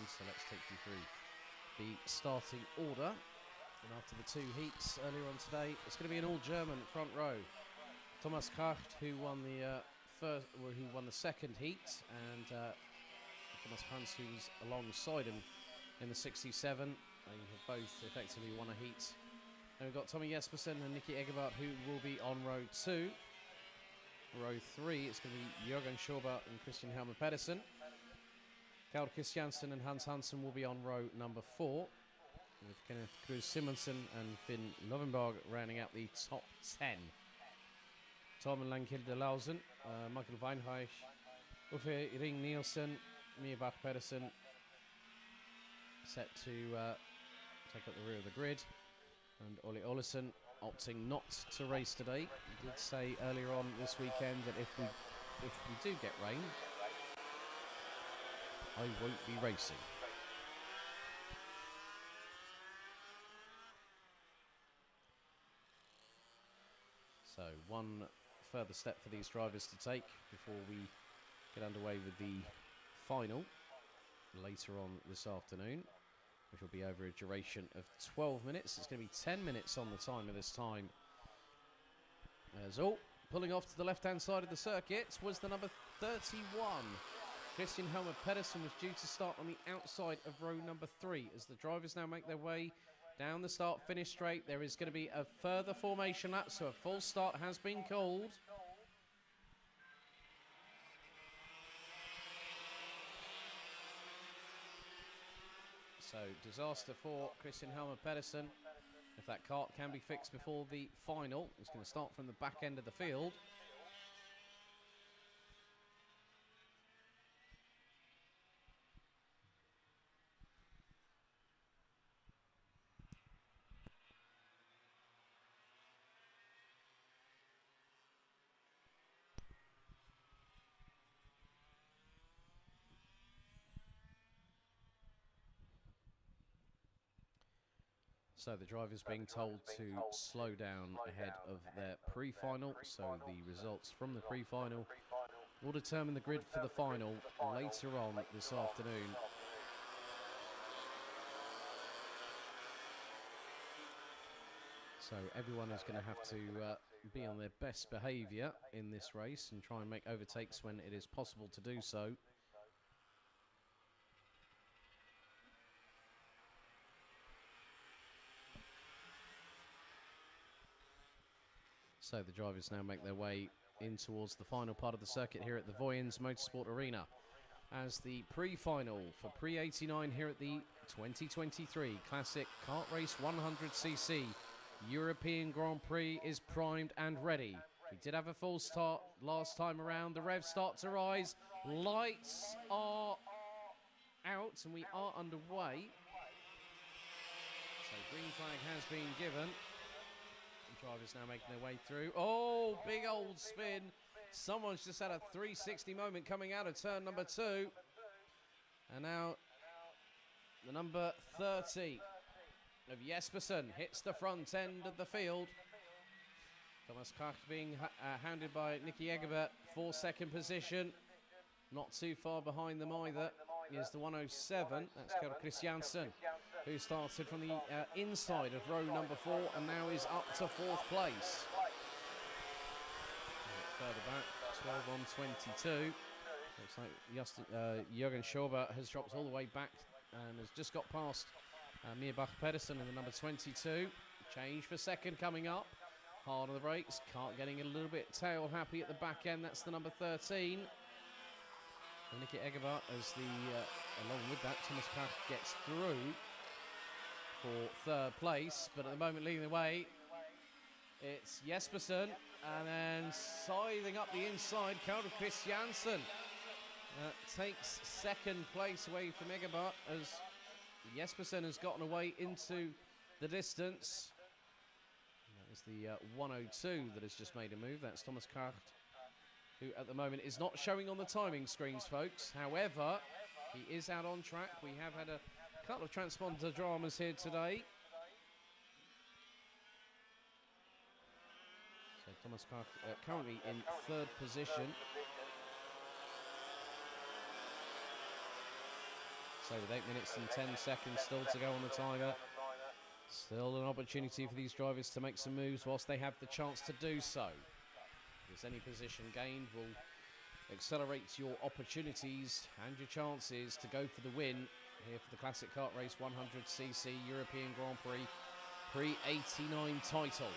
so let's take you through the starting order. And after the 2 heats earlier on today, it's going to be an all-German front row. Thomas Kart, who won the second heat, and Thomas Hans, who was alongside him in the 67. They have both effectively won a heat. And we've got Tommy Jespersen and Nicky Egerbert, who will be on row 2. Row 3, it's going to be Jürgen Schauber and Christian Helmer Pedersen. Kjeld Christiansen and Hans Hansen will be on row number 4, with Kenneth Cruz Simonsen and Finn Lovenborg rounding out the top 10. Torben Langkilde Lausen, Michael Weinreich, Uffe Ring Nielsen, Mia Bach Pedersen set to take up the rear of the grid, and Olli Olesen opting not to race today. He did say earlier on this weekend that if we do get rain, I won't be racing. So one further step for these drivers to take before we get underway with the final later on this afternoon, which will be over a duration of 12 minutes. It's going to be 10 minutes on the timer this time. As all pulling off to the left-hand side of the circuit was the number 31. Christian Helmer Pedersen was due to start on the outside of row number 3. As the drivers now make their way down the start-finish straight, there is going to be a further formation lap, so a full start has been called. So, disaster for Christian Helmer Pedersen. If that kart can be fixed before the final, it's going to start from the back end of the field. So the drivers being told to slow down ahead of their pre-final. So the results from the pre-final will determine the grid for the final later on this afternoon. So everyone is going to have to be on their best behaviour in this race and try and make overtakes when it is possible to do so. So the drivers now make their way in towards the final part of the circuit here at the Vojens Motorsport Arena, as the pre-final for Prix 89 here at the 2023 Classic Kart Race 100cc European Grand Prix is primed and ready. We did have a full start last time around. The revs start to rise. Lights are out and we are underway. So green flag has been given. Drivers now making their way through. Oh, big old spin. Someone's just had a 360 moment coming out of turn number 2. And now the number 30 of Jespersen hits the front end of the field. Thomas Kart being hounded by Nicky Egerbert for second position. Not too far behind them either is the 107. That's Kjeld Christiansen, who started from the inside of row number 4 and now is up to 4th place. Further back, 12 on 22. Looks like Jürgen Schauber has dropped all the way back and has just got past Mia Bach Pedersen in the number 22. Change for second coming up. Hard on the brakes. Kart getting a little bit tail happy at the back end. That's the number 13. And Nicky Egerbert as the, along with that, Thomas Kart gets through for 3rd place. But at the moment leading the way, it's Jespersen. And then scything up the inside, Kjeld Christiansen takes 2nd place away from Egerbert as Jespersen has gotten away into the distance. That is the 102 that has just made a move. That's Thomas Kart, who at the moment is not showing on the timing screens, folks. However, he is out on track. We have had a couple of transponder dramas here today. So Thomas Kart currently in 3rd position. So with 8 minutes and 10 seconds still to go on the timer, still an opportunity for these drivers to make some moves whilst they have the chance to do so. Because any position gained will accelerate your opportunities and your chances to go for the win here for the Classic Kart Race 100cc European Grand Prix Prix 89 title.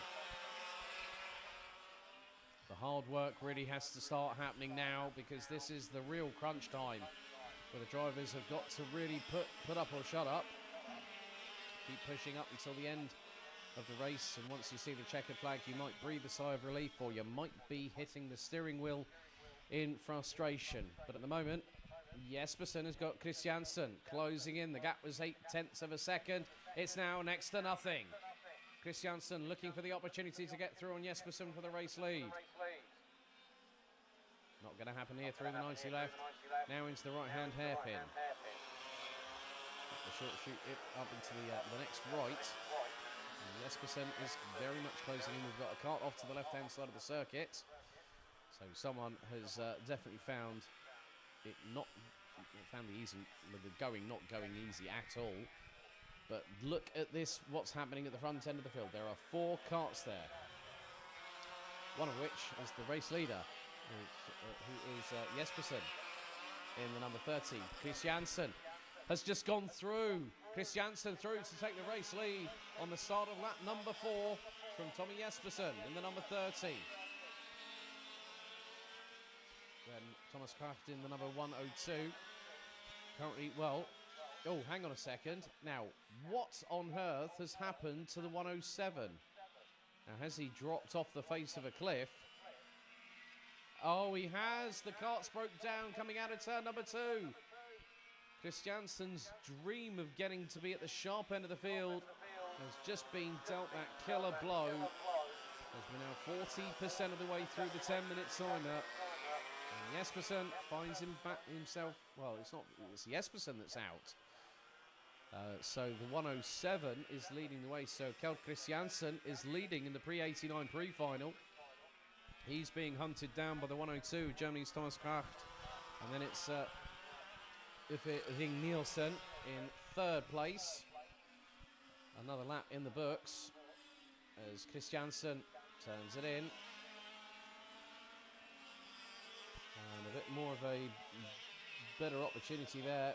The hard work really has to start happening now, because this is the real crunch time where the drivers have got to really put up or shut up. Keep pushing up until the end of the race, and once you see the checkered flag, you might breathe a sigh of relief, or you might be hitting the steering wheel in frustration. But at the moment, Jespersen has got Christiansen closing in. The gap was 0.8 of a second. It's now next to nothing. Christiansen looking for the opportunity to get through on Jespersen for the race lead. Not going to happen here through the 90 left. Now into the right-hand hairpin. The short shoot it up into the next right. And Jespersen is very much closing in. We've got a Kart off to the left-hand side of the circuit. So someone has definitely found the going not going easy at all. But look at this, what's happening at the front end of the field. There are 4 karts there. One of which is the race leader, who is Jespersen in the number 30. Christiansen has just gone through. Christiansen through to take the race lead on the start of lap number 4 from Tommy Jespersen in the number 30. Then Thomas Kart in the number 102. Currently, well, oh, hang on a second. Now, what on earth has happened to the 107? Now, has he dropped off the face of a cliff? Oh, he has. The kart's broke down coming out of turn number 2. Christiansen's dream of getting to be at the sharp end of the field has just been dealt that killer blow, as we're now 40% of the way through the 10-minute timer. And Jespersen finds himself, well, it's Jespersen that's out. So the 107 is leading the way. So Kjeld Christiansen is leading in the Pre-89 pre-final. He's being hunted down by the 102, Germany's Thomas Kart. And then it's Uffe Ring Nielsen in 3rd place. Another lap in the books as Christiansen turns it in. And a bit more of a better opportunity there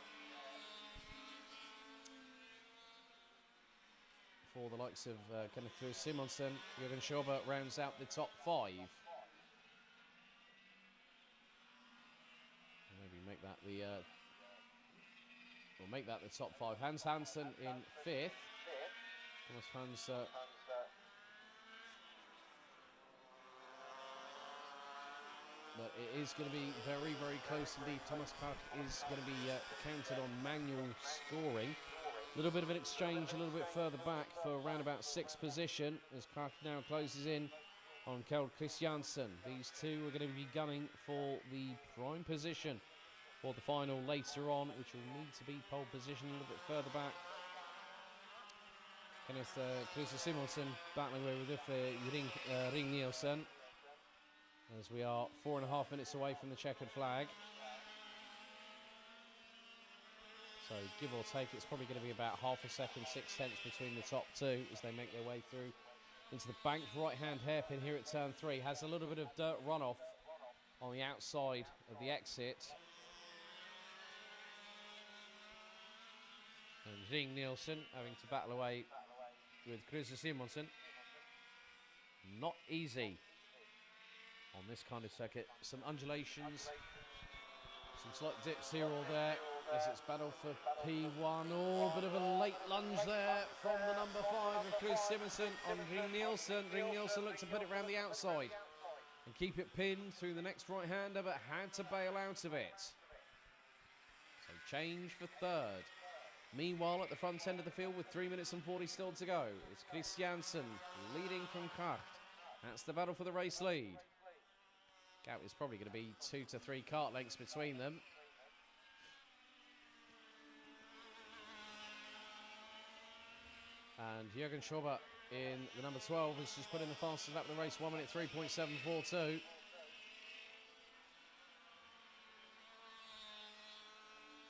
for the likes of Kenneth Simonsen. Jürgen Schauber rounds out the top 5. Maybe make that the top 5. Hans Hansen in 5th. Thomas Hans but it is going to be very, very close indeed. Thomas Kart is going to be counted on manual scoring. A little bit of an exchange a little bit further back for around about 6th position as Kart now closes in on Kjeld Christiansen. These two are going to be gunning for the prime position for the final later on, which will need to be pole position a little bit further back. Kenneth Simonsen battling away with Uffe Ring Nielsen, as we are 4.5 minutes away from the checkered flag. So give or take, it's probably going to be about half a second, 0.6 between the top 2 as they make their way through into the banked right-hand hairpin here at turn 3. Has a little bit of dirt runoff on the outside of the exit. And Ring Nielsen having to battle away with Kruse Simonsen. Not easy on this kind of circuit. Some undulations, some slight dips here or there as it's battle for P1. Oh, bit of a late lunge there from the number 5 of Chris Simonsen on Ring Nielsen. Ring Nielsen looked to put it around the outside and keep it pinned through the next right-hander, but had to bail out of it. So change for 3rd. Meanwhile, at the front end of the field with 3 minutes and 40 still to go, it's Christiansen leading from Kart. That's the battle for the race lead. Gap is probably going to be 2 to 3 kart lengths between them. And Jürgen Schauber in the number 12 has just put in the fastest lap of the race, 1 minute 3.742.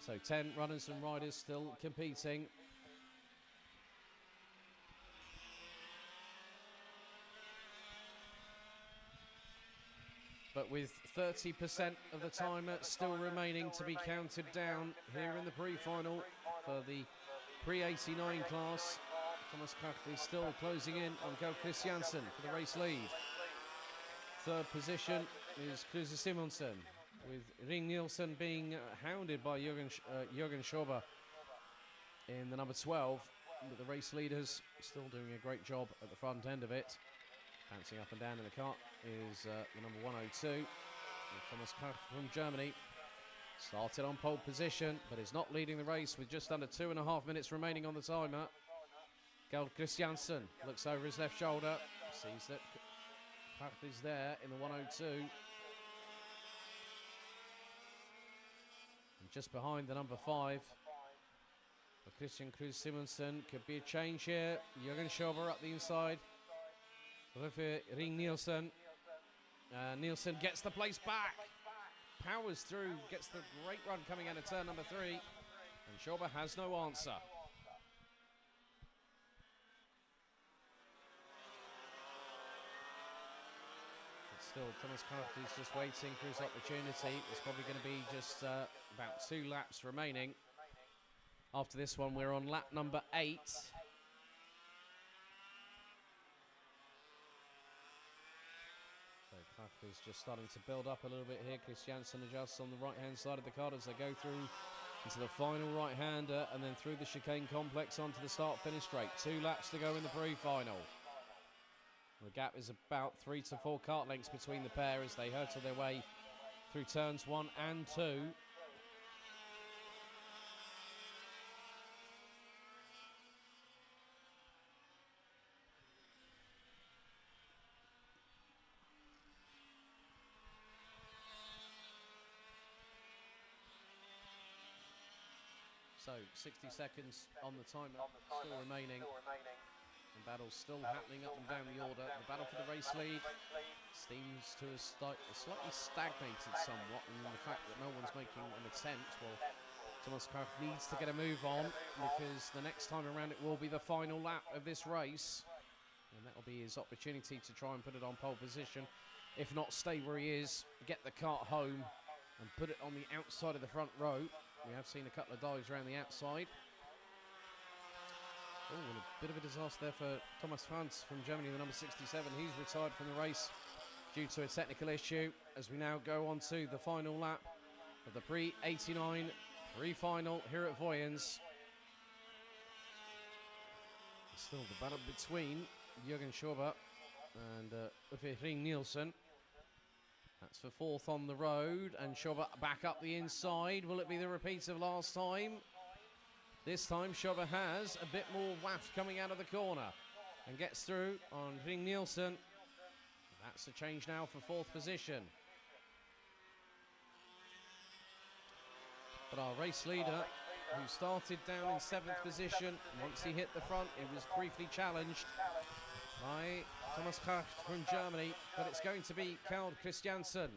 So 10 runners and riders still competing. But with 30% of the timer still remaining to be counted down here in the pre-final for the pre-89 class. Thomas Kart is still closing in on Gert Christiansen for the race lead. Third position is Kruse Simonsen, with Ring Nielsen being hounded by Jürgen Schober in the number 12. But the race leaders still doing a great job at the front end of it. Bouncing up and down in the cart is the number 102, Thomas Kart from Germany. Started on pole position, but is not leading the race with just under 2.5 minutes remaining on the timer. Gert Christiansen looks over his left shoulder, sees that Kart is there in the 102. And just behind the number 5, for Christian Kruse Simonsen, could be a change here. Jürgen Schober up the inside. Ring Nielsen. Nielsen gets the place back. Powers through, gets the great run coming out of turn number 3. And Schober has no answer. But still, Thomas Kart is just waiting for his opportunity. It's probably going to be just about 2 laps remaining. After this one, we're on lap number 8. Kart is just starting to build up a little bit here. Christiansen adjusts on the right-hand side of the cart as they go through into the final right-hander and then through the chicane complex onto the start-finish straight. 2 laps to go in the pre-final. The gap is about 3 to 4 kart lengths between the pair as they hurtle their way through turns 1 and 2. So 60 seconds on the timer still remaining. And battles still happening up and down the order. The battle for the race lead seems to have slightly stagnated somewhat, and the fact that no one's making an attempt. Well, Thomas Kart needs to get a move on, because the next time around it will be the final lap of this race. And that'll be his opportunity to try and put it on pole position. If not, stay where he is, get the kart home and put it on the outside of the front row. We have seen a couple of dives around the outside. Oh, and a bit of a disaster there for Thomas Franz from Germany, the number 67. He's retired from the race due to a technical issue, as we now go on to the final lap of the pre-89 pre-final here at Vojens. Still the battle between Jürgen Schober and Ring Nielsen. That's for 4th on the road, and Schober back up the inside. Will it be the repeat of last time? This time Schober has a bit more waft coming out of the corner and gets through on Ring Nielsen. That's a change now for 4th position. But our race leader, who started down in 7th position, once he hit the front, it was briefly challenged by Thomas Kart from Germany, but it's going to be Gert Christiansen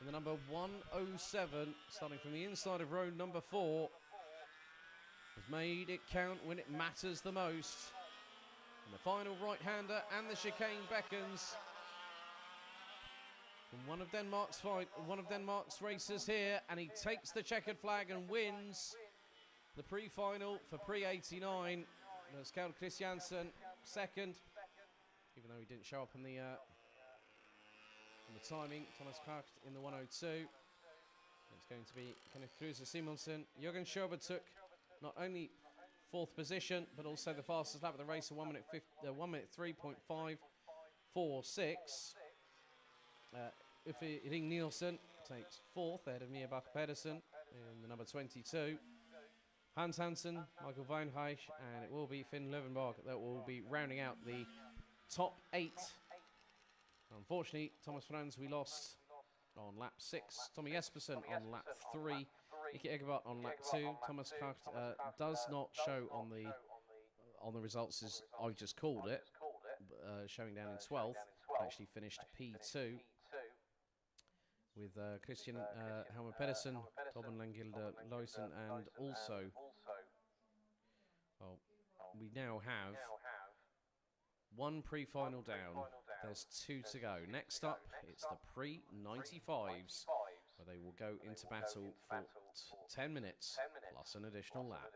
in the number 107, starting from the inside of row number 4. Has made it count when it matters the most. And the final right-hander and the chicane beckons from one of Denmark's racers here, and he takes the checkered flag and wins the pre-final for pre-89. There's Gert Christiansen second, even though he didn't show up on the timing. Thomas Kart in the 102. It's going to be Kenneth Kruse Simonsen. Jürgen Schober took not only 4th position, but also the fastest lap of the race, a 1 minute 3.546. Ring Nielsen takes 4th ahead of Mierbach Pedersen in the number 22. Hans Hansen, Michael Weinreich, and it will be Finn Löwenborg that will be rounding out the top 8. Unfortunately, Thomas Franz we lost on lap 6. Tommy Jespersen on lap 3. Nicky Egerbart on lap 2. Thomas Kart does not show on the results as I've just called it. showing down in 12th, actually finished P2 with Christian Helmer Pedersen, Torben Langilde Leusen, and also, well, we now have one pre-final down. There's 2 to go. Next up, it's the Prix 95s, where they will go into battle for 10 minutes plus an additional lap.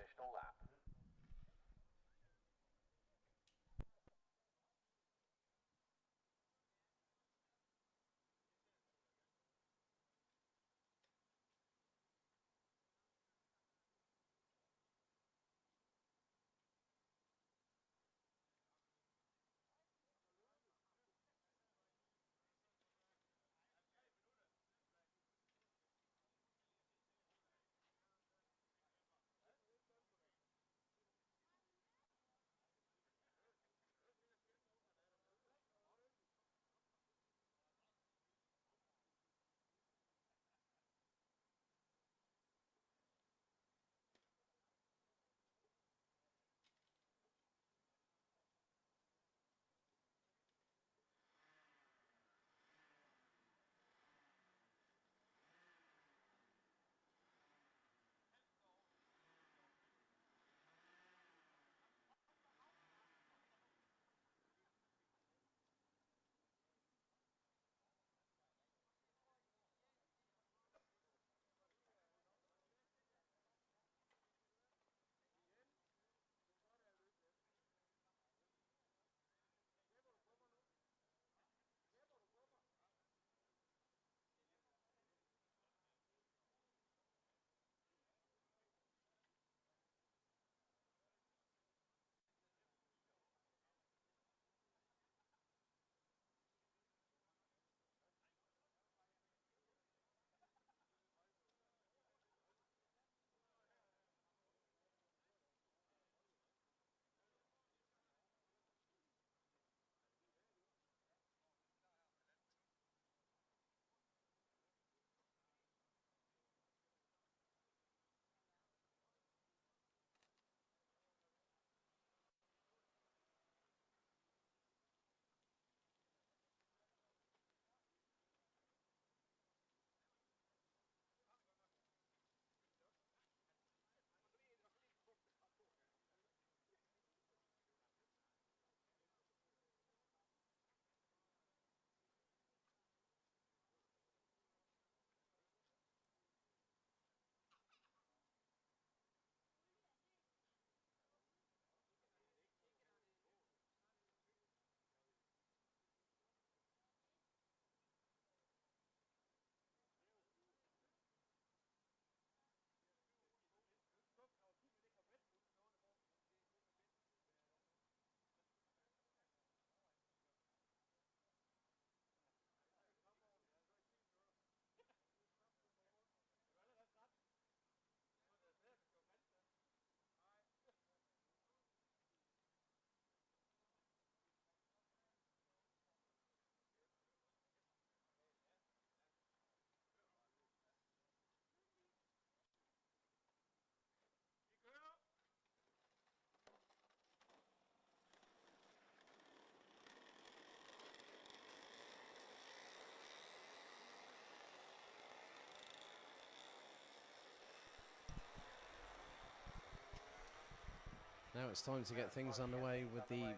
Now it's time to get things underway with the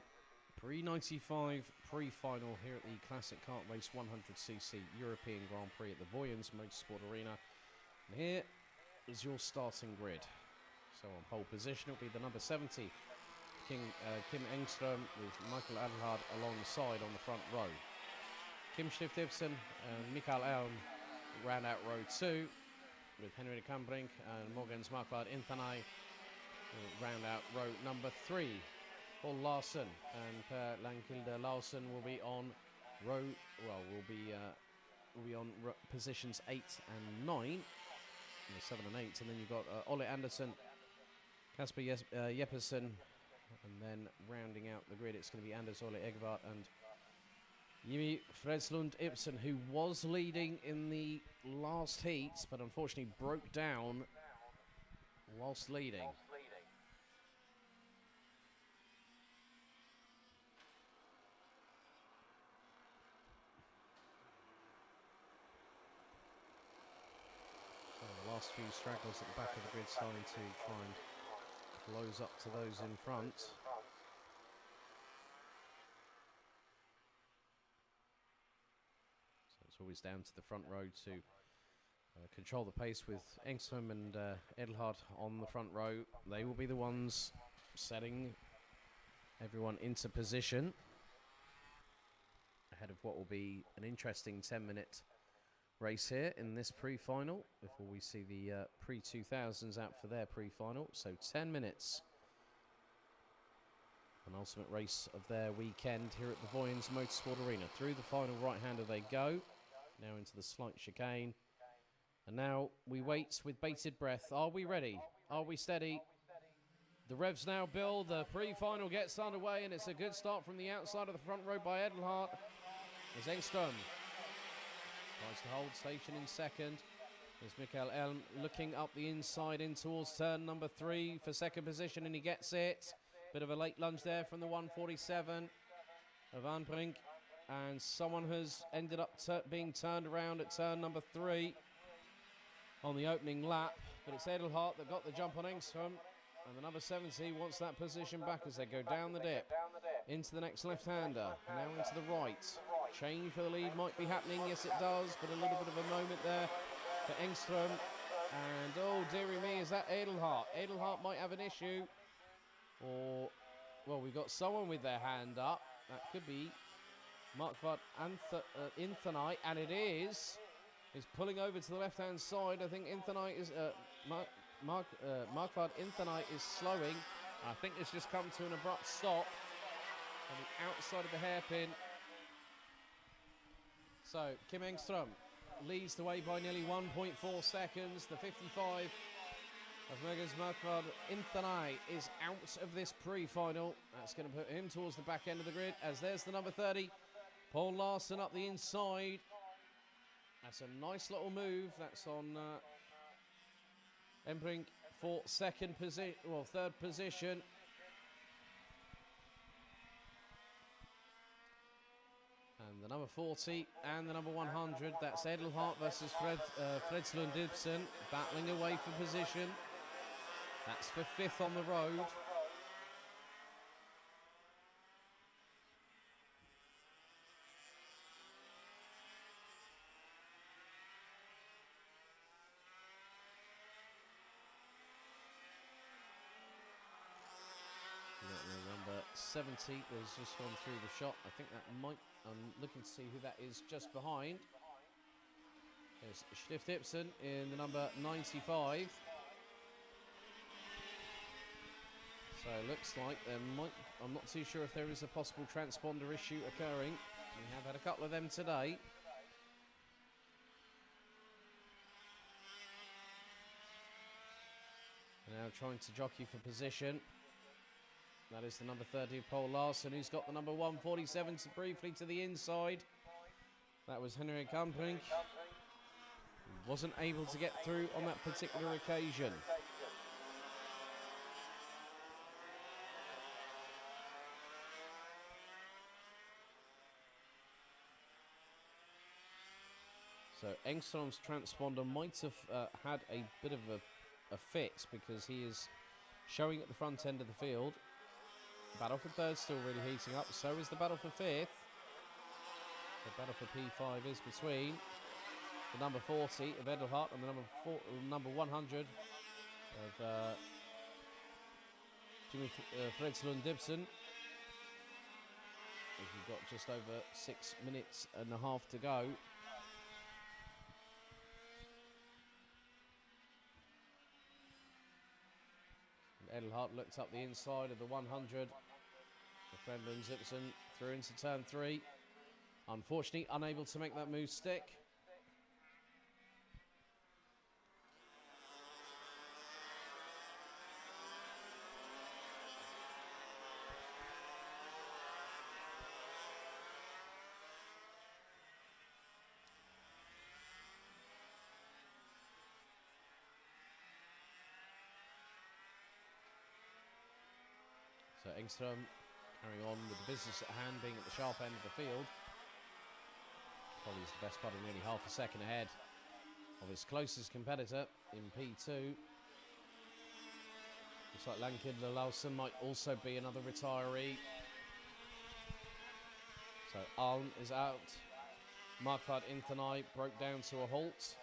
Prix 95 pre-final here at the Classic Kart Race 100cc European Grand Prix at the Vojens Motorsport Arena. And here is your starting grid. So on pole position it'll be the number 70, Kim Engström, with Michael Adelhard alongside on the front row. Kim Stift-Ibsen and Mikael Elm round out row 2, with Henrik Kambrink and Vojens Motorsport Arena round out row number 3. Paul Larsen and Per Langilde Larsen will be on row, well, will be on positions 8 and 9, 7 and 8, and then you've got Ole Andersen, Kasper Jeppesen, and then rounding out the grid it's going to be Anders Ole Egbert and Jimmy Fredslund Ibsen, who was leading in the last heats but unfortunately broke down whilst leading. last few stragglers at the back of the grid starting to try and close up to those in front. So it's always down to the front row to control the pace with Engström and Edelhard on the front row. They will be the ones setting everyone into position ahead of what will be an interesting 10-minute race here in this pre-final before we see the pre-2000s out for their pre-final. So 10 minutes. An ultimate race of their weekend here at the Vojens Motorsport Arena. Through the final right-hander they go. Now into the slight chicane. And now we wait with bated breath. Are we ready? Are we steady? The revs now build. The pre-final gets underway, and it's a good start from the outside of the front row by Edelhard. As Engström tries to hold station in second. There's Mikael Elm looking up the inside in towards turn number 3 for second position, and he gets it. Bit of a late lunge there from the 147 of Anbrink, and someone has ended up being turned around at turn number 3 on the opening lap, but it's Edelhard that got the jump on Engström, and the number 70 wants that position back as they go down the dip into the next left-hander, now into the right. Change for the lead might be happening, yes it does, but a little bit of a moment there for Engström, and oh dearie me, is that Edelhard? Edelhard might have an issue, or, well, we've got someone with their hand up. That could be Markvad Inthanai, and it is. He's pulling over to the left-hand side. I think Inthanai is Markvad Inthanai is slowing. I think it's just come to an abrupt stop on the outside of the hairpin. So Kim Engström leads the way by nearly 1.4 seconds. The 55 of Vojens Motorsport Arena is out of this pre-final. That's going to put him towards the back end of the grid, as there's the number 30, Paul Larsson up the inside. That's a nice little move. That's on Embrink for third position. And the number 40 and the number 100. That's Edelhard versus Fredslund Dibson, battling away for position. That's for 5th on the road. Number 70 has just gone through the shot. I think that might, I'm looking to see who that is just behind. There's Stift Ibsen in the number 95. So it looks like there might, I'm not too sure if there is a possible transponder issue occurring. We have had a couple of them today. Now trying to jockey for position. That is the number 30 of Paul Larsson, who's got the number 147 briefly to the inside. That was Henrik Ambrink. Wasn't able to get through on that particular occasion. So Engström's transponder might have had a bit of a fix, because he is showing at the front end of the field. Battle for third still really heating up, so is the battle for 5th. The battle for P5 is between the number 40 of Edelhard and the number 100 of Jimmy Fredslund Dibson. We've got just over 6 minutes and a half to go. Edelhard looked up the inside of the 100. Fredslund Dibson through into turn 3. Unfortunately, unable to make that move stick. So Engström carrying on with the business at hand, being at the sharp end of the field. Probably is the best part of nearly half a second ahead of his closest competitor in P2. Looks like Lankidler Lawson might also be another retiree. So Aln is out. Markvad Inthanai broke down to a halt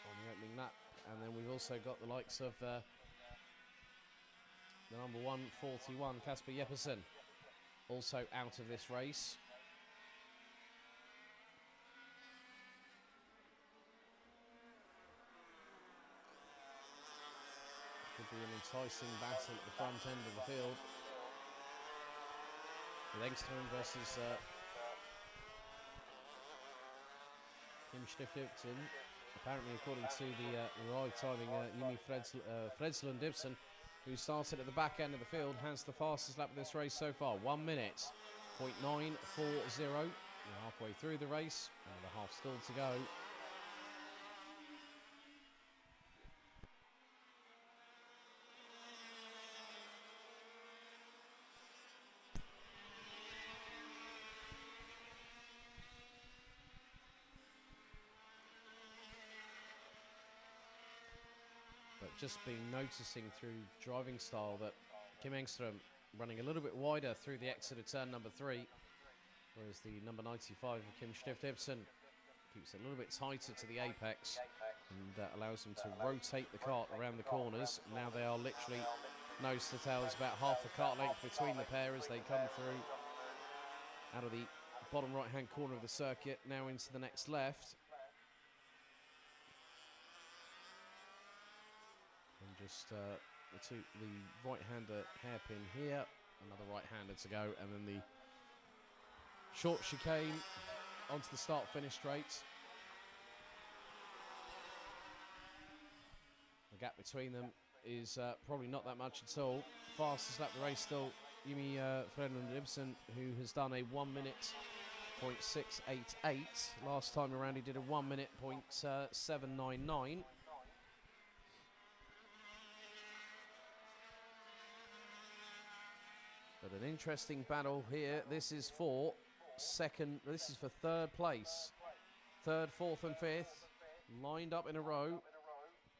on the opening lap. And then we've also got the likes of the number 141, Kasper Jeppesen, also out of this race. Could be an enticing battle at the front end of the field. With Engström versus Kim Stiftupton. Apparently, according to the right timing, Jimmy Fredslund Ibsen, who started at the back end of the field, has the fastest lap of this race so far. 1 minute, 0.940. We're halfway through the race, another half still to go. But just been noticing through driving style that Kim Engström running a little bit wider through the exit of turn number 3, whereas the number 95 of Kim Stift-Ibsen keeps it a little bit tighter to the apex, and that allows them to rotate the kart around the corners. Now they are literally nose to tail. It's about half a kart length between the pair as they come through out of the bottom right hand corner of the circuit, now into the next left. And just the right-hander hairpin here, another right-hander to go, and then the short chicane onto the start-finish straight. The gap between them is probably not that much at all. Fastest lap of the race still, Jimmy Fredlund Ibsen, who has done a 1 minute 0.688. Last time around he did a 1 minute 0.799. But an interesting battle here. This is for third place. Third, fourth and fifth lined up in a row.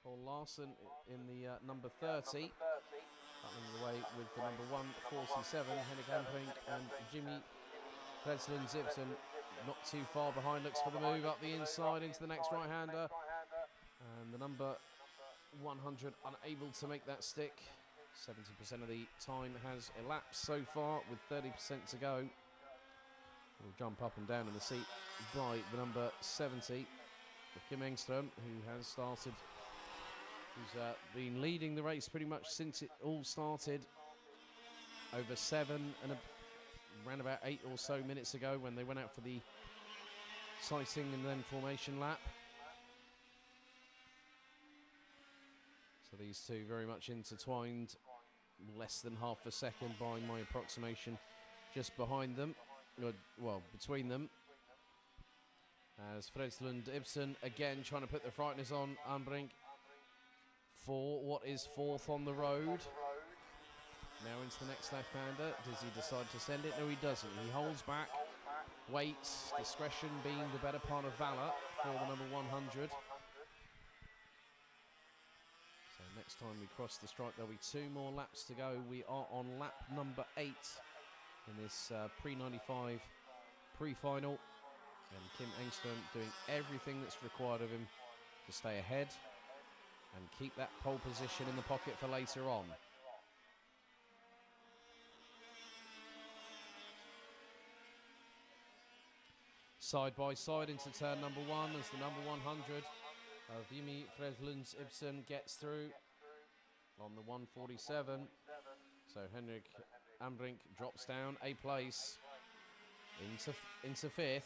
Paul Larson in the number 30. Battling away with the number 147, Henrik Ambrink, and Jimmy Fredslund Zipson not too far behind. Looks for the move up the inside into the next right-hander. And the number 100 unable to make that stick. 70% of the time has elapsed so far, with 30% to go. Will jump up and down in the seat by the number 70 of Kim Engström, who has started, who's been leading the race pretty much since it all started, over 7 and around about 8 or so minutes ago when they went out for the sighting and then formation lap. So these two very much intertwined, less than half a second by my approximation, just behind them, well, between them. As Fredslund Ibsen again trying to put the frighteners on Ambrink for what is fourth on the road. Now into the next left-hander. Does he decide to send it? No, he doesn't. He holds back, waits, discretion being the better part of valor for the number 100. So next time we cross the stripe, there'll be 2 more laps to go. We are on lap number 8 in this pre-95 pre-final. And Kim Engström doing everything that's required of him to stay ahead and keep that pole position in the pocket for later on. Side by side into turn number 1 as the number 100 of Jimmy Fredslund Ibsen gets through on the 147. So Henrik Ambrink drops down a place into 5th.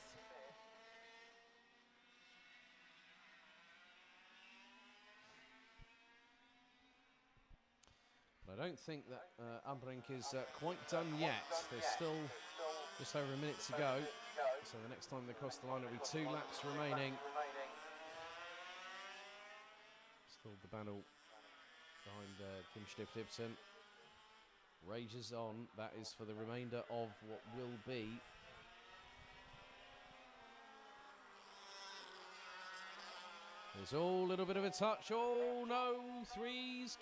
But I don't think that Ambrink is quite done yet. There's still just over a minute to go. So the next time they cross the line, it'll be 2 laps remaining. Still the battle behind Kim Stift-Ibsen. Rages on. That is for the remainder of what will be It's all a little bit of a touch. Oh no, two's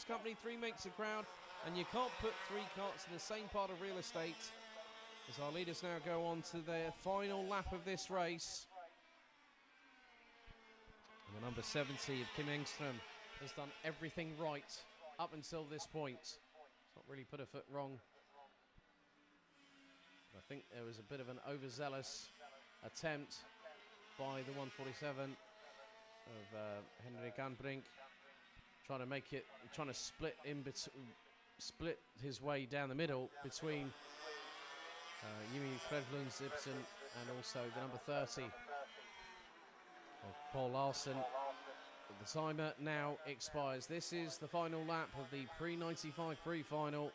company, three makes a crowd, and you can't put three karts in the same part of real estate. As our leaders now go on to their final lap of this race. And the number 70 of Kim Engström has done everything right up until this point. It's not really put a foot wrong. I think there was a bit of an overzealous attempt by the 147 of Henrik Anbrink, trying to split his way down the middle between Jimmy Fredlunds Ibsen and also the number 30 of Paul Larsen. The timer now expires. This is the final lap of the Prix 95 pre-final.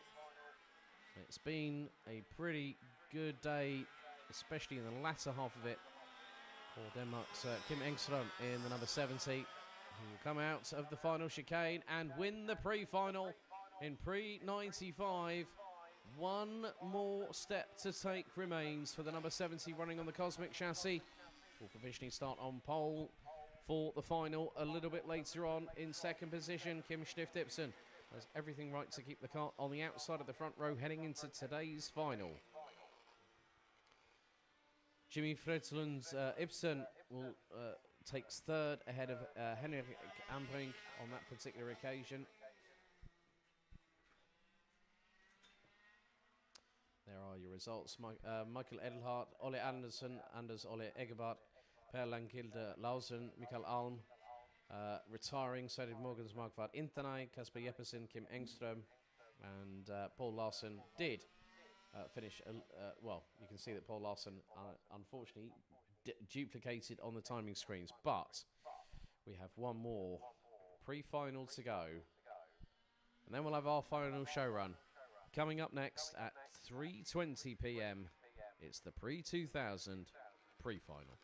It's been a pretty good day, especially in the latter half of it, for Denmark's Kim Engström in the number 70, who will come out of the final chicane and win the pre-final in Prix 95. One more step to take remains for the number 70 running on the Cosmic chassis. Will provisionally start on pole for the final a little bit later on. In second position, Kim Stift Ibsen has everything right to keep the car on the outside of the front row heading into today's final. Jimmy Fredslunds Ibsen takes third ahead of Henrik Ambrink on that particular occasion. There are your results. Michael Edelhardt, Ole Andersen, Anders Ole Egerbart, Per Langkilde Lausen, Mikael Alm, retiring, so did Morgans Markvard Intanai, Kasper Jeppesen, Kim Engström, and Paul Larsen did finish. Well, you can see that Paul Larsen, unfortunately, duplicated on the timing screens, but we have one more pre-final to go, and then we'll have our final show run. Coming up next at 3:20 p.m, it's the Prix 2000 pre-final.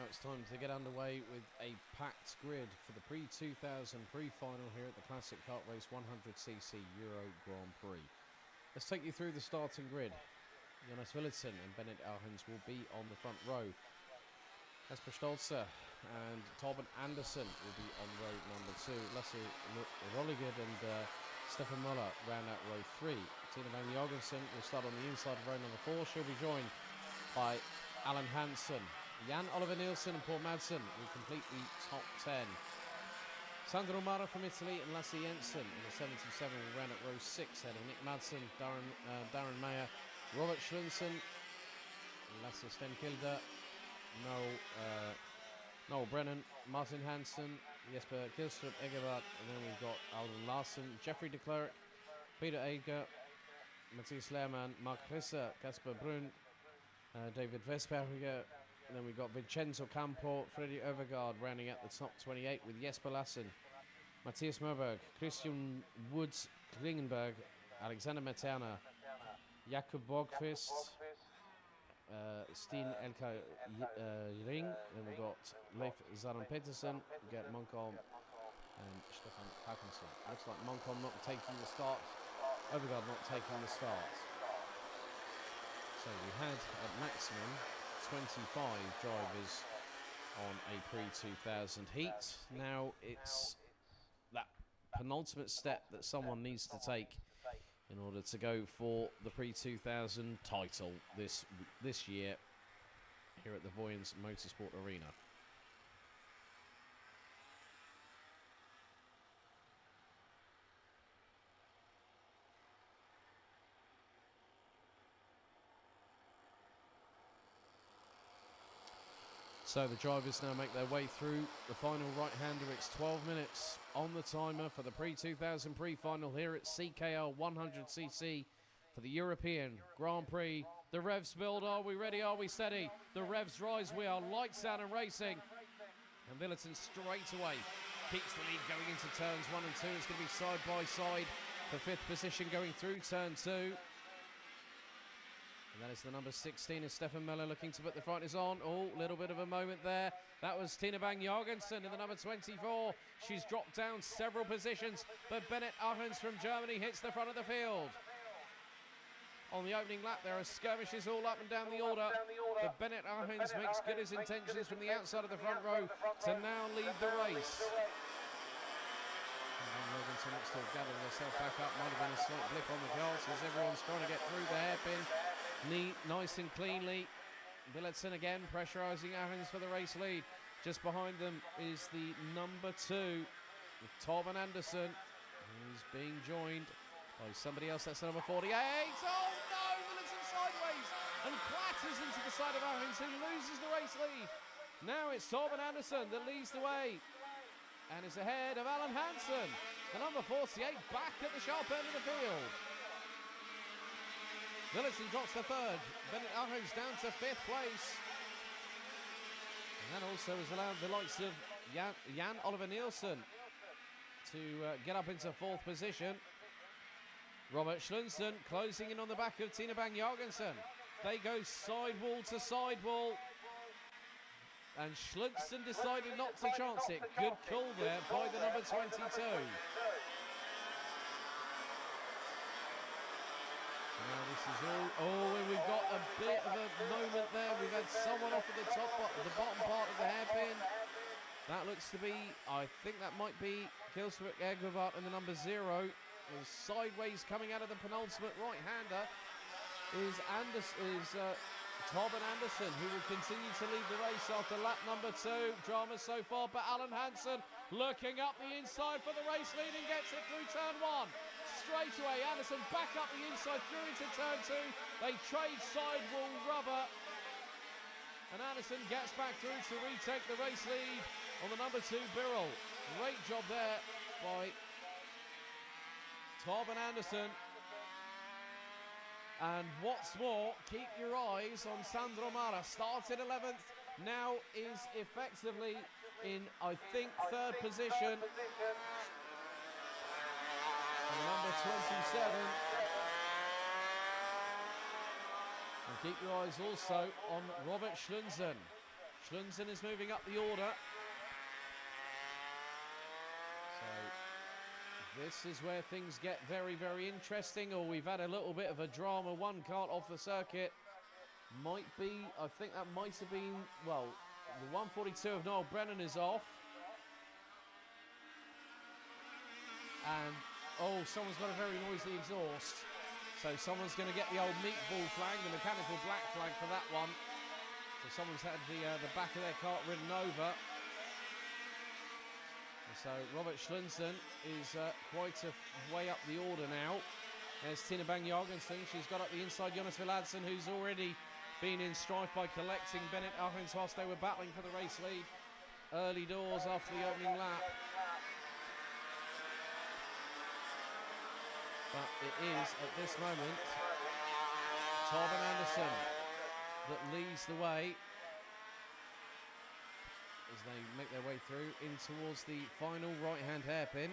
Now it's time to get underway with a packed grid for the Prix 2000 pre-final here at the Classic Kart Race 100cc Euro Grand Prix. Let's take you through the starting grid. Jonas Willitsen and Bennett Arhens will be on the front row. Kasper Stolzer and Torben Andersen will be on row number 2. Lasse Rolliged and Stefan Möller round out row 3. Tina Van Jorgensen will start on the inside of row number 4. She'll be joined by Alan Hansen. Jan Oliver Nielsen and Paul Madsen will complete the top 10. Sandro Mara from Italy and Lasse Jensen in the 77 will round at row 6, ahead of Nick Madsen, Darren Meyer, Robert Schlunsen, Lasse Stenkilde, Noel Brennan, Martin Hansen, Jesper Kilstrup, Egerbert, and then we've got Alden Larsen, Jeffrey de Klerk, Peter Eger, Matthias Lehrmann, Mark Risser, Casper Brun, David Vesperger, and then we've got Vincenzo Campo, Freddy Overgaard rounding out the top 28 with Jesper Lassen, Matthias Mörberg, Christian Woods Klingenberg, Alexander Metana, Jakob Borgqvist, Steen Elka Ring, and we've got Leif Zaran Petersen, Gert Munkholm, and Stefan Hackenson. Looks like Munkholm not taking the start, Overgaard not taking the start. So we had at maximum 25 drivers on a pre-2000 heat. Now it's that penultimate step that someone needs to take in order to go for the pre-2000 title this year here at the Vojens Motorsport Arena. So the drivers now make their way through the final right-hander. It's 12 minutes on the timer for the Pre-2000 pre-final here at CKL 100cc for the European Grand Prix. The revs build. Are we ready? Are we steady? The revs rise. We are lights out and racing. And Willitsen straight away keeps the lead going into turns 1 and 2. It's going to be side by side for 5th position going through turn 2. And that is the number 16 is Stefan Möller looking to put the front is on. Oh, little bit of a moment there. That was Tina Bang Jorgensen in the number 24. She's dropped down several positions, but Bennett Arhens from Germany hits the front of the field. On the opening lap, there are skirmishes all up and down the order, but Bennett Arhens makes good his intentions from the outside of the front row to now lead the race. Jorgensen looks to have gathered herself back up. Might have been a slight blip on the cars as everyone's trying to get through the hairpin. Neat, nice and cleanly. Willitsen again pressurising Arhens for the race lead. Just behind them is the number 2, Torben Andersen, who's being joined by somebody else. That's the number 48. Oh no! Willitsen sideways and clatters into the side of Arhens, who loses the race lead. Now it's Torben Andersen that leads the way and is ahead of Alan Hansen, the number 48, back at the sharp end of the field. Willitsen drops to 3rd. Bennett Arhens down to 5th place. And that also has allowed the likes of Jan Oliver Nielsen to get up into 4th position. Robert Schlunsen closing in on the back of Tina Bang Jorgensen. They go sidewall to sidewall. And Schlunsen decided not to chance it. Good call there by the number 22. Now this is all, and we've got a bit of a moment there. We've had someone off at the bottom part of the hairpin. That looks to be, I think that might be Kilswick Egerbart and the number 0. Is sideways coming out of the penultimate right-hander is Torben Andersen, who will continue to lead the race after lap number 2. Drama so far, but Alan Hansen looking up the inside for the race lead and gets it through turn 1. Straight away, Andersen back up the inside through into turn 2. They trade sidewall rubber. And Andersen gets back through to retake the race lead on the number 2 Birrell. Great job there by Torben Andersen. And what's more, keep your eyes on Sandro Mara. Started 11th, now is effectively in, I think, 3rd position. And number 27. And keep your eyes also on Robert Schlunsen. Schlunzen is moving up the order. So this is where things get very, very interesting. Or we've had a little bit of a drama. One kart off the circuit. Might be, I think that might have been, well, the 142 of Noel Brennan is off. And, oh, someone's got a very noisy exhaust. So someone's going to get the old meatball flag, the mechanical black flag for that one. So someone's had the back of their kart ridden over. And so Robert Schlunzen is quite a way up the order now. There's Tina Bang Jorgensen. She's got up the inside Jonas Villadsen, who's already been in strife by collecting Bennett Arends whilst they were battling for the race lead early doors after the opening lap. But it is, at this moment, Torben Andersen that leads the way as they make their way through in towards the final right-hand hairpin.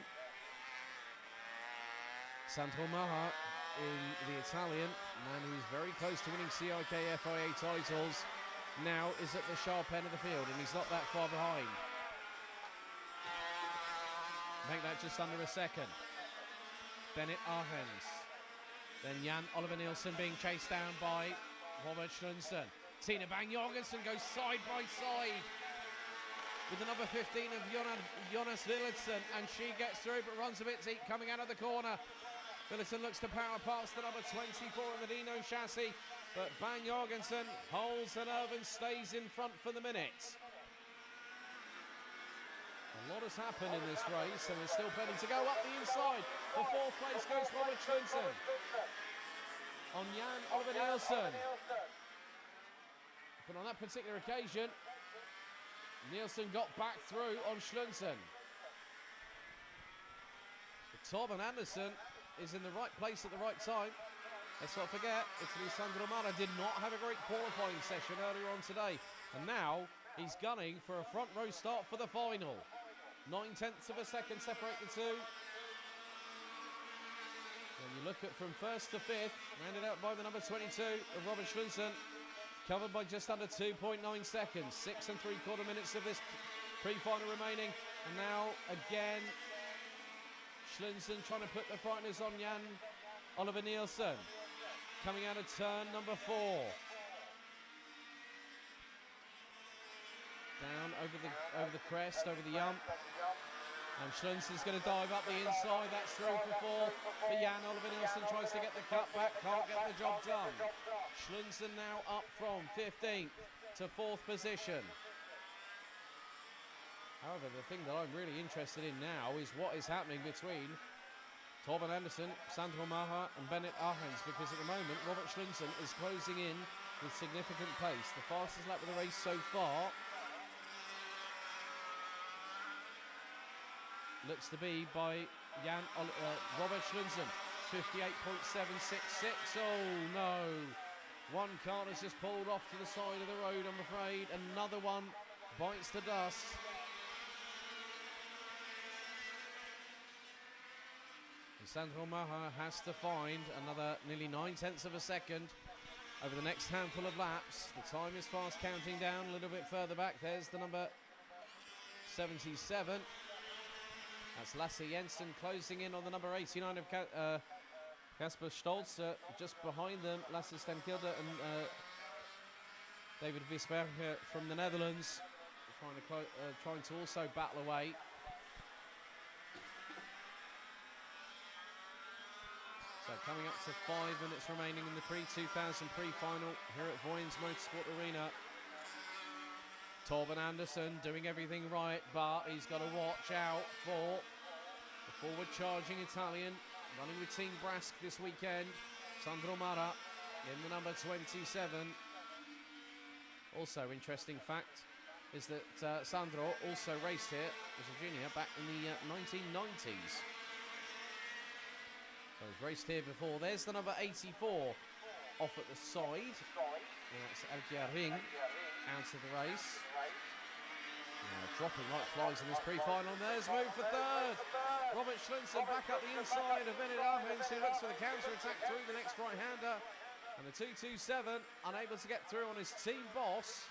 Sandro Maha, in the Italian, man who's very close to winning CIK FIA titles, now is at the sharp end of the field, and he's not that far behind. Make that just under a second. Bennett Arends. Then Jan Oliver Nielsen being chased down by Robert Schlunzen. Tina Bang Jorgensen goes side by side with the number 15 of Jonas Villadsen, and she gets through but runs a bit deep coming out of the corner. Villadsen looks to power past the number 24 in the Dino chassis, but Bang Jorgensen holds the nerve and stays in front for the minute. A lot has happened in this race, and there's still plenty to go. Up the inside, for fourth place goes Robert Schlunzen on Jan Oliver Nielsen. But on that particular occasion, Nielsen got back through on Schlunzen. But Torben Andersen is in the right place at the right time. Let's not forget, Italy's Sandro Mara did not have a great qualifying session earlier on today. And now he's gunning for a front row start for the final. 9/10 of a second separate the two. When you look at from first to fifth, rounded out by the number 22 of Robert Schlunzen, covered by just under 2.9 seconds. 6 3/4 minutes of this pre-final remaining. And now again, Schlunzen trying to put the frighteners on Jan Oliver Nielsen. Coming out of turn number 4. Down over the crest, over the jump. And Schlunzen's going to dive up the inside. That's through for fourth. But Jan Oliver Nielsen tries to get the cut back, can't get the job done. Schlunzen now up from 15th to 4th position. However, the thing that I'm really interested in now is what is happening between Torben Andersen, Sandro Maha and Bennett Arends, because at the moment Robert Schlunzen is closing in with significant pace. The fastest lap of the race so far looks to be by Robert Schlunzen, 58.766. Oh no, one car has just pulled off to the side of the road, I'm afraid. Another one bites the dust. And Sandro Maha has to find another nearly 9/10 of a second over the next handful of laps. The time is fast counting down a little bit further back. There's the number 77. That's Lasse Jensen closing in on the number 89 of Kasper Stolz. Just behind them, Lasse Stenkilde and David Visberger from the Netherlands, trying to also battle away. So coming up to 5 minutes remaining in the pre-2000 pre-final here at Vojens Motorsport Arena. Torben Andersen doing everything right, but he's got to watch out for the forward-charging Italian, running with Team Brask this weekend. Sandro Mara in the number 27. Also, interesting fact is that Sandro also raced here as a junior back in the 1990s. So he's raced here before. There's the number 84 off at the side. And that's Elkia Ring out of the race. Dropping like flies in this pre-final. There's move for third. Robert Schlunzen back up the inside of Bennett Arends, who looks for the counter-attack through the next right-hander. And the 227 unable to get through on his team boss.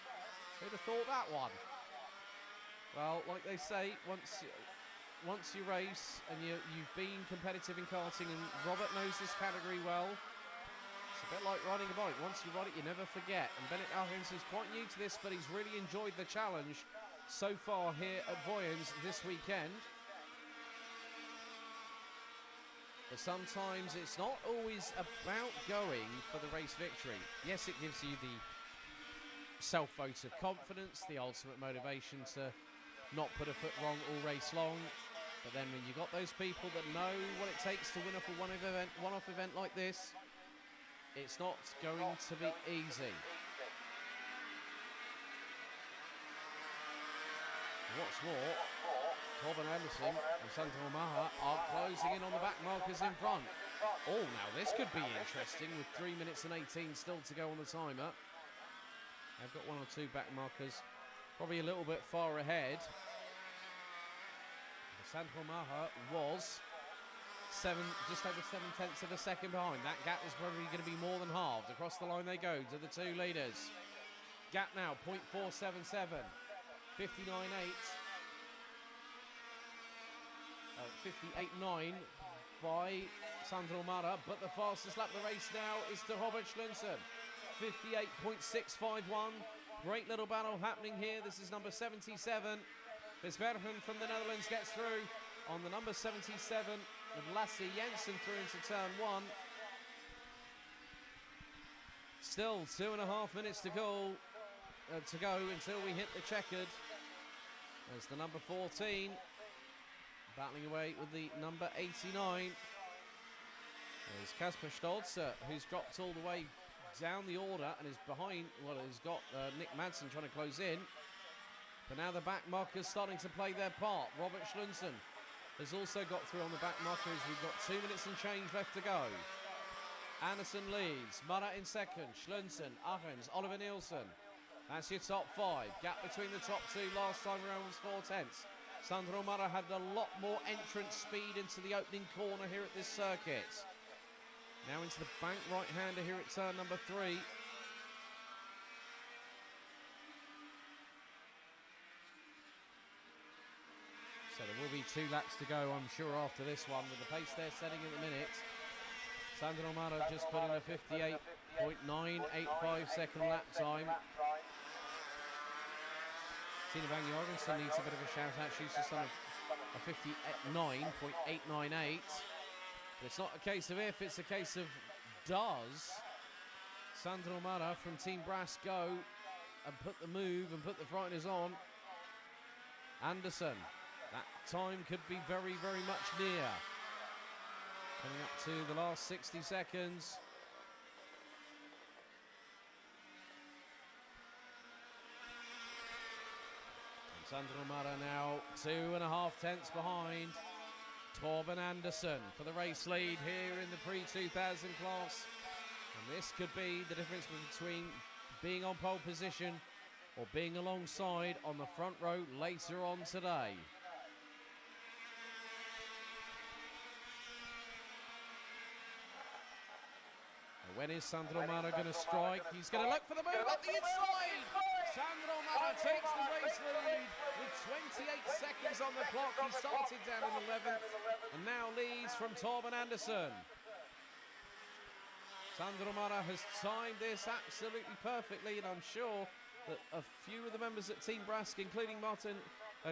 Who'd have thought that one? Well, like they say, once you race and you've been competitive in karting, and Robert knows this category well, it's a bit like riding a bike. Once you ride it, you never forget. And Bennett Arends is quite new to this, but he's really enjoyed the challenge so far here at Vojens this weekend. But sometimes it's not always about going for the race victory. Yes, it gives you the self-vote of confidence, the ultimate motivation to not put a foot wrong all race long. But then when you've got those people that know what it takes to win off a one-off event like this, it's not going to be easy. What's more, Torben Andersen and Sandro Maha are closing in on the back markers in front. Oh, now this could be interesting with 3 minutes and 18 still to go on the timer. They've got one or two back markers, probably a little bit far ahead. Sandro Maha was just over 7/10 of a second behind. That gap is probably going to be more than halved. Across the line they go to the two leaders. Gap now, 0.477. 59.8. 58.9 by Sandro Maha, but the fastest lap of the race now is to Robert Schlunsen. 58.651. Great little battle happening here. This is number 77. Visbergen from the Netherlands gets through on the number 77 with Lasse Jensen through into turn one. Still 2.5 minutes to go until we hit the checkered. There's the number 14 battling away with the number 89. There's Kasper Stolzer, who's dropped all the way down the order and is behind. Well, he's got Nick Madsen trying to close in. But now the back markers starting to play their part. Robert Schlunsen has also got through on the back markers. We've got 2 minutes and change left to go. Andersen leads, Maha in second, Schlunsen, Arends, Oliver Nielsen. That's your top five. Gap between the top two last time around was 4/10. Sandro Maha had a lot more entrance speed into the opening corner here at this circuit. Now into the bank right-hander here at turn number 3. So there will be 2 laps to go, I'm sure, after this one, with the pace they're setting at the minute. Sandro Maha just put in a 58.985 second lap time. Tina Van Jorgensen needs a bit of a shout out. She's just on a 59.898. But it's not a case of if, it's a case of does Sandro Maha from Team Brass go and put the move and put the frighteners on. Andersen, that time could be very, very much near. Coming up to the last 60 seconds. And Sandro Maha now 2.5 tenths behind Torben Andersen for the race lead here in the Prix 2000 class. And this could be the difference between being on pole position or being alongside on the front row later on today. And when is Sandro Maha going to strike? He's going to look for the move up the inside. Sandro Maha takes the race lead with 28 seconds on the clock. He started down in 11th and now leads from Torben Andersen. Sandro Maha has timed this absolutely perfectly, and I'm sure that a few of the members at Team Brask, including Martin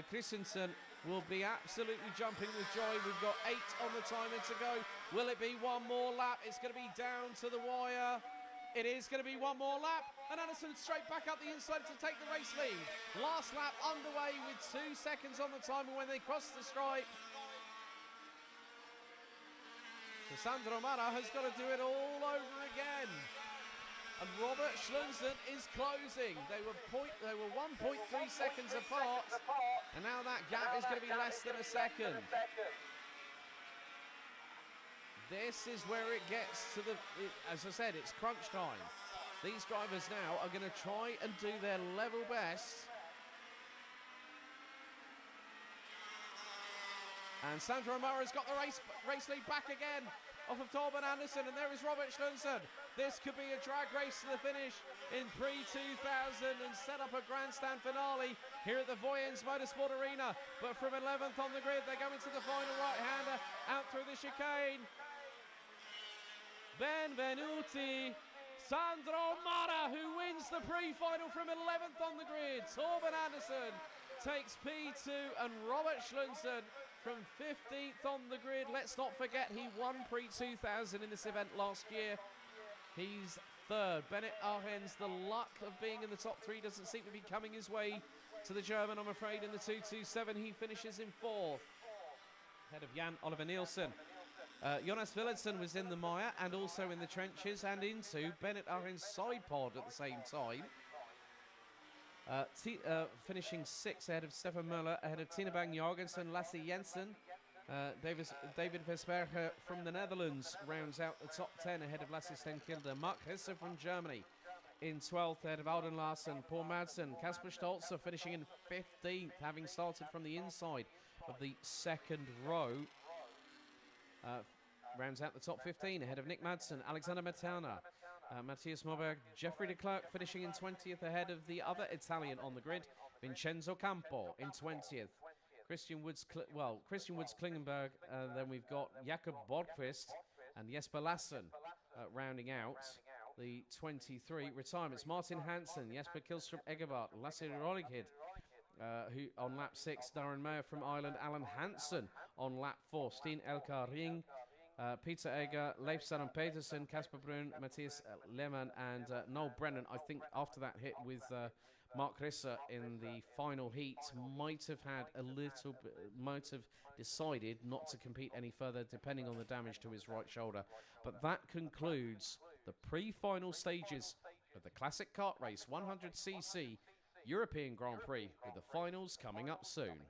Christensen, will be absolutely jumping with joy. We've got 8 on the timer to go. Will it be one more lap? It's going to be down to the wire. It is going to be one more lap, and Andersen straight back up the inside to take the race lead. Last lap underway with 2 seconds on the timer when they cross the stripe. So Sandro Maha has got to do it all over again. And Robert Schlunsen is closing. They were 1.3 seconds apart, and now that gap is going to be less than a second. This is where it gets to as I said, it's crunch time. These drivers now are going to try and do their level best. And Sandro Maha has got the race lead back again. off of Torben Andersen, and there is Robert Schlunsen. This could be a drag race to the finish in Prix 2000 and set up a grandstand finale here at the Vojens Motorsport Arena. But from 11th on the grid, they go into the final right-hander out through the chicane. Benvenuti, Sandro Mara, who wins the pre-final from 11th on the grid. Torben Andersen takes P2, and Robert Schlunsen from 15th on the grid. Let's not forget he won Prix 2000 in this event last year. He's third. Bennett Arends, the luck of being in the top three doesn't seem to be coming his way to the German, I'm afraid, in the 227. He finishes in fourth, ahead of Jan Oliver Nielsen. Jonas Villadsen was in the mire and also in the trenches and into Bennett Arends' side pod at the same time. Finishing sixth ahead of Stefan Möller, ahead of Tinebang Jorgensen, Lasse Jensen. David Vesberger from the Netherlands rounds out the top 10 ahead of Lasse Stenkilde. Mark Hesse from Germany in 12th ahead of Alden Larsen. Paul Madsen, Kasper Stolzer finishing in 15th, having started from the inside of the second row. Rounds out the top 15 ahead of Nick Madsen, Alexander Metana, Matthias Moberg, Jeffrey de Klerk finishing in 20th ahead of the other Italian on the grid, Vincenzo Campo in 20th. Christian Woods Klingenberg, then we've got Jakob Bodqvist and Jesper Lassen rounding out the 23 retirements. Martin Hansen, Jesper Kilström Egerbart, Lasse Rolighed, who on lap 6, Darren Mayer from Ireland, Alan Hansen on lap 4, Steen Elkar Ring, Peter Eger, Leif Saran Petersen, Casper Brun, Matthias Lehmann, and Noel Brennan. I think after that hit with Mark Risser in the final heat, might have decided not to compete any further, depending on the damage to his right shoulder. But that concludes the pre-final stages of the Classic Kart Race 100cc European Grand Prix, with the finals coming up soon.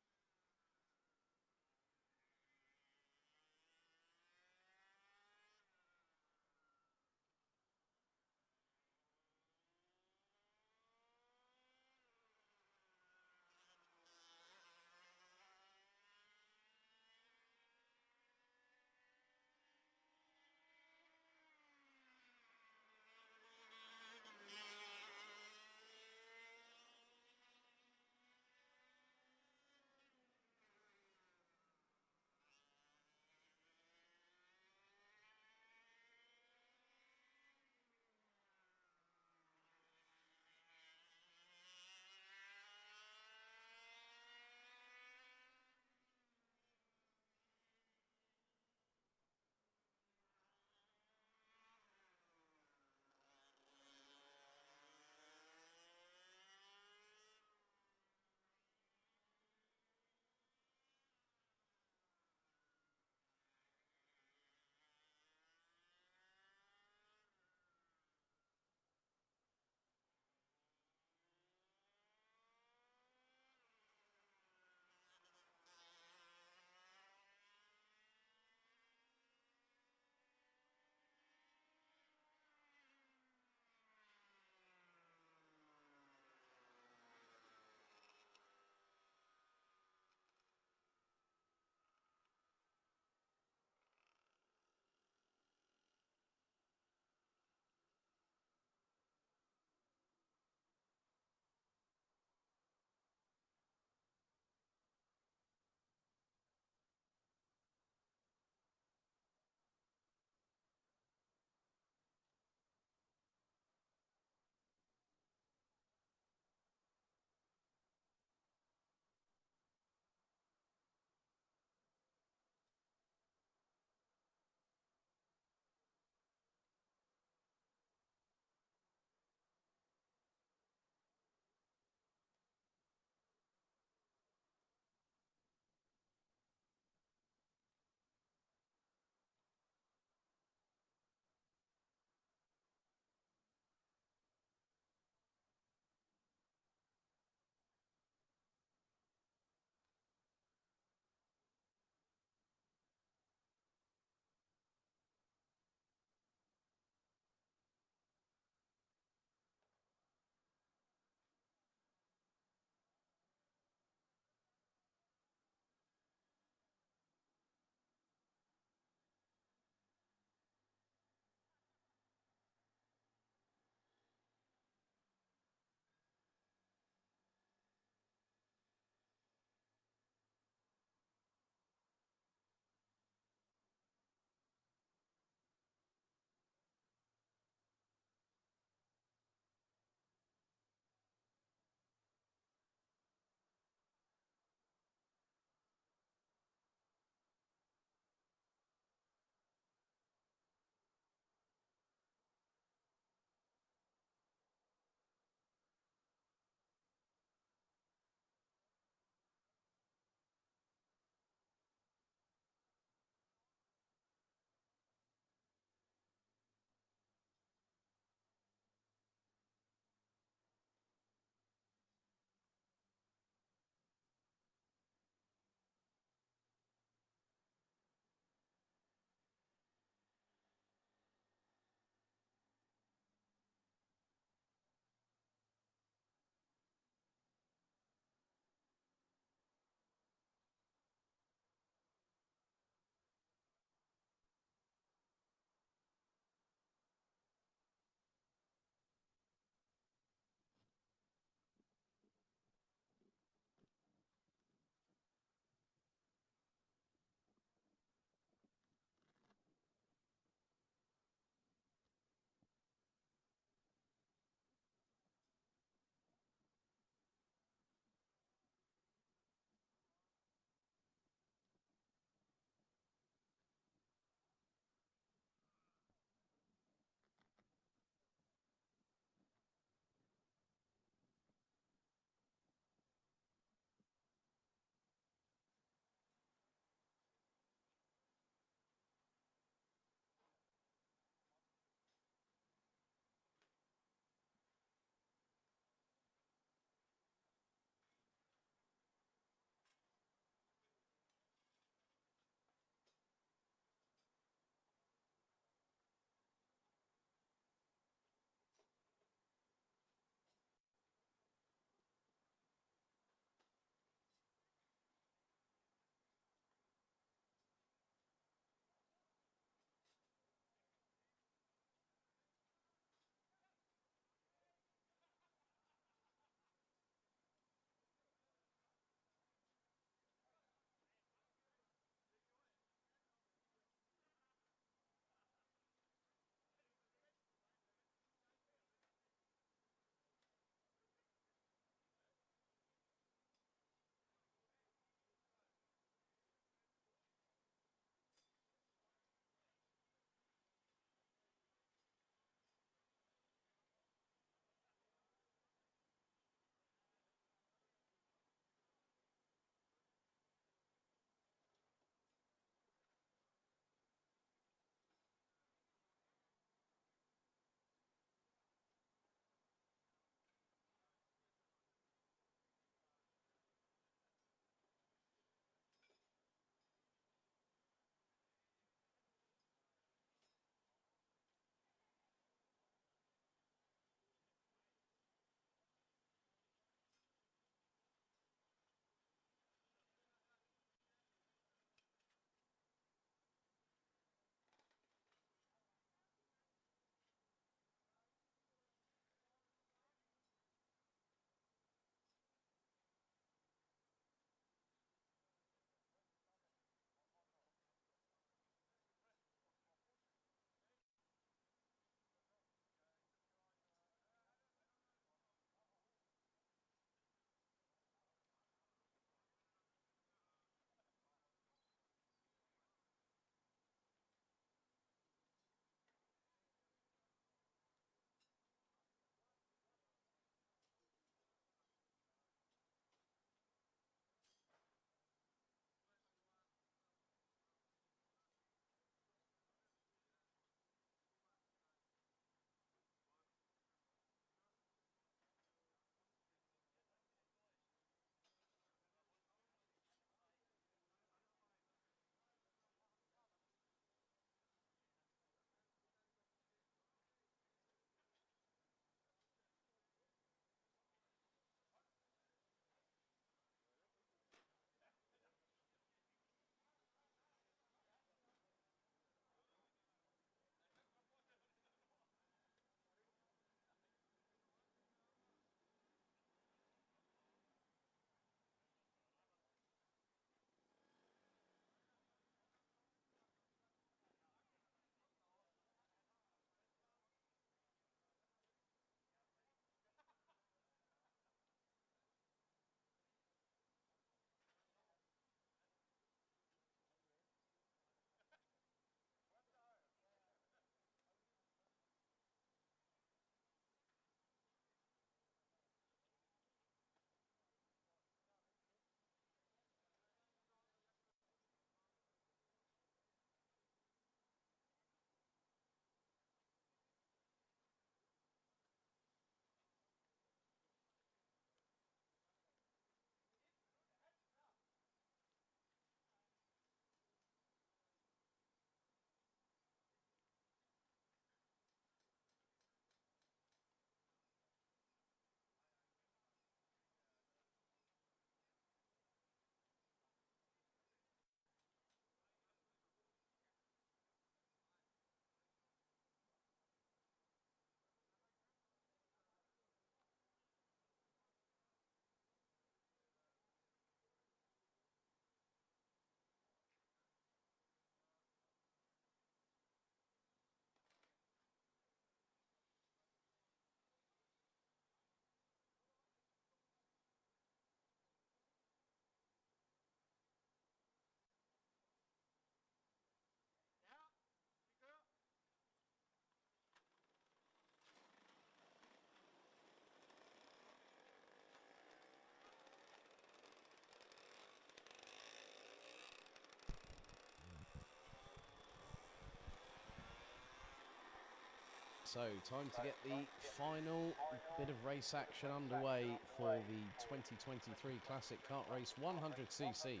So, time to get the final bit of race action underway for the 2023 Classic Kart Race 100cc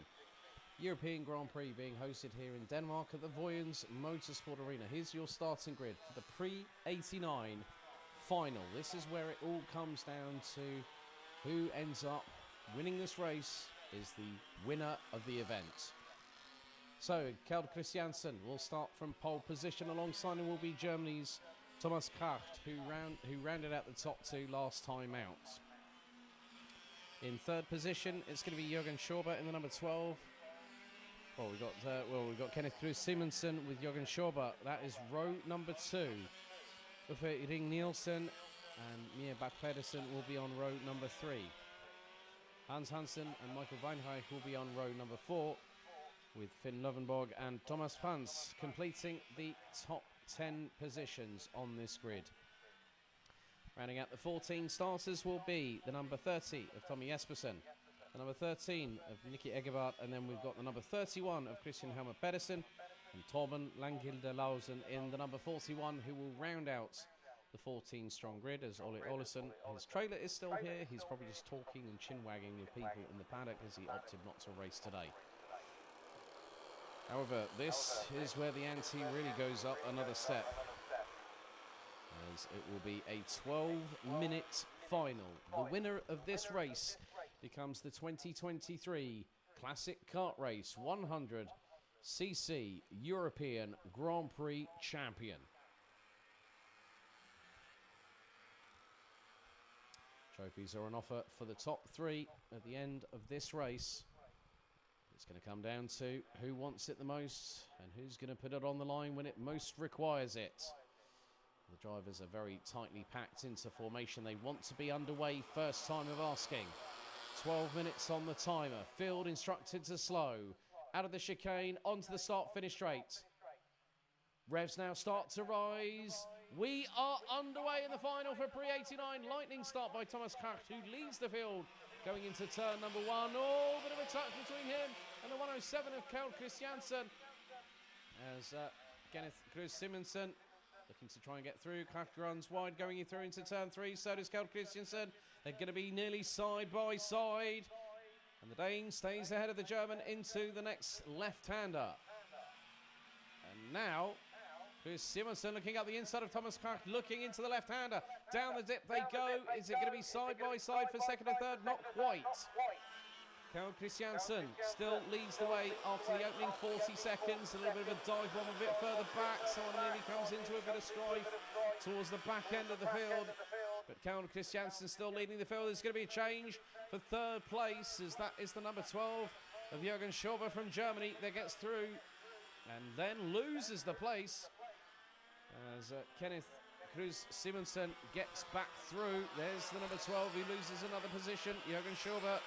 European Grand Prix being hosted here in Denmark at the Vojens Motorsport Arena. Here's your starting grid for the Prix 89 final. This is where it all comes down to who ends up winning this race is the winner of the event. So, Kjeld Christiansen will start from pole position. Alongside him will be Germany's Thomas Kart, who rounded out the top two last time out. In third position, it's going to be Jürgen Schauber in the number 12. Well, we've got Kenneth Kruse Simonsen with Jürgen Schauber. That is row number 2. Uffe Ring Nielsen and Mia Bak-Pedersen will be on row number 3. Hans Hansen and Michael Weinreich will be on row number 4, with Finn Lövenborg and Thomas Frans completing the top 10 positions on this grid. Rounding out the 14 starters will be the number 30 of Tommy Jespersen, the number 13 of Nicky Egerbart, and then we've got the number 31 of Christian Helmer Pedersen and Torben Langilde Lausen in the number 41, who will round out the 14-strong grid as Ole Olesen. His trailer is still here. He's probably just talking and chin-wagging with people in the paddock as he opted not to race today. However, this is where the ante really goes up another step, as it will be a 12-minute final. The winner of this race becomes the 2023 Classic Kart Race 100cc European Grand Prix champion. Trophies are on offer for the top 3 at the end of this race. It's going to come down to who wants it the most and who's going to put it on the line when it most requires it. The drivers are very tightly packed into formation. They want to be underway first time of asking. 12 minutes on the timer. Field instructed to slow. Out of the chicane, onto the start-finish straight. Revs now start to rise. We are underway in the final for Prix 89. Lightning start by Thomas Kart, who leads the field going into turn number 1. Oh, bit of a touch between him and the 107 of Kjeld Christiansen. As Kenneth Kruse Simonsen looking to try and get through. Kart runs wide going through into turn 3. So does Kjeld Christiansen. They're going to be nearly side by side. And the Dane stays ahead of the German into the next left-hander. And now Kruse Simonsen looking up the inside of Thomas Kart, looking into the left-hander. Down the dip they go. Is it going to be side by side for second and third? Not quite. Kjeld Christiansen still leads the way after the opening 40 seconds. A little bit of a dive bomb a bit further back. Someone nearly comes into a bit of strife towards the back end of the field. But Kjeld Christiansen still leading the field. There's going to be a change for third place, as that is the number 12 of Jürgen Schauber from Germany that gets through and then loses the place as Kenneth Kruse Simonsen gets back through. There's the number 12 who loses another position. Jürgen Schauber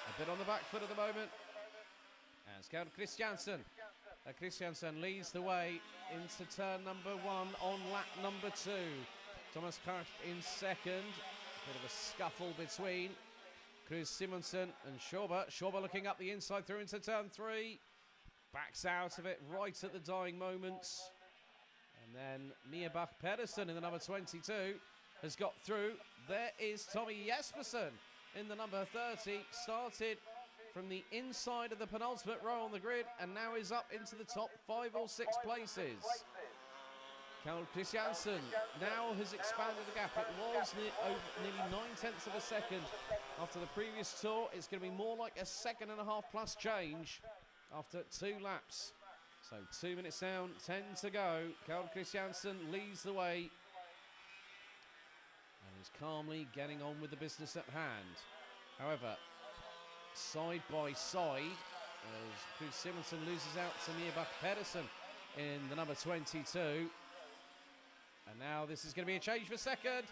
a bit on the back foot at the moment. As Kjeld Christiansen leads the way into turn number 1 on lap number 2. Thomas Kart in second. A bit of a scuffle between Kruse Simonsen and Schauber. Schauber looking up the inside through into turn 3. Backs out of it right at the dying moments. And then Mia Bak-Pedersen in the number 22 has got through. There is Tommy Jespersen in the number 30. Started from the inside of the penultimate row on the grid and now is up into the top 5 or 6 places. Kjeld Christiansen now has expanded the gap. It was nearly 9/10 of a second after the previous tour. It's going to be more like a 2.5 plus change after 2 laps. So 2 minutes down, 10 to go. Kjeld Christiansen leads the way and is calmly getting on with the business at hand. However, side by side, as Kruse Simonsen loses out to Mia Bak-Pedersen in the number 22. And now this is going to be a change for second.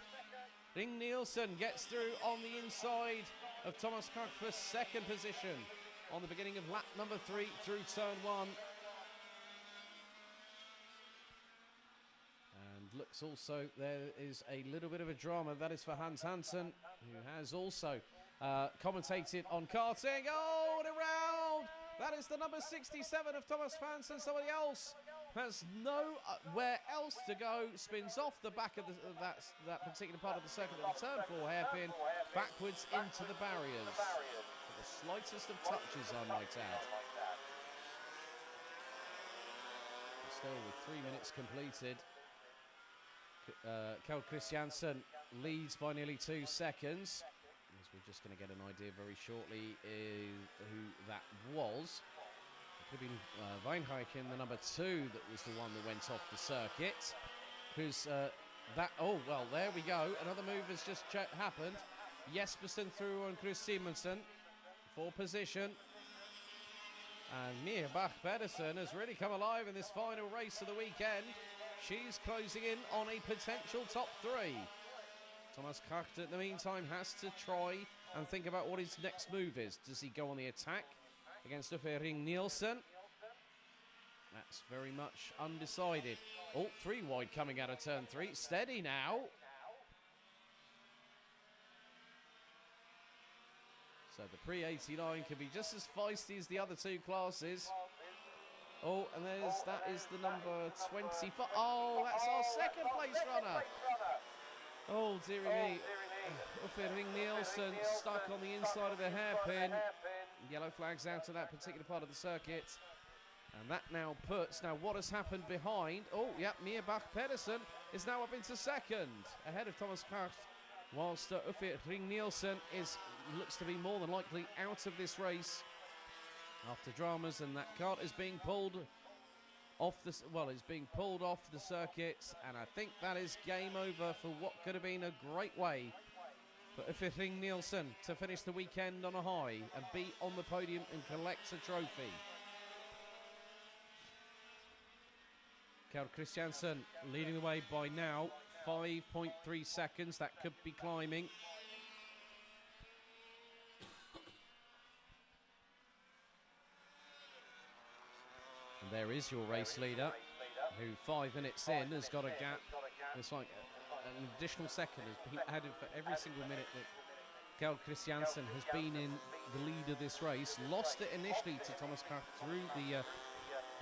Ring Nielsen gets through on the inside of Thomas Kart for second position on the beginning of lap number 3 through turn 1. And looks also, there is a little bit of a drama. That is for Hans Hansen, who has also commentated on karting. Oh, and around! That is the number 67 of Thomas Frans and somebody else has nowhere else to go, spins off the back of that particular part of the circuit at the turn 4 hairpin, backwards into the barriers. For the slightest of touches, I might add. Still with 3 minutes completed, Kjeld Christiansen leads by nearly 2 seconds. As we're just going to get an idea very shortly who that was. It could have been Weinheichen, the number 2, that was the one that went off the circuit. Because oh, well, there we go. Another move has just happened. Jespersen through on Chris Simonsen for position. And Mia Bach-Pedersen has really come alive in this final race of the weekend. She's closing in on a potential top 3. Thomas Kart, in the meantime, has to try and think about what his next move is. Does he go on the attack against Uffe Ring-Nielsen? That's very much undecided. Oh, 3 wide coming out of turn 3. Steady now. So the Prix 89 can be just as feisty as the other 2 classes. Oh, and that is the number 24. Oh, that's our second place runner. Oh, dearie me. Uffe Ring-Nielsen stuck on the inside of the hairpin. Yellow flags out to that particular part of the circuit. And that now puts, what has happened behind? Oh, yeah, Mia Bach-Pedersen is now up into second, ahead of Thomas Kart, whilst Uffe Ring-Nielsen looks to be more than likely out of this race after dramas, and that cart is being pulled off it's being pulled off the circuit, and I think that is game over for what could have been a great way for Uffe Ring-Nielsen to finish the weekend on a high and be on the podium and collect a trophy. Kjeld Christiansen leading the way by now, 5.3 seconds. That could be climbing. And there is your race leader, who 5 minutes in has got a gap. It's like an additional second has been added for every single minute that Kjeld Christiansen has been in the lead of this race. Lost it initially to Thomas Kart through the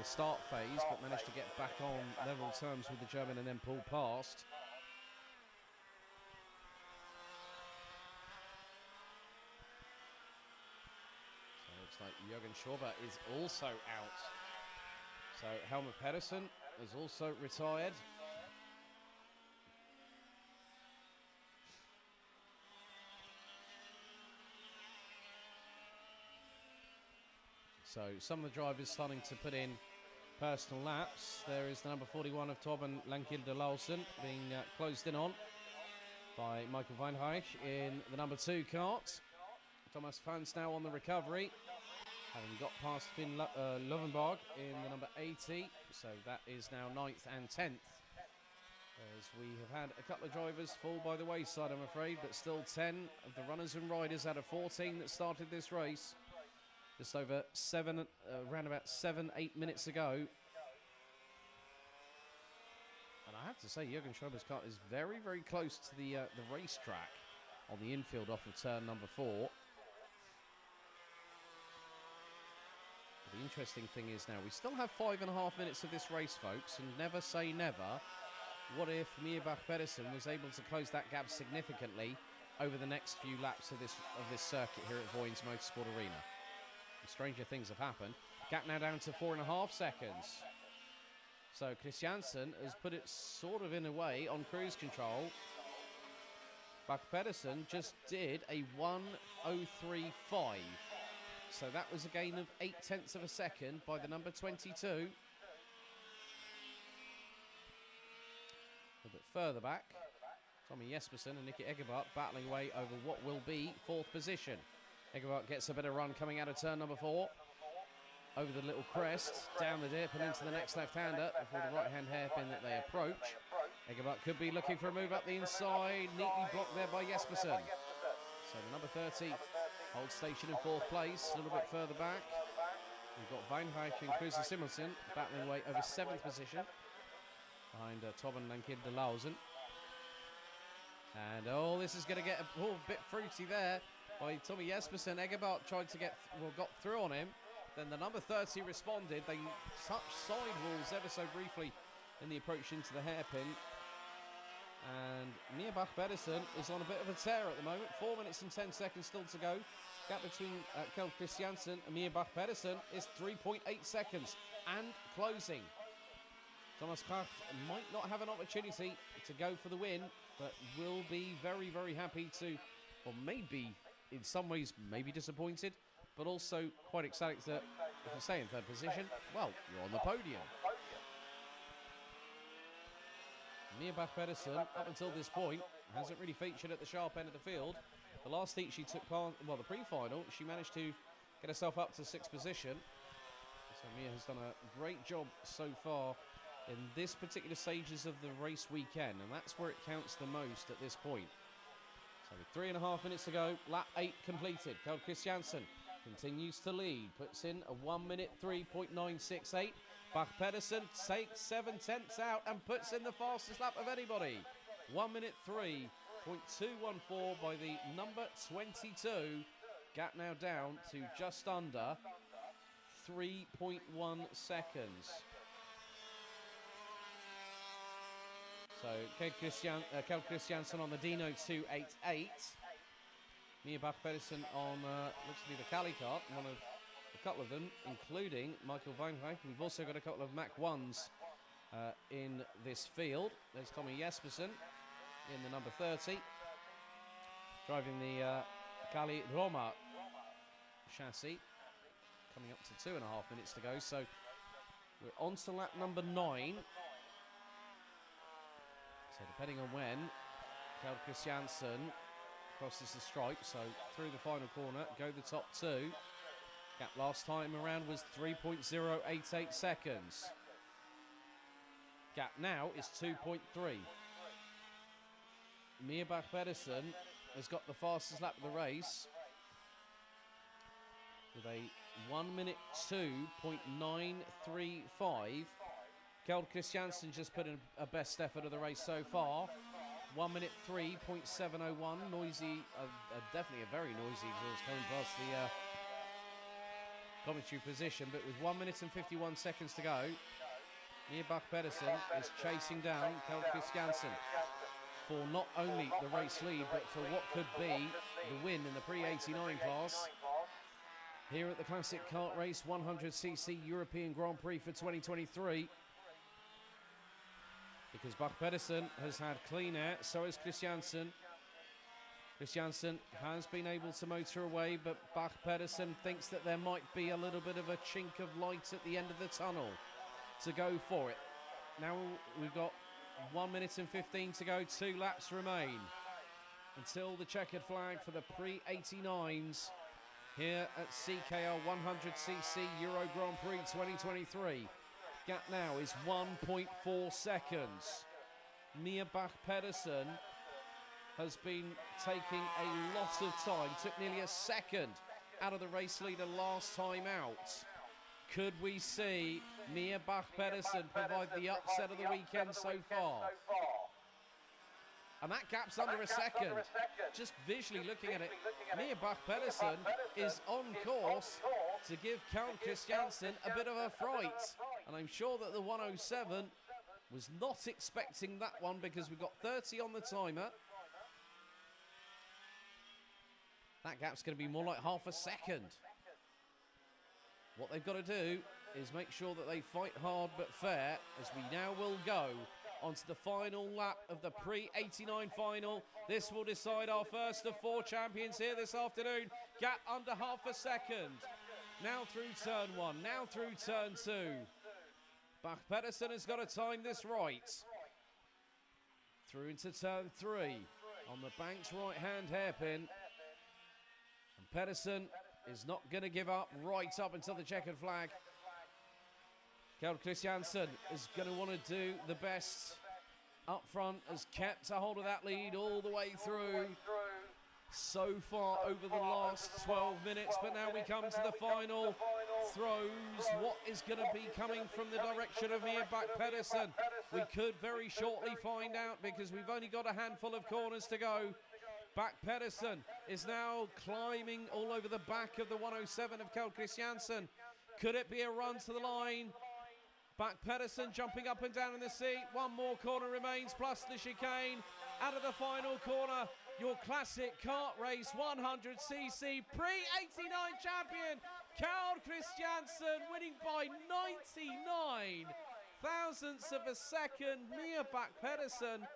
start phase, but managed to get back on level terms with the German and then pull past. So it looks like Jürgen Schauber is also out. So Helmer Pedersen is also retired. So some of the drivers starting to put in personal laps. There is the number 41 of Torben Lankilde Lausen being closed in on by Michael Weinreich in the number 2 kart. Thomas Fans now on the recovery, having got past Finn Lovenborg in the number 80. So that is now 9th and 10th. As we have had a couple of drivers fall by the wayside, I'm afraid, but still 10 of the runners and riders out of 14 that started this race just over around about 7-8 minutes ago. And I have to say, Jürgen Schauber's kart is very, very close to the racetrack on the infield off of turn number 4. But the interesting thing is now we still have 5.5 minutes of this race, folks, and never say never. What if Mia Bach-Pedersen was able to close that gap significantly over the next few laps of this circuit here at Vojens Motorsport Arena? Stranger things have happened. Gap now down to 4.5 seconds. So Christiansen has put it sort of in a way on cruise control. Bach-Pedersen just did a 1:03.5. So that was a gain of 0.8 of a second by the number 22. A little bit further back, Tommy Jespersen and Nicky Egerbart battling away over what will be 4th position. Egerbart gets a bit of run coming out of turn number 4. Over the little crest, down the dip and into the next left-hander before the right-hand hairpin that they approach. Egerbart could be looking for a move up the inside, neatly blocked there by Jespersen. So the number 30 holds station in 4th place. A little bit further back, we've got Weinreich and Kruse Simonsen battling away over 7th position behind Torben Lankilde Lausen. And this is going to get a bit fruity there by Tommy Jespersen. Egerbart tried to got through on him. Then the number 30 responded. They touched sidewalls ever so briefly in the approach into the hairpin. And Mia Bach-Pedersen is on a bit of a tear at the moment. 4 minutes and 10 seconds still to go. Gap between Kjeld Christiansen and Mia Bach-Pedersen is 3.8 seconds and closing. Thomas Kraft might not have an opportunity to go for the win, but will be very, very happy to, or maybe in some ways maybe disappointed, but also quite excited that if you stay in third position, well, you're on the podium. Mia Bach-Pedersen, up until this point, hasn't really featured at the sharp end of the field. The last heat she took part, well, the pre-final, she managed to get herself up to 6th position. So Mia has done a great job so far in this particular stages of the race weekend, and that's where it counts the most at this point. So with 3.5 minutes to go, lap 8 completed. Kjeld Christiansen continues to lead, puts in a 1 minute 3.968. Bach-Pedersen takes 7 tenths out and puts in the fastest lap of anybody. 1 minute 3.214 by the number 22. Gap now down to just under 3.1 seconds. So Kjeld Christiansen on the Dino 288. Mia Bach-Pedersen on looks to be the Cali Kart, one of a couple of them, including Michael Weinreich. We've also got a couple of Mach 1s in this field. There's Tommy Jespersen in the number 30, driving the Cali Roma chassis, coming up to 2.5 minutes to go. So we're on to lap number 9. So depending on when Kjeld Christiansen crosses the stripe, so through the final corner, go the top 2. Gap last time around was 3.088 seconds. Gap now is 2.3. Mia Bach-Pedersen has got the fastest lap of the race with a 1 minute 2.935. Kjeld Christiansen just put in a best effort of the race so far. 1 minute 3.701. Noisy, definitely a very noisy exhaust coming past the commentary position, but with 1 minute and 51 seconds to go, Mia Bach-Pedersen is chasing down Kjeld Christiansen for not only the race lead, but for what could be the win in the Prix 89 class here at the Classic Kart Race 100cc European Grand Prix for 2023. Because Bach-Pedersen has had clean air, so has Christiansen. Christiansen has been able to motor away, but Bach-Pedersen thinks that there might be a little bit of a chink of light at the end of the tunnel to go for it. Now we've got 1 minute and 15 to go, 2 laps remain until the checkered flag for the Prix 89s here at CKR 100cc Euro Grand Prix 2023. Gap now is 1.4 seconds. Mia Bach-Pedersen has been taking a lot of time, took nearly a second out of the race leader last time out. Could we see Mia Bach-Pedersen provide the upset of the weekend so far? And that gap's under a second. Just visually looking at it, Mia Bach-Pedersen is on course to give Kjeld Christiansen a bit of a fright. And I'm sure that the 107 was not expecting that one, because we've got 30 on the timer. That gap's going to be more like half a second. What they've got to do is make sure that they fight hard but fair, as we now will go onto the final lap of the Prix 89 final. This will decide our first of 4 champions here this afternoon. Gap under half a second. Now through turn 1, now through turn 2. Bach-Pedersen has got to time this right. Through into turn 3 on the bank's right-hand hairpin. And Pedersen is not going to give up right up until the checkered flag. Kjeld Christiansen is going to want to do the best up front, has kept a hold of that lead all the way through so far over the last 12 minutes. But now we come to the final throws. What is going to be coming from the direction of Mia Bach-Pedersen? We could very shortly find out, because we've only got a handful of corners to go. Bach-Pedersen is now climbing all over the back of the 107 of Kjeld Christiansen. Could it be a run to the line? Back Pedersen jumping up and down in the seat. One more corner remains, plus the chicane. Out of the final corner, your classic kart race 100cc Prix 89 champion, Kjeld Christiansen, winning by 99 thousandths of a second. Mia Back Pedersen,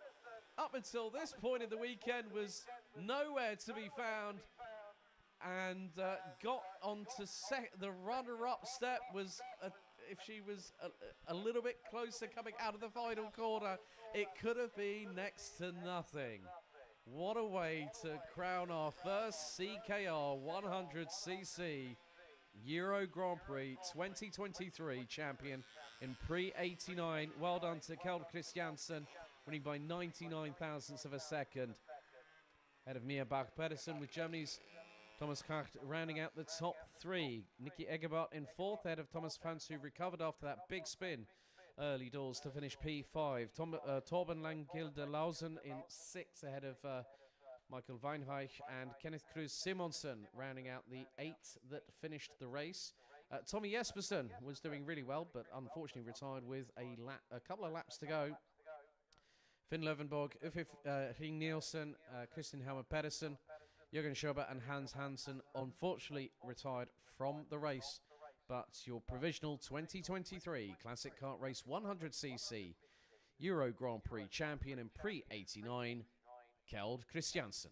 up until this point in the weekend, was nowhere to be found, and got onto the runner-up step. Was if she was a little bit closer coming out of the final corner, it could have been next to nothing. What a way to crown our first CKR 100cc Euro Grand Prix 2023 champion in Prix 89. Well done to Kjeld Christiansen, winning by 99 thousandths of a second. Ahead of Mia Back Pedersen, with Germany's Thomas Kart rounding out the top three. Nicky Egerbart in fourth, ahead of Thomas Franz, who recovered after that big spin early doors to finish P5. Torben Langilde Lausen in sixth, ahead of Michael Weinreich and Kenneth Cruz Simonsen, rounding out the eight that finished the race. Tommy Jespersen was doing really well, but unfortunately retired with a couple of laps to go. Finn Løvenborg, Uffe Ring Nielsen, Kristin Helmer Pedersen, Jürgen Schober and Hans Hansen unfortunately retired from the race. But your provisional 2023 Classic Kart Race 100cc Euro Grand Prix champion in Prix 89, Kjeld Christiansen.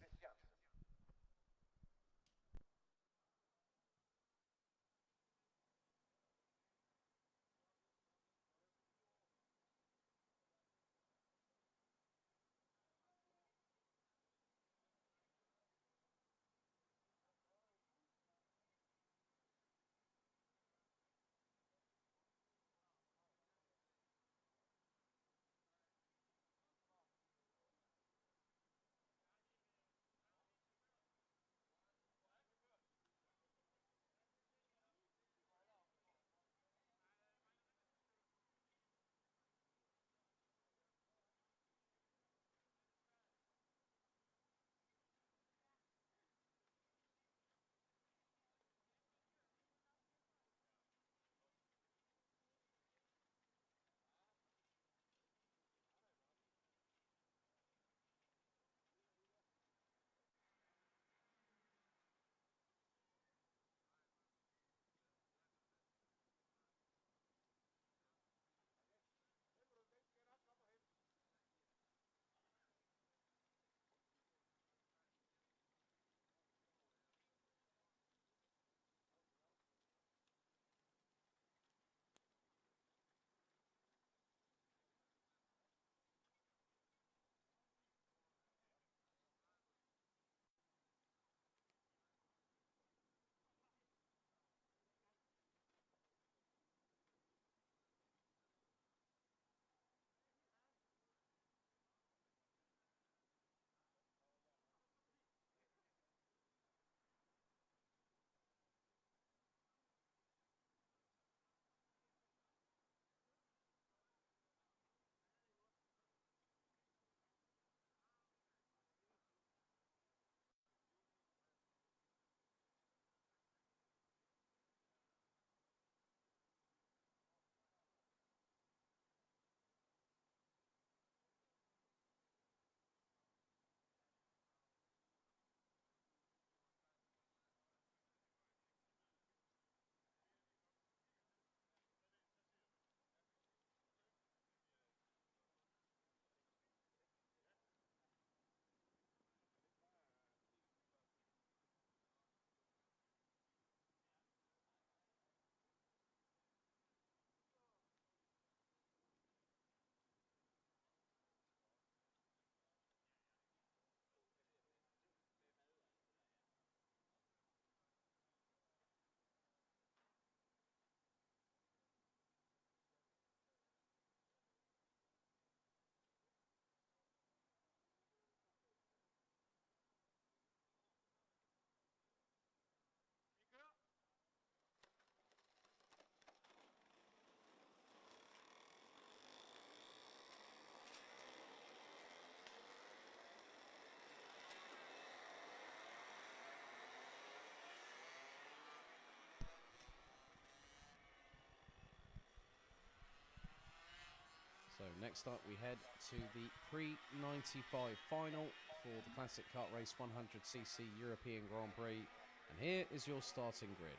So next up we head to the Prix 95 final for the Classic Kart Race 100cc European Grand Prix. And here is your starting grid.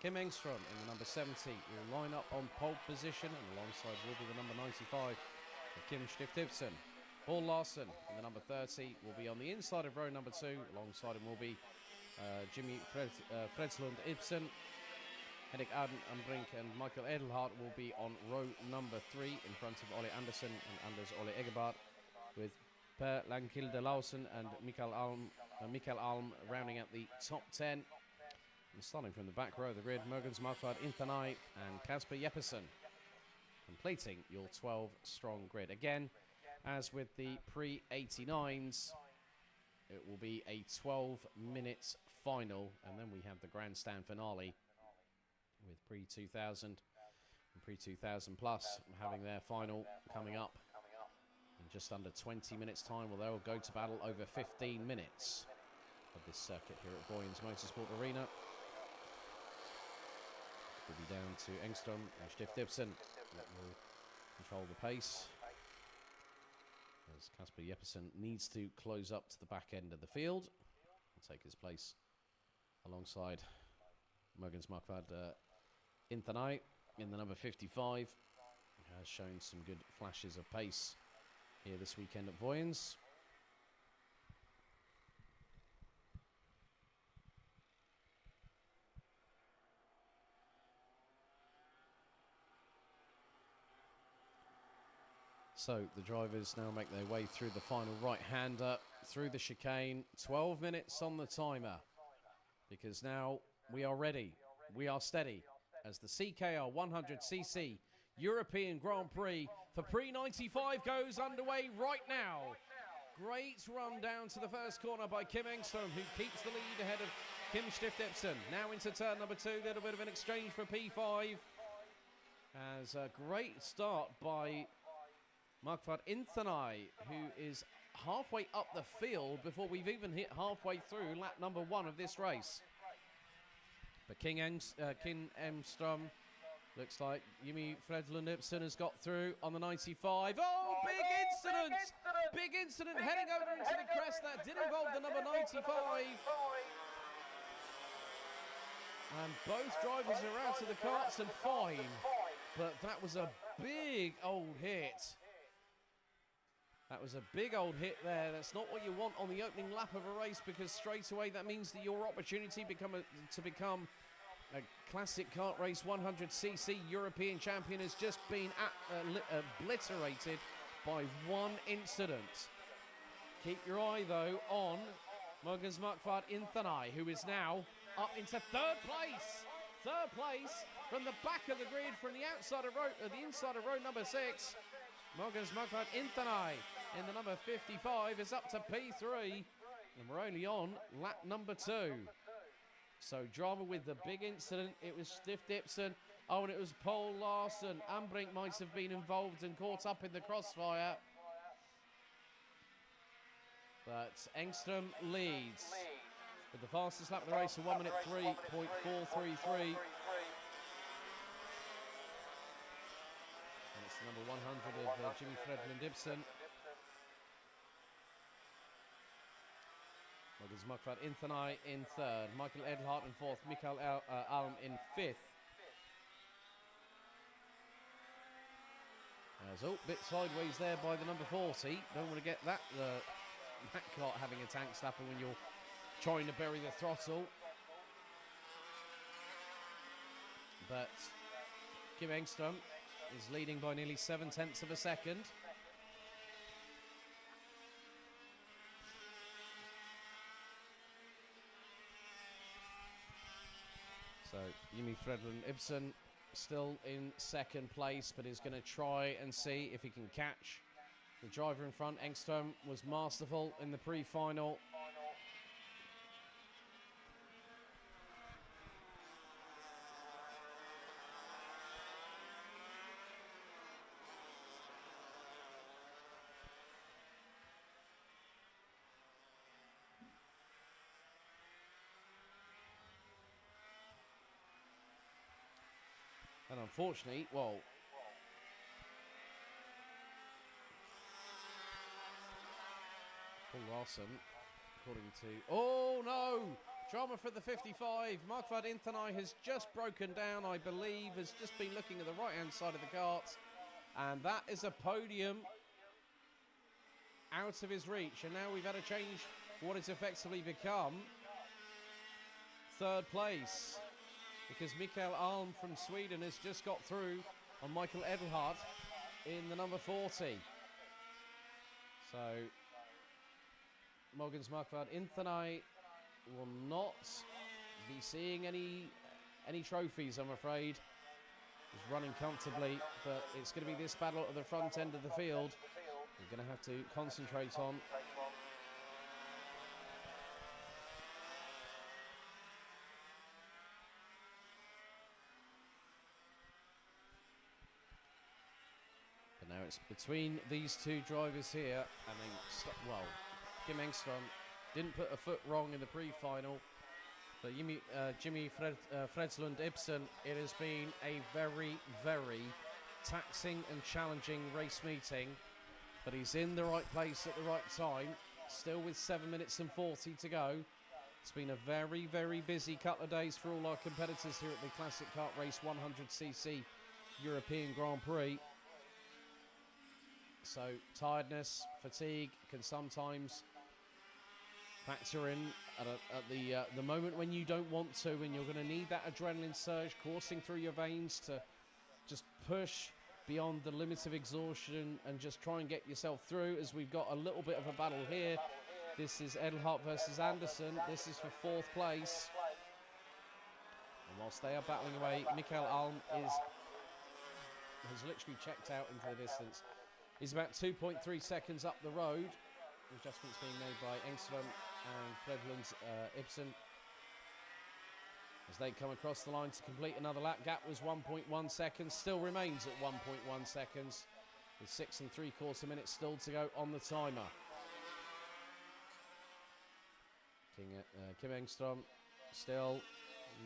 Kim Engström in the number 70 will line up on pole position, and alongside will be the number 95, Kim Stift-Ibsen. Paul Larsen in the number 30 will be on the inside of row number 2. Alongside him will be Jimmy Fredslund Ibsen. Henrik Ardenbrink and Michael Edelhardt will be on row number 3 in front of Ole Andersen and Anders Ole Egerbart, with Per Lankilde Lausen and Mikael Alm rounding out the top 10. And starting from the back row of the grid, Vojens Motorsport Arena and Kasper Jeppesen, completing your 12-strong grid. Again, as with the Pre-89s, it will be a 12-minute final, and then we have the grandstand finale with Pre-2000 and Pre-2000 Plus having their final coming up in just under 20 minutes' time. Well, they'll go to battle over 15 minutes of this circuit here at Vojens Motorsport Arena. Will be down to Engström and Stift-Ibsen that will control the pace, as Kasper Jeppesen needs to close up to the back end of the field and take his place alongside Vojens Motorsport Arena in the number 55. He has shown some good flashes of pace here this weekend at Vojens. So the drivers now make their way through the final right-hander, through the chicane. 12 minutes on the timer, because now we are ready, we are steady, as the CKR 100cc European Grand Prix for Prix 95 goes underway right now. Great run down to the first corner by Kim Engström, who keeps the lead ahead of Kim Stift-Ibsen. Now into turn number 2, a little bit of an exchange for P5. As a great start by Motorsport Arena, who is halfway up the field before we've even hit halfway through lap number 1 of this race. But Kim Engström, looks like Jimmy Fredslund Ibsen has got through on the 95. Oh, big incident! Big incident heading over into the crest. That did involve the number 95. And both drivers are out of the karts and fine. But that was a big old hit. That was a big old hit there. That's not what you want on the opening lap of a race, because straight away that means that your opportunity to become a Classic Kart Race 100cc European champion has just been obliterated by one incident. Keep your eye, though, on Vojens Motorsport Arena, who is now up into third place. Third place from the back of the grid, from the outside of the inside of row number 6. Vojens Motorsport Arena in the number 55 is up to P3, and we're only on lap number 2. So drama with the big incident. It was Stift-Ibsen. Oh, and it was Paul Larsen. Ardenbrink might have been involved and caught up in the crossfire. But Engström leads with the fastest lap of the race of 1 minute 3.433. And it's the number 100 of Jimmy Fredslund Ibsen. Vojens Motorsport Arena in third, Michael Edelhardt in fourth, Mikael Alm in fifth. Oh, bit sideways there by the number 40. Don't want to get that kart having a tank slapper when you're trying to bury the throttle. But Kim Engström is leading by nearly 0.7 of a second. So Jimmy Fredslund Ibsen still in second place, but is going to try and see if he can catch the driver in front. Engström was masterful in the pre-final. And unfortunately, well, Larsen, according to... Oh, no! Drama for the 55. Markvad Inthanai has just broken down, I believe, has just been looking at the right-hand side of the kart. And that is a podium out of his reach. And now we've had to change what has effectively become third place, because Mikael Alm from Sweden has just got through on Michael Edelhardt in the number 40. So Vojens Motorsport Arena will not be seeing any trophies, I'm afraid. He's running comfortably, but it's going to be this battle at the front end of the field we're going to have to concentrate on. But now it's between these two drivers here, and then, well, Kim Engström didn't put a foot wrong in the pre-final. For Jimmy Fredslund Ibsen, it has been a very, very taxing and challenging race meeting, but he's in the right place at the right time, still with 7 minutes and 40 to go. It's been a very, very busy couple of days for all our competitors here at the Classic Kart Race 100cc European Grand Prix. So tiredness, fatigue can sometimes factor in at the moment when you don't want to, and you're going to need that adrenaline surge coursing through your veins to just push beyond the limits of exhaustion and just try and get yourself through, as we've got a little bit of a battle here. This is Edelhardt versus Anderson. This is for fourth place. And whilst they are battling away, Mikael Alm has literally checked out into the distance. He's about 2.3 seconds up the road. Adjustments being made by Engström and Fredlund Ibsen as they come across the line to complete another lap. Gap was 1.1 seconds, still remains at 1.1 seconds, with 6 3/4 minutes still to go on the timer. Kim Engström still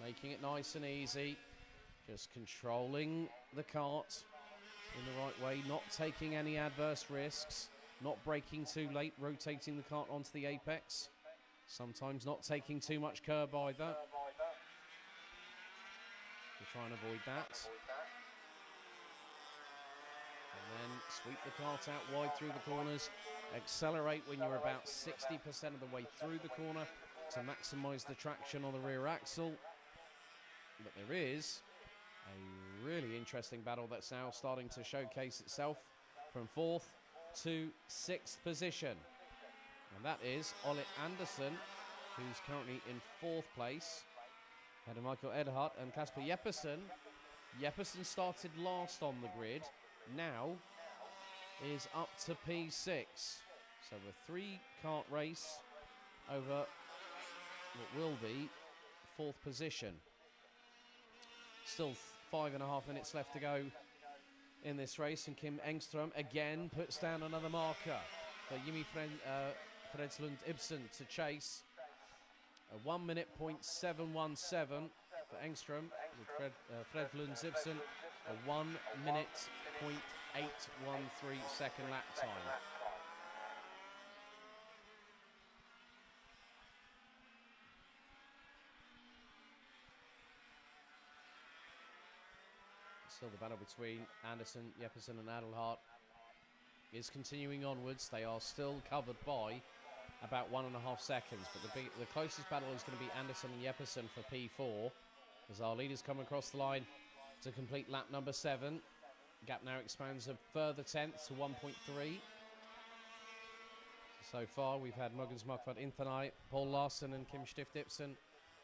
making it nice and easy, just controlling the kart in the right way, not taking any adverse risks, not braking too late, rotating the kart onto the apex, sometimes not taking too much curb either. We'll try and avoid that. And then sweep the kart out wide through the corners, accelerate when you're about 60% of the way through the corner to maximise the traction on the rear axle. But there is a really interesting battle that's now starting to showcase itself from 4th to 6th position. And that is Ole Andersen, who's currently in 4th place, ahead of Michael Edelhardt and Kasper Jeppesen. Jeppesen started last on the grid, now is up to P6. So a 3-kart race over what will be 4th position. Still 5.5 minutes left to go in this race, and Kim Engström again puts down another marker for Jimmy Fredslund Ibsen to chase. A 1 minute .717 for Engström, with Fredslund Ibsen a 1 minute .813 second lap time. Still the battle between Anderson, Jeppesen and Adelhardt is continuing onwards. They are still covered by about 1.5 seconds, but the closest battle is going to be Anderson and Jeppesen for P4, as our leaders come across the line to complete lap number 7. Gap now expands a further 10th to 1.3. So far we've had Vojens Motorsport Arena, Paul Larsen and Kim Stift Ibsen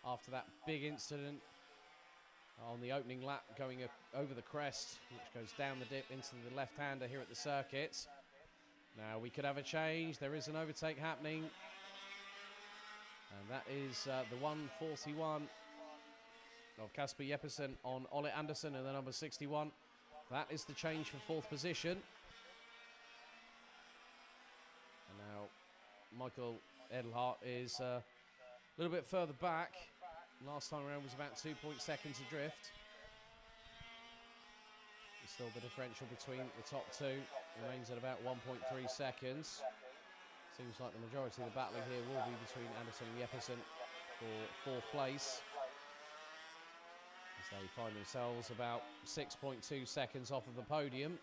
after that big incident on the opening lap, going over the crest, which goes down the dip into the left-hander here at the circuit. Now we could have a change. There is an overtake happening, and that is the 141 of Kasper Jeppesen on Ole Andersen and the number 61. That is the change for 4th position. And now Michael Edelhardt is a little bit further back. Last time around was about 2 seconds adrift. Still the differential between the top two remains at about 1.3 seconds. Seems like the majority of the battling here will be between Anderson and Jeppesen for 4th place, as they find themselves about 6.2 seconds off of the podium.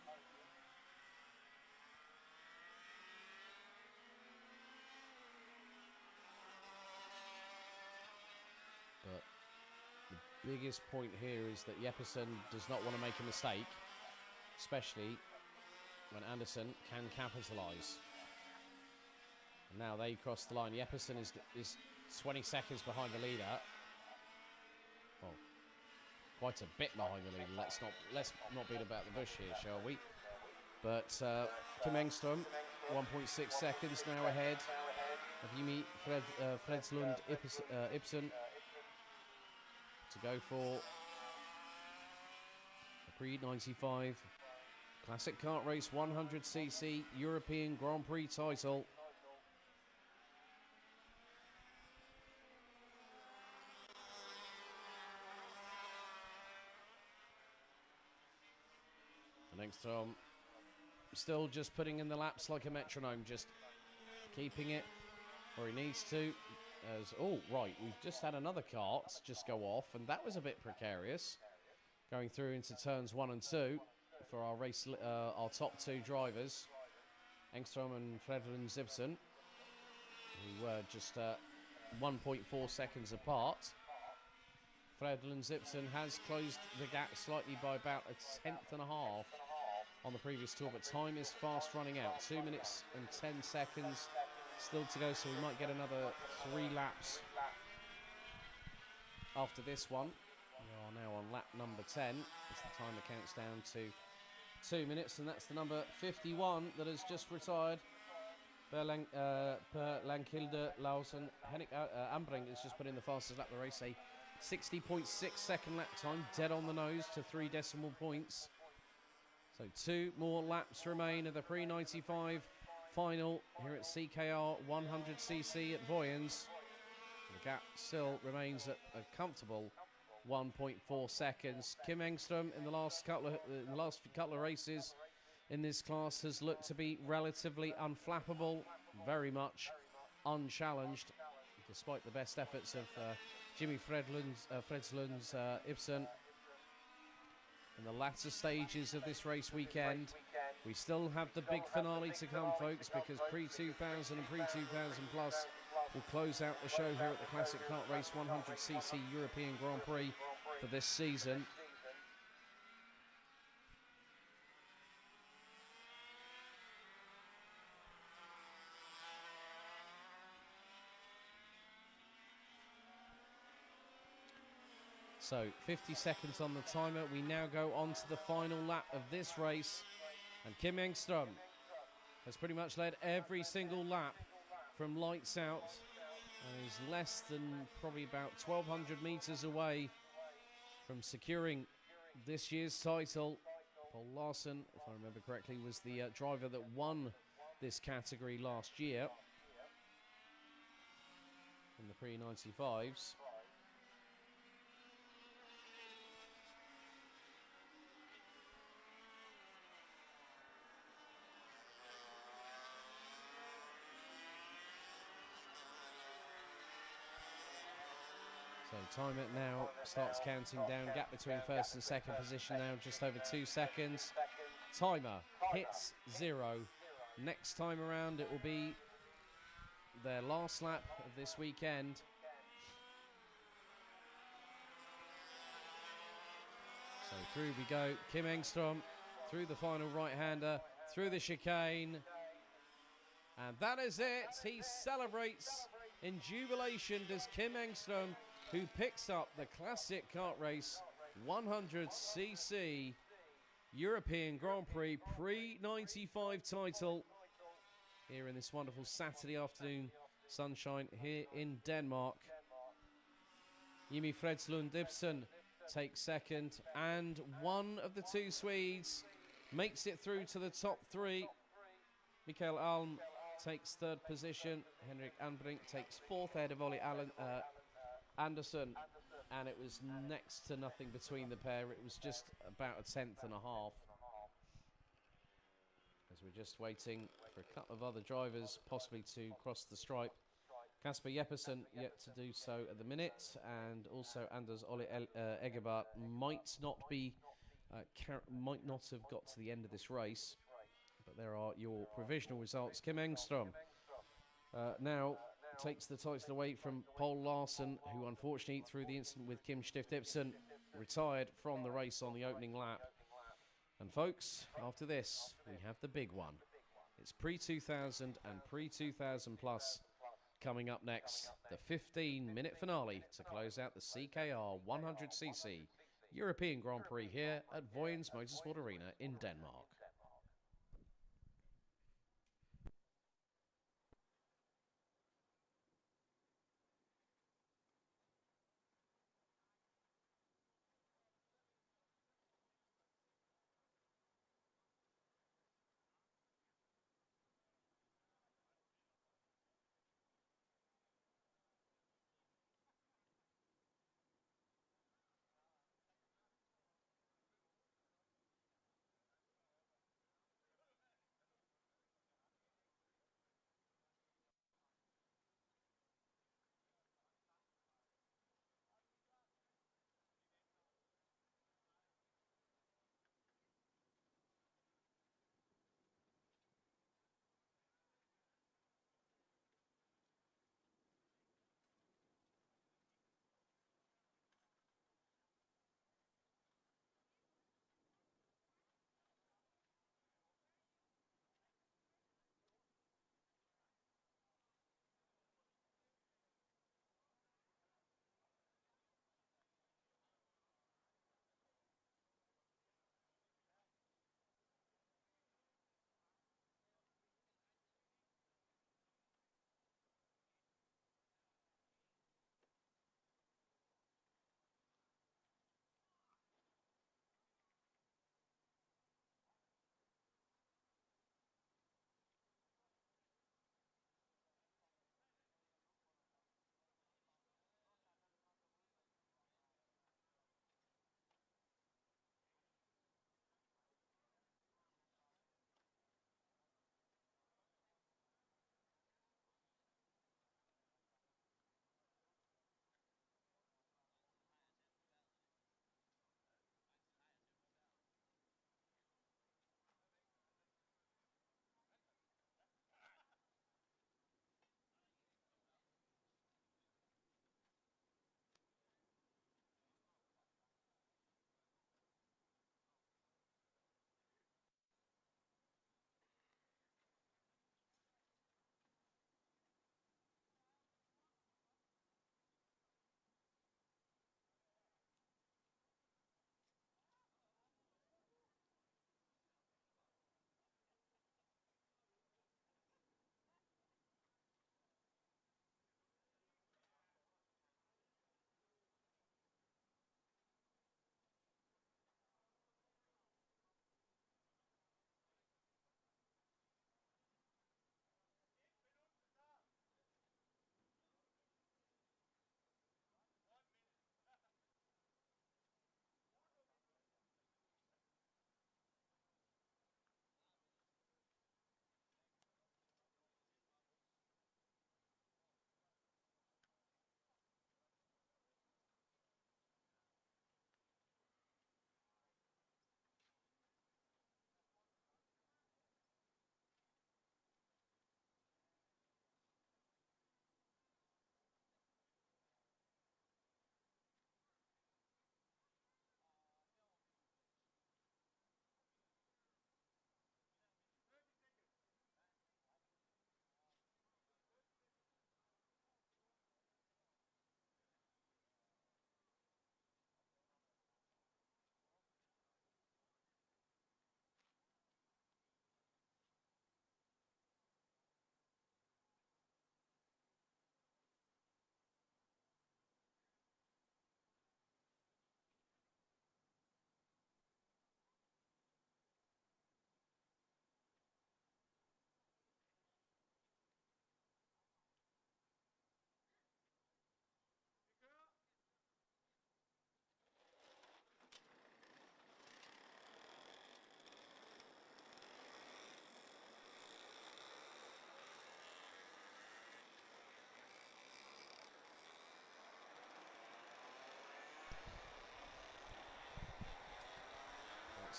But the biggest point here is that Jeppesen does not want to make a mistake, especially when Anderson can capitalise. And now they cross the line. Jeppesen is 20 seconds behind the leader. Well, quite a bit behind the leader. Let's not beat about the bush here, shall we? But Kim Engström, 1.6 seconds now ahead of Jimmy Fredslund Ibsen to go for the Prix 95 Classic Kart Race 100cc European Grand Prix title. And Engström still just putting in the laps like a metronome, just keeping it where he needs to. Oh, right, we've just had another kart just go off, and that was a bit precarious. Going through into turns 1 and 2 for our race, our top 2 drivers, Engström and Fredlund Zibson, who were just 1.4 seconds apart. Fredlund Zibson has closed the gap slightly by about 1/10.5 on the previous tour, but time is fast running out. 2 minutes and 10 seconds still to go, so we might get another 3 laps after this one. We are now on lap number 10 as the timer counts down to 2 minutes, and that's the number 51 that has just retired. Per Lankilde Lausen. Henrik Ambring has just put in the fastest lap of the race, a 60.6 second lap time, dead on the nose to 3 decimal points. So 2 more laps remain of the Prix 95 final here at CKR 100cc at Vojens. The gap still remains at a comfortable 1.4 seconds. Kim Engström in the last couple of races in this class has looked to be relatively unflappable, very much unchallenged, despite the best efforts of Jimmy Fredslund's Ibsen. In the latter stages of this race weekend, we still have the big finale to come, folks, because Prix 2000 and Prix 2000 Plus will close out the show here at the Classic Kart Race 100cc European Grand Prix for this season. So 50 seconds on the timer. We now go on to the final lap of this race, and Kim Engström has pretty much led every single lap from lights out and is less than probably about 1,200 meters away from securing this year's title. Paul Larsen, if I remember correctly, was the driver that won this category last year in the Prix 95s. So timer now starts counting down. Gap between first and second position now just over 2 seconds. Timer hits 0. Next time around it will be their last lap of this weekend. So through we go. Kim Engström through the final right-hander, through the chicane. And that is it. He celebrates in jubilation, does Kim Engström, who picks up the Classic Kart Race 100cc European Grand Prix Prix 95 title here in this wonderful Saturday afternoon sunshine here in Denmark. Jimmy Fredslund Ibsen takes second, and one of the 2 Swedes makes it through to the top 3. Mikael Alm takes 3rd position. Henrik Anbrink takes 4th ahead of Ollie Anderson, and it was next to nothing between the pair. It was just about 1/10.5 as as we're just waiting for a couple of other drivers possibly to cross the stripe. Kasper Jeppesen yet to do so at the minute, and also Anders Ole Egerbart might not have got to the end of this race, but there are your provisional results. Kim Engström now takes the title away from Poul Larsen, who unfortunately, through the incident with Kim Stift-Ipsen, retired from the race on the opening lap. And folks, after this, we have the big one. It's Prix 2000 and Prix 2000 Plus coming up next. The 15-minute finale to close out the CKR 100cc European Grand Prix here at Vojens Motorsport Arena in Denmark.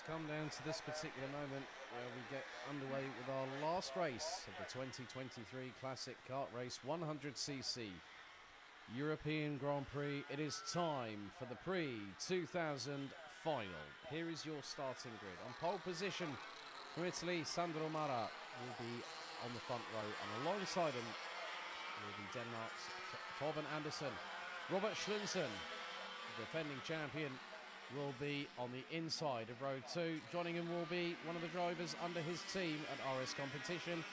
come down to this particular moment where we get underway with our last race of the 2023 Classic Kart Race 100cc European Grand Prix. It is time for the Prix 2000 final. Here is your starting grid. On pole position from Italy, Sandro Mara will be on the front row, and alongside him will be Denmark's Torben Andersen. Robert Schlunsen, defending champion, will be on the inside of row 2. Joining him will be one of the drivers under his team at Årets competition,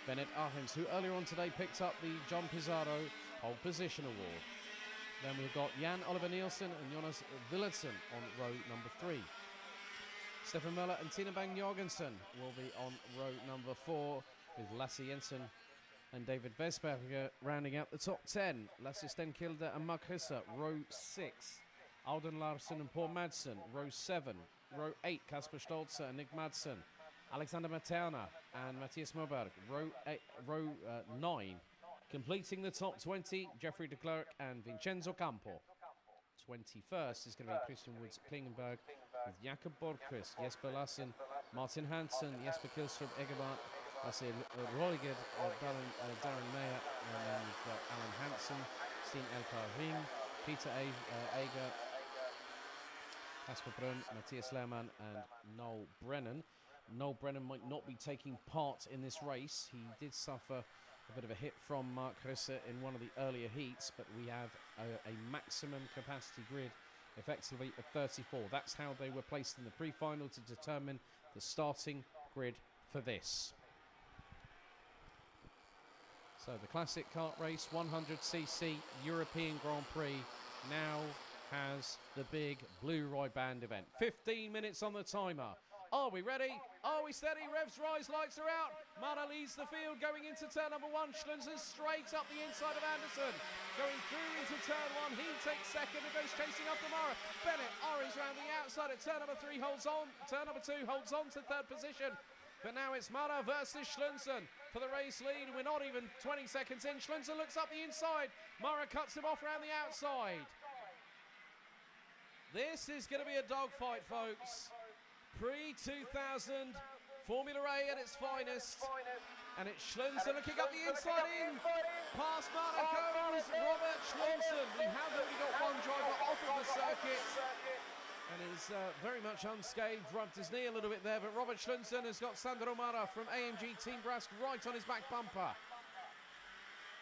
Bennett Arends, who earlier on today picked up the John Pizarro pole position award. Then we've got Jan Oliver Nielsen and Jonas Villertsen on row number 3. Stefan Möller and Tina Bang Jorgensen will be on row number 4, with Lasse Jensen and David Vesberger rounding out the top 10. Lasse Stenkilde and Mark Hisse, row 6. Alden Larsen and Paul Madsen, row 7. Row 8, Kasper Stolze and Nick Madsen. Alexander Materna and Matthias Moberg, row 9. Completing the top 20, Jeffrey de Klerk and Vincenzo Campo. 21st is going to be Christian Woods Klingenberg with Jakob Borgqvist, Jesper Lassen, Martin Hansen, Jesper Kilstrup, Egerbart, Lasse Rolliger, Darren Meyer, and then we've got Alan Hansen, Steen Elkar Ring, Peter Eger, Kasper Brunn, Matthias Lehrmann and Noel Brennan. Noel Brennan might not be taking part in this race. He did suffer a bit of a hit from Mark Hisse in one of the earlier heats, but we have a maximum capacity grid effectively of 34. That's how they were placed in the pre-final to determine the starting grid for this. So the Classic Kart Race 100cc European Grand Prix now has the big blue Roy-Band event. 15 minutes on the timer. Are we ready? Are we steady? Revs rise, lights are out. Mara leads the field going into turn number 1. Schlunsen straight up the inside of Andersen. Going through into turn 1. He takes second and goes chasing after Mara. Bennett Arends round the outside at turn number 3, holds on. Turn number 2 holds on to third position. But now it's Mara versus Schlunsen for the race lead. We're not even 20 seconds in. Schlunsen looks up the inside. Mara cuts him off around the outside. This is going to be a dogfight, folks. Prix 2000, Formula A at its finest. And it's Schlunsen looking up the inside in. Past Mara goes Robert Schlunsen. We have only got one driver off of the circuit. And is very much unscathed, rubbed his knee a little bit there, but Robert Schlunsen has got Sandro Mara from AMG Team Brask right on his back bumper.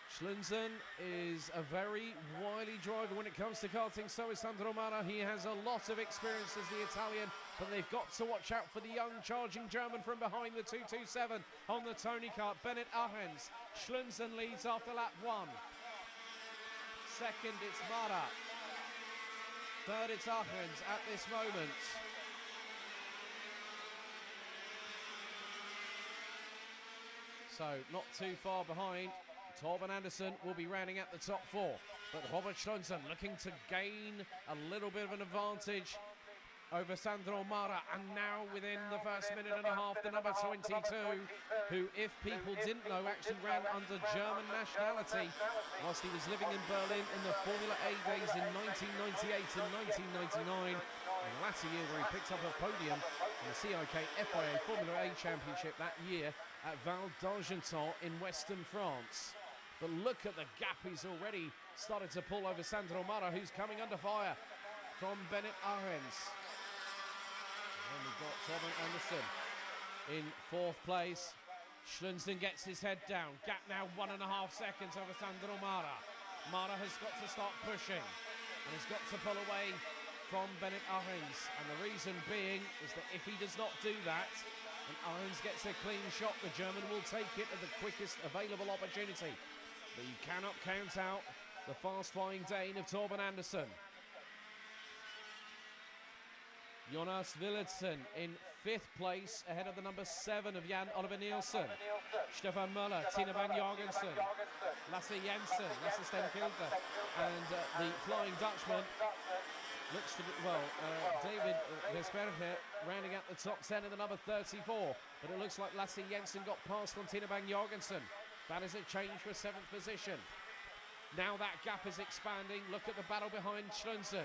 Schlunsen is a very wily driver when it comes to karting, so is Sandro Mara. He has a lot of experience as the Italian, but they've got to watch out for the young charging German from behind the 227 on the Tony Kart, Bennett Arends. Schlunsen leads after lap 1. Second, it's Mara. Third, it's Arends at this moment. So, not too far behind. Torben Andersen will be rounding out the top 4. But Robert Schlunsen looking to gain a little bit of an advantage over Sandro Mara. And now within the first minute and a half, the number 22, who, if people didn't know, actually ran under German nationality whilst he was living in Berlin in the Formula A days in 1998 and 1999. And the latter year where he picked up a podium in the CIK FIA Formula A Championship that year at Val d'Argenton in western France. But look at the gap he's already started to pull over Sandro Mara, who's coming under fire from Bennett Arends. And we've got Torben Andersen in 4th place. Schlunsen gets his head down. Gap now 1.5 seconds over Sandro Mara. Mara has got to start pushing and has got to pull away from Bennett Arends. And the reason being is that if he does not do that, and Arends gets a clean shot, the German will take it at the quickest available opportunity. But you cannot count out the fast-flying Dane of Torben Andersen. Jonas Villertsen in 5th place, ahead of the number 7 of Jan Oliver Nielsen. Stefan Möller, Tina Bang Jorgensen, Lasse Jensen, Lasse Stenkilde, and the Flying Dutchman looks to be, well, David Vesberger rounding out the top 10 in the number 34. But it looks like Lasse Jensen got past on Tina Bang Jorgensen. That is a change for 7th position. Now that gap is expanding. Look at the battle behind Schlunsen.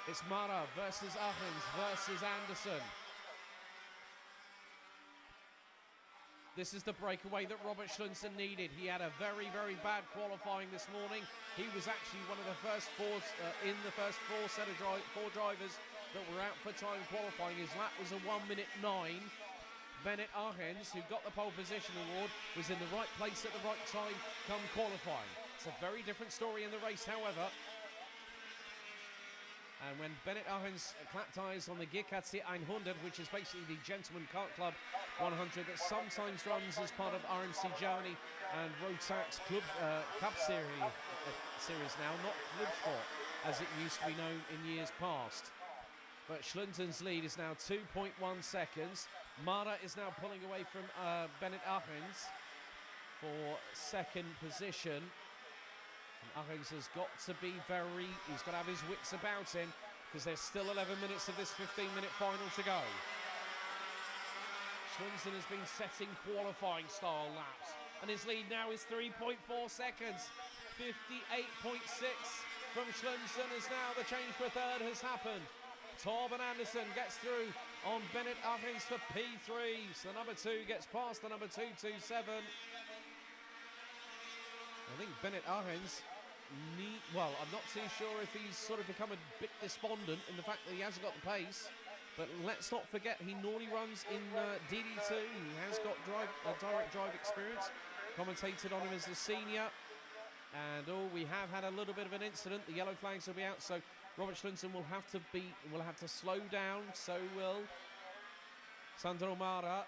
It's Mara versus Arends versus Andersen. This is the breakaway that Robert Schlunzen needed. He had a very, very bad qualifying this morning. He was actually one of the first four four drivers that were out for time qualifying. His lap was a 1:09. Bennett Arends, who got the pole position award, was in the right place at the right time come qualifying. It's a very different story in the race, however. And when Bennett Arends clapped eyes on the Gierkatze 100, which is basically the Gentleman Kart Club 100 that sometimes runs as part of RMC Germany and Rotax Club Cup series now, not Club Sport as it used to be known in years past. But Schlunzen's lead is now 2.1 seconds. Mara is now pulling away from Bennett Arends for second position. And Arends has got to be he's got to have his wits about him because there's still 11 minutes of this 15-minute final to go. Schlunzen has been setting qualifying style laps and his lead now is 3.4 seconds. 58.6 from Schlunzen as now the change for third has happened. Torben Andersen gets through on Bennett Arends for P3. So the number 2 gets past the number 227. I think Bennett Arends I'm not too sure if he's sort of become a bit despondent in the fact that he hasn't got the pace. But let's not forget he normally runs in DD2. He has got direct drive experience. Commentated on him as the senior. And we have had a little bit of an incident. The yellow flags will be out, so Robert Schlunzen will have to slow down. So will Sandro Mara.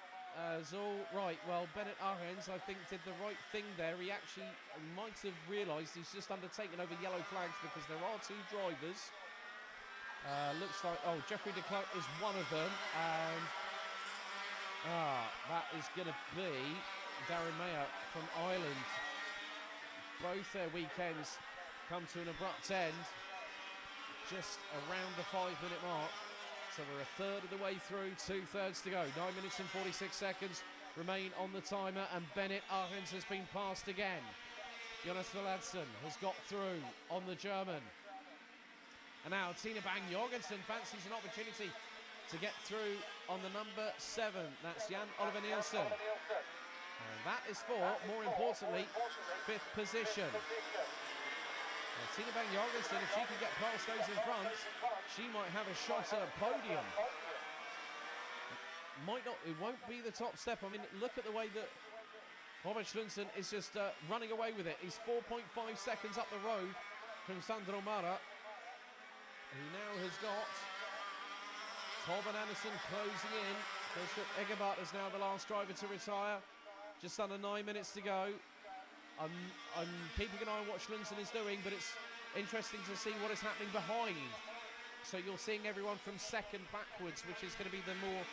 Right, well, Bennett Arends, I think, did the right thing there. He actually might have realised he's just undertaken over yellow flags because there are 2 drivers. Looks like, Jeffrey de Klerk is one of them. And that is going to be Darren Mayer from Ireland. Both their weekends come to an abrupt end just around the 5-minute mark. So we're a third of the way through, 2/3 to go. 9 minutes and 46 seconds remain on the timer, and Bennett Arends has been passed again. Jonas Villadsen has got through on the German. And now Tina Bang Jorgensen fancies an opportunity to get through on the number 7. That's Jan Oliver Nielsen. And that is for, more importantly, 5th position. Now, Tina Bang Jorgensen, if she can get past those in front, she might have a shot at a podium. It won't be the top step. I mean, look at the way that Robert Schlunzen is just running away with it. He's 4.5 seconds up the road from Sandro Mara. He now has got Torben Andersen closing in. Egerbart is now the last driver to retire. Just under 9 minutes to go. I'm keeping an eye on what Schlunzen is doing, but it's interesting to see what is happening behind. So you're seeing everyone from second backwards, which is going to be the more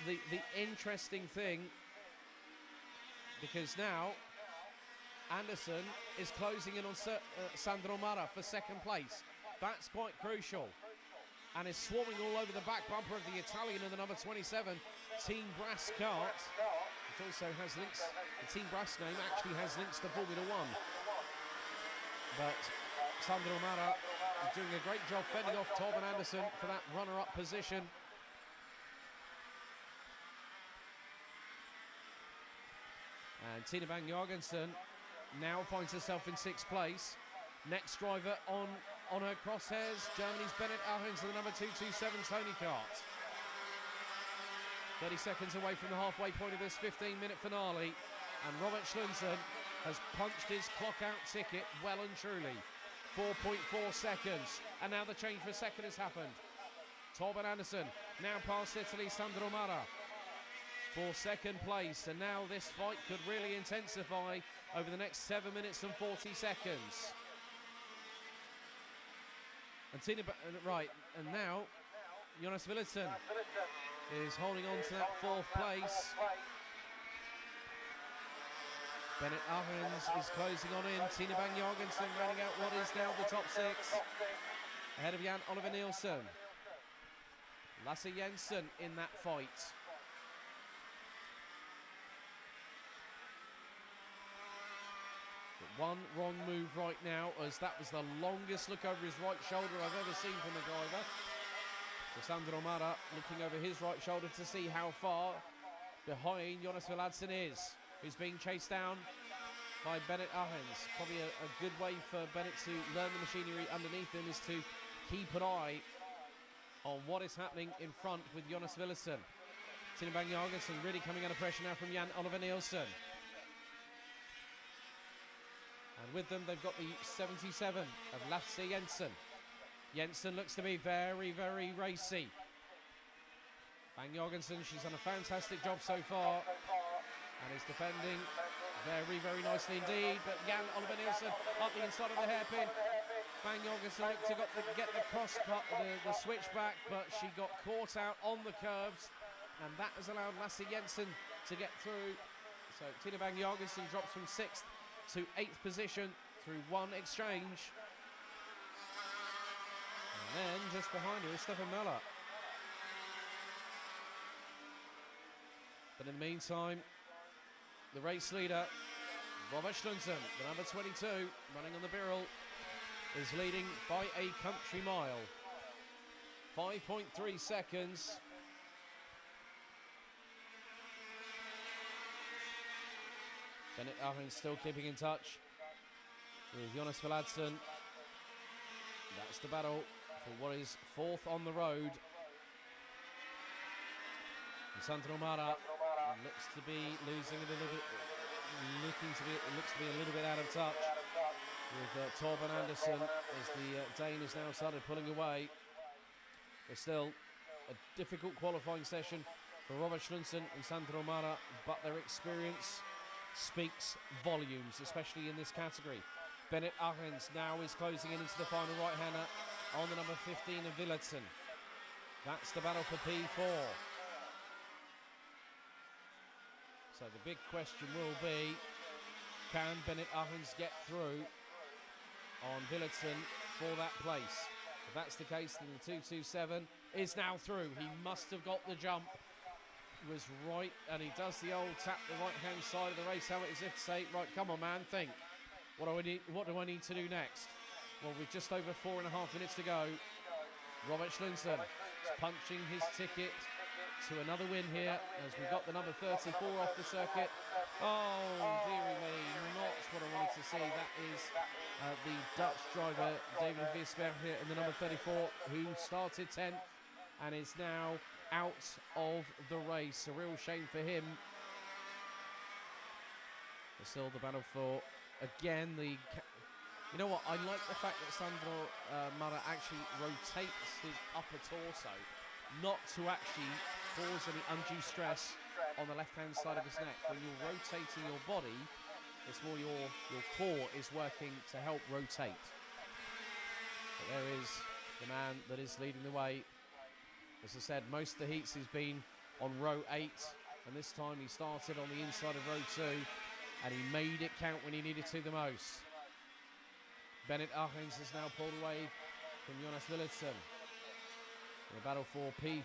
the interesting thing, because now Andersen is closing in on Sandro Mara for second place. That's quite crucial, and is swarming all over the back bumper of the Italian in the number 27 Team Brass Kart. It also has links, the Team Brass name actually has links to Formula 1. But Sandro Mara is doing a great job fending off Torben Andersen for that runner-up position. And Tina Bang Jorgensen now finds herself in 6th place. Next driver on her crosshairs, Germany's Bennett Arends, the number 227 Tony Kart. 30 seconds away from the halfway point of this 15-minute finale, and Robert Schlunzen has punched his clock-out ticket well and truly. 4.4 seconds, and now the change for second has happened. Torben Andersen now past Italy, Sandro Mara for second place, and now this fight could really intensify over the next 7 minutes and 40 seconds. And now Jonas Villadsen is holding on to that 4th place. Bennett Arends is closing on in. Tina Bang Jorgensen running out what is now the top 6. Ahead of Jan Oliver Nielsen. Lasse Jensen in that fight. But one wrong move right now, as that was the longest look over his right shoulder I've ever seen from a driver. So Sandro Mara looking over his right shoulder to see how far behind Jonas Villadsen is, who's being chased down by Bennett Arens. Probably a good way for Bennett to learn the machinery underneath him is to keep an eye on what is happening in front with Jonas Villadsen. Tinebang Jorgensen really coming under pressure now from Jan Oliver Nielsen. And with them, they've got the 77 of Lasse Jensen. Jensen looks to be very, very racy. Bang Jorgensen, she's done a fantastic job so far and is defending very, very nicely indeed. But Jan Oliver Nielsen up the inside of the hairpin. Bang Jorgensen looked to get the cross, the switch back, but she got caught out on the curves, and that has allowed Lasse Jensen to get through. So Tinebang Jorgensen drops from 6th to 8th position through one exchange. And then just behind her is Stefan Möller. But in the meantime, the race leader, Robert Schlunsen, the number 22, running on the Birrell, is leading by a country mile. 5.3 seconds. Bennett Arens still keeping in touch with Jonas Villadsen. That's the battle for what is 4th on the road. And Sandro Mara looks to be losing a little bit, looks to be a little bit out of touch with Torben Andersen as the Dane has now started pulling away. But still a difficult qualifying session for Robert Schlunsen and Sandro Mara, but their experience speaks volumes, especially in this category. Bennett Arens now is closing in into the final right-hander on the number 15 of Villadsen. That's the battle for P4. So the big question will be, can Bennett Arens get through on Villadsen for that place? If that's the case, then the 227 is now through. He must have got the jump. Was right, and he does the old tap the right-hand side of the race helmet as if to say, right, come on, man, think. What do I need to do next? Well, with just over 4.5 minutes to go, Robert Schlunsen is punching his ticket to another win here as we got the number 34 off the circuit. Oh, dearie me, not what I wanted to see. That is the Dutch driver, David Visberg, here in the number 34, who started 10th and is now out of the race. A real shame for him. But still the battle for, again, you know what, I like the fact that Sandro Mara actually rotates his upper torso, not to actually cause any undue stress on the left-hand side of his neck. When you're rotating your body, it's more your core is working to help rotate. But there is the man that is leading the way. As I said, most of the heats he's been on row 8, and this time he started on the inside of row 2, and he made it count when he needed to the most. Bennett Arens has now pulled away from Jonas Villadsen in the battle for P4.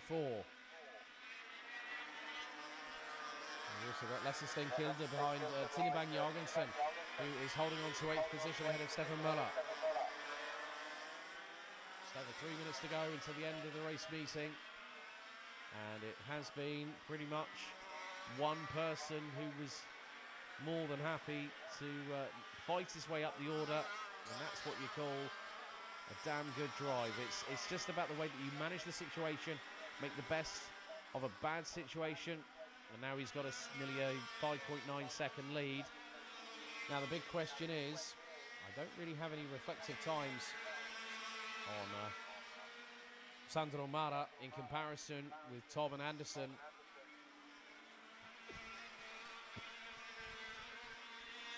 We've also got Lasse Stenkilde behind Tinebang Jorgensen, who is holding on to 8th position ahead of Stefan Möller. Just over 3 minutes to go until the end of the race meeting, and it has been pretty much one person who was more than happy to fight his way up the order, and that's what you call a damn good drive. It's just about the way that you manage the situation, make the best of a bad situation, and now he's got nearly a 5.9 second lead. Now the big question is, I don't really have any reflective times on Sandro Mara in comparison with Torben Andersen.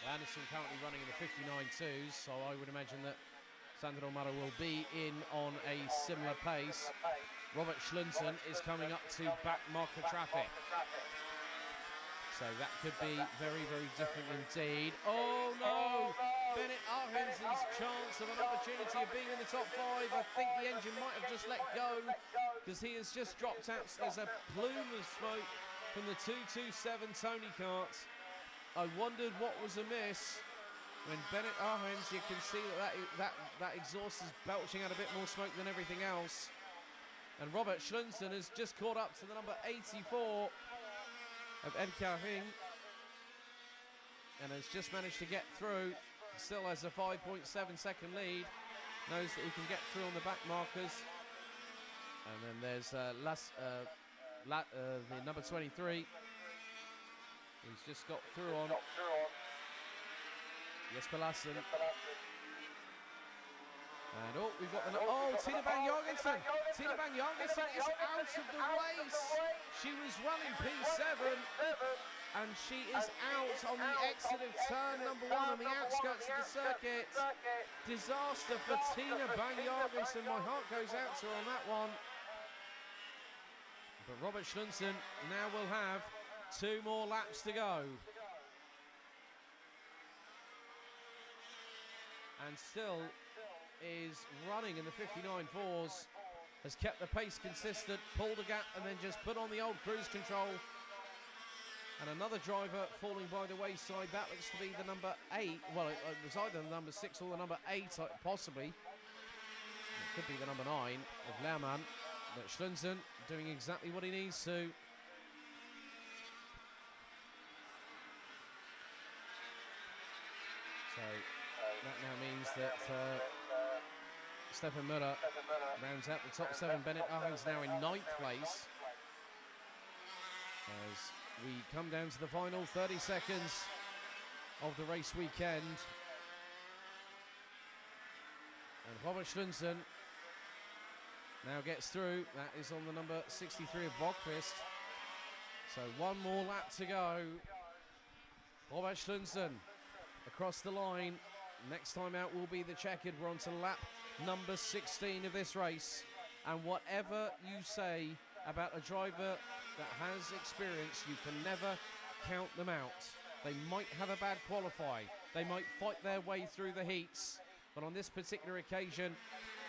Andersen currently running in the 59.2s, so I would imagine that Sandro Mara will be in on a similar pace. Robert Schlunsen is coming up to back marker traffic. So that could be very, very different indeed. Oh no! Bennett Arens' chance of an opportunity of being in the top 5. I think the engine might have just let go because he has just dropped out. There's a plume of smoke from the 227 Tony Kart. I wondered what was amiss when Bennett Arens, you can see that exhaust is belching out a bit more smoke than everything else. And Robert Schlunsen has just caught up to the number 84 of Elkaring, and has just managed to get through. Still has a 5.7 second lead. Knows that he can get through on the back markers. And then there's the number 23. He's just got through on Jesper Lassen. And we've got Tina Bang Jorgensen. Tina Bang Jorgensen is out of the race. She was running P7 and she is out on the exit of turn number 1 on the outskirts of the circuit. Disaster for Tina Bang Jorgensen. My heart goes out to her on that one. But Robert Schlunsen now will have 2 more laps to go. And still is running in the 59.4s, has kept the pace consistent, pulled a gap and then just put on the old cruise control. And another driver falling by the wayside. That looks to be the number 8. Well, it was either the number 6 or the number 8, possibly. It could be the number 9 of Lehrmann. But Schlunsen doing exactly what he needs to. So that now means that Stefan Müller rounds out the top 7. Bennett Arends now in 9th place. As we come down to the final 30 seconds of the race weekend. And Robert Schlunsen now gets through. That is on the number 63 of Bogqvist. So 1 more lap to go. Robert Schlunsen across the line. Next time out will be the checkered. We're on to lap number 16 of this race. And whatever you say about a driver that has experience, you can never count them out. They might have a bad qualifying. They might fight their way through the heats. But on this particular occasion,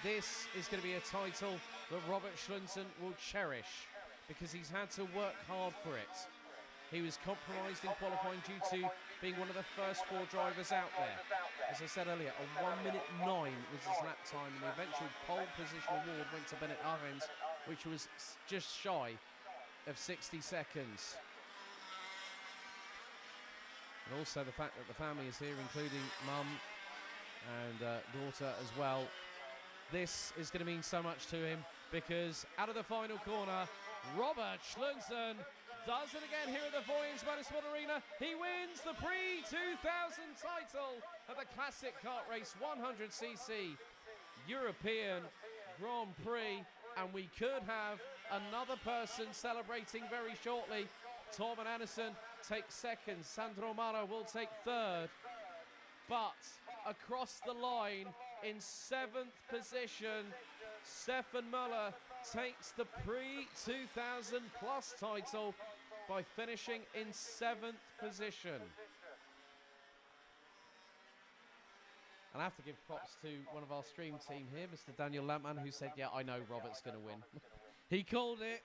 this is going to be a title that Robert Schlunsen will cherish because he's had to work hard for it. He was compromised in qualifying due to being one of the first 4 drivers out there. As I said earlier, a 1:09 was his lap time, and the eventual pole position award went to Bennett Arends, which was just shy of 60 seconds. And also the fact that the family is here, including mum and daughter as well. This is going to mean so much to him because out of the final corner, Robert Schlunsen does it again here at the Vojens Motorsport Arena. He wins the Prix 2000 title of the classic kart race 100cc European Grand Prix. And we could have another person celebrating very shortly. Torben Andersen takes 2nd. Sandro Mara will take 3rd. But across the line in 7th position, Stefan Müller takes the Prix 2000 Plus title by finishing in 7th position. And I have to give props to one of our stream team here, Mr. Daniel Lampman, who said, yeah, I know Robert's going to win. He called it.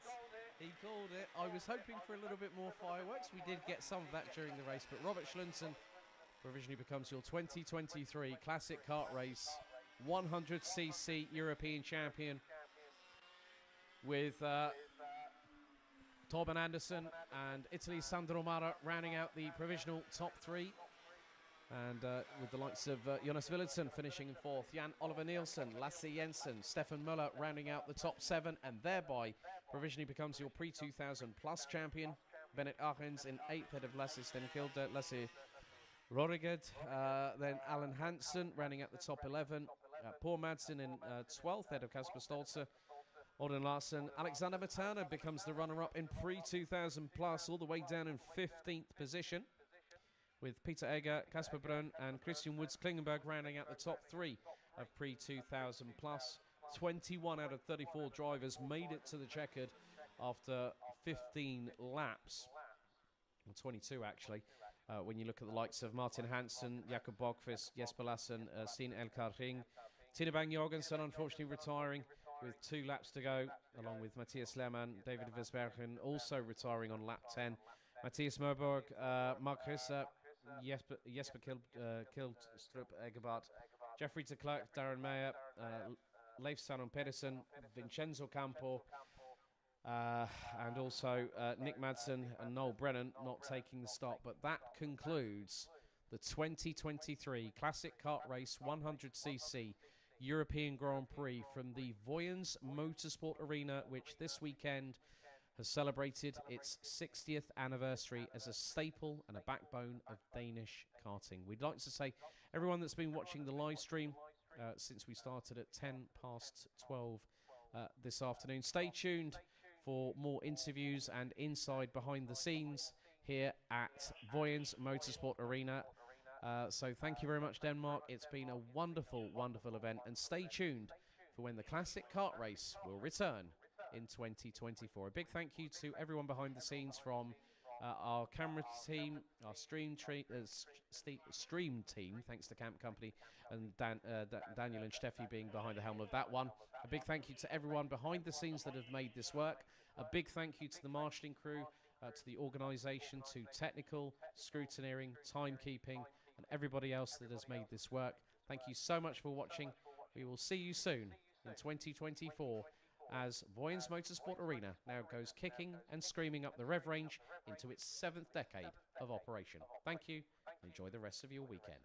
He called it. I was hoping for a little bit more fireworks. We did get some of that during the race, but Robert Schlunsen provisionally becomes your 2023 Classic Kart Race 100cc European champion, with Torben Andersen and Italy's Sandro Mara rounding out the provisional top 3. And with the likes of Jonas Willardsen finishing in 4th, Jan Oliver Nielsen, Lasse Jensen, Stefan Müller rounding out the top 7, and thereby provisionally becomes your Prix 2000 Plus champion. Bennett Arends in 8th, head of Lasse Stenkilde, Lasse Rodriguez, then Alan Hansen rounding out the top 11, Paul Madsen in 12th, head of Kasper Stolze, Orden Larsen. Alexander Materna becomes the runner-up in Prix 2000 Plus, all the way down in 15th position, with Peter Egger, Kasper Brunn and Christian Woods Klingenberg rounding out the top 3 of Prix 2000 Plus. 21 out of 34 drivers made it to the checkered after 15 laps. Well, 22 actually, when you look at the likes of Martin Hansen, Jakob Bogqvist, Jesper Lassen, Steen Elkaring. Tina Bang Jorgensen unfortunately retiring with 2 laps to go, along with Matthias Lehmann, David Vesbergen also retiring on lap 10. Matthias Moberg, Mark Risser, Jesper Kildstrup Egebart, Jeffrey de Klerk, Darren Meyer, Leif Sanon Pedersen, Vincenzo Campo, and also Nick Madsen and Noel Brennan not taking the start. But that concludes the 2023 Classic Kart Race 100cc European Grand Prix from the Vojens Motorsport Arena, which this weekend has celebrated its 60th anniversary as a staple and a backbone of Danish karting. We'd like to say everyone that's been watching the live stream since we started at 12 this afternoon, stay tuned for more interviews and inside behind the scenes here at Vojens Motorsport Arena. So thank you very much, Denmark. It's been a wonderful, wonderful event. And stay tuned for when the Classic Kart Race will return in 2024. A big thank you to everyone behind the scenes, from our camera team, our stream team, thanks to Camp Company, and Daniel and Steffi being behind the helm of that one. A big thank you to everyone behind the scenes that have made this work. A big thank you to the marshalling crew, to the organisation, to technical, scrutineering, timekeeping, and everybody else that has made this work. Thank you so much for watching. We will see you soon in 2024 as Vojens Motorsport Arena now goes kicking and screaming up the rev range into its 7th decade of operation. Thank you. Enjoy the rest of your weekend.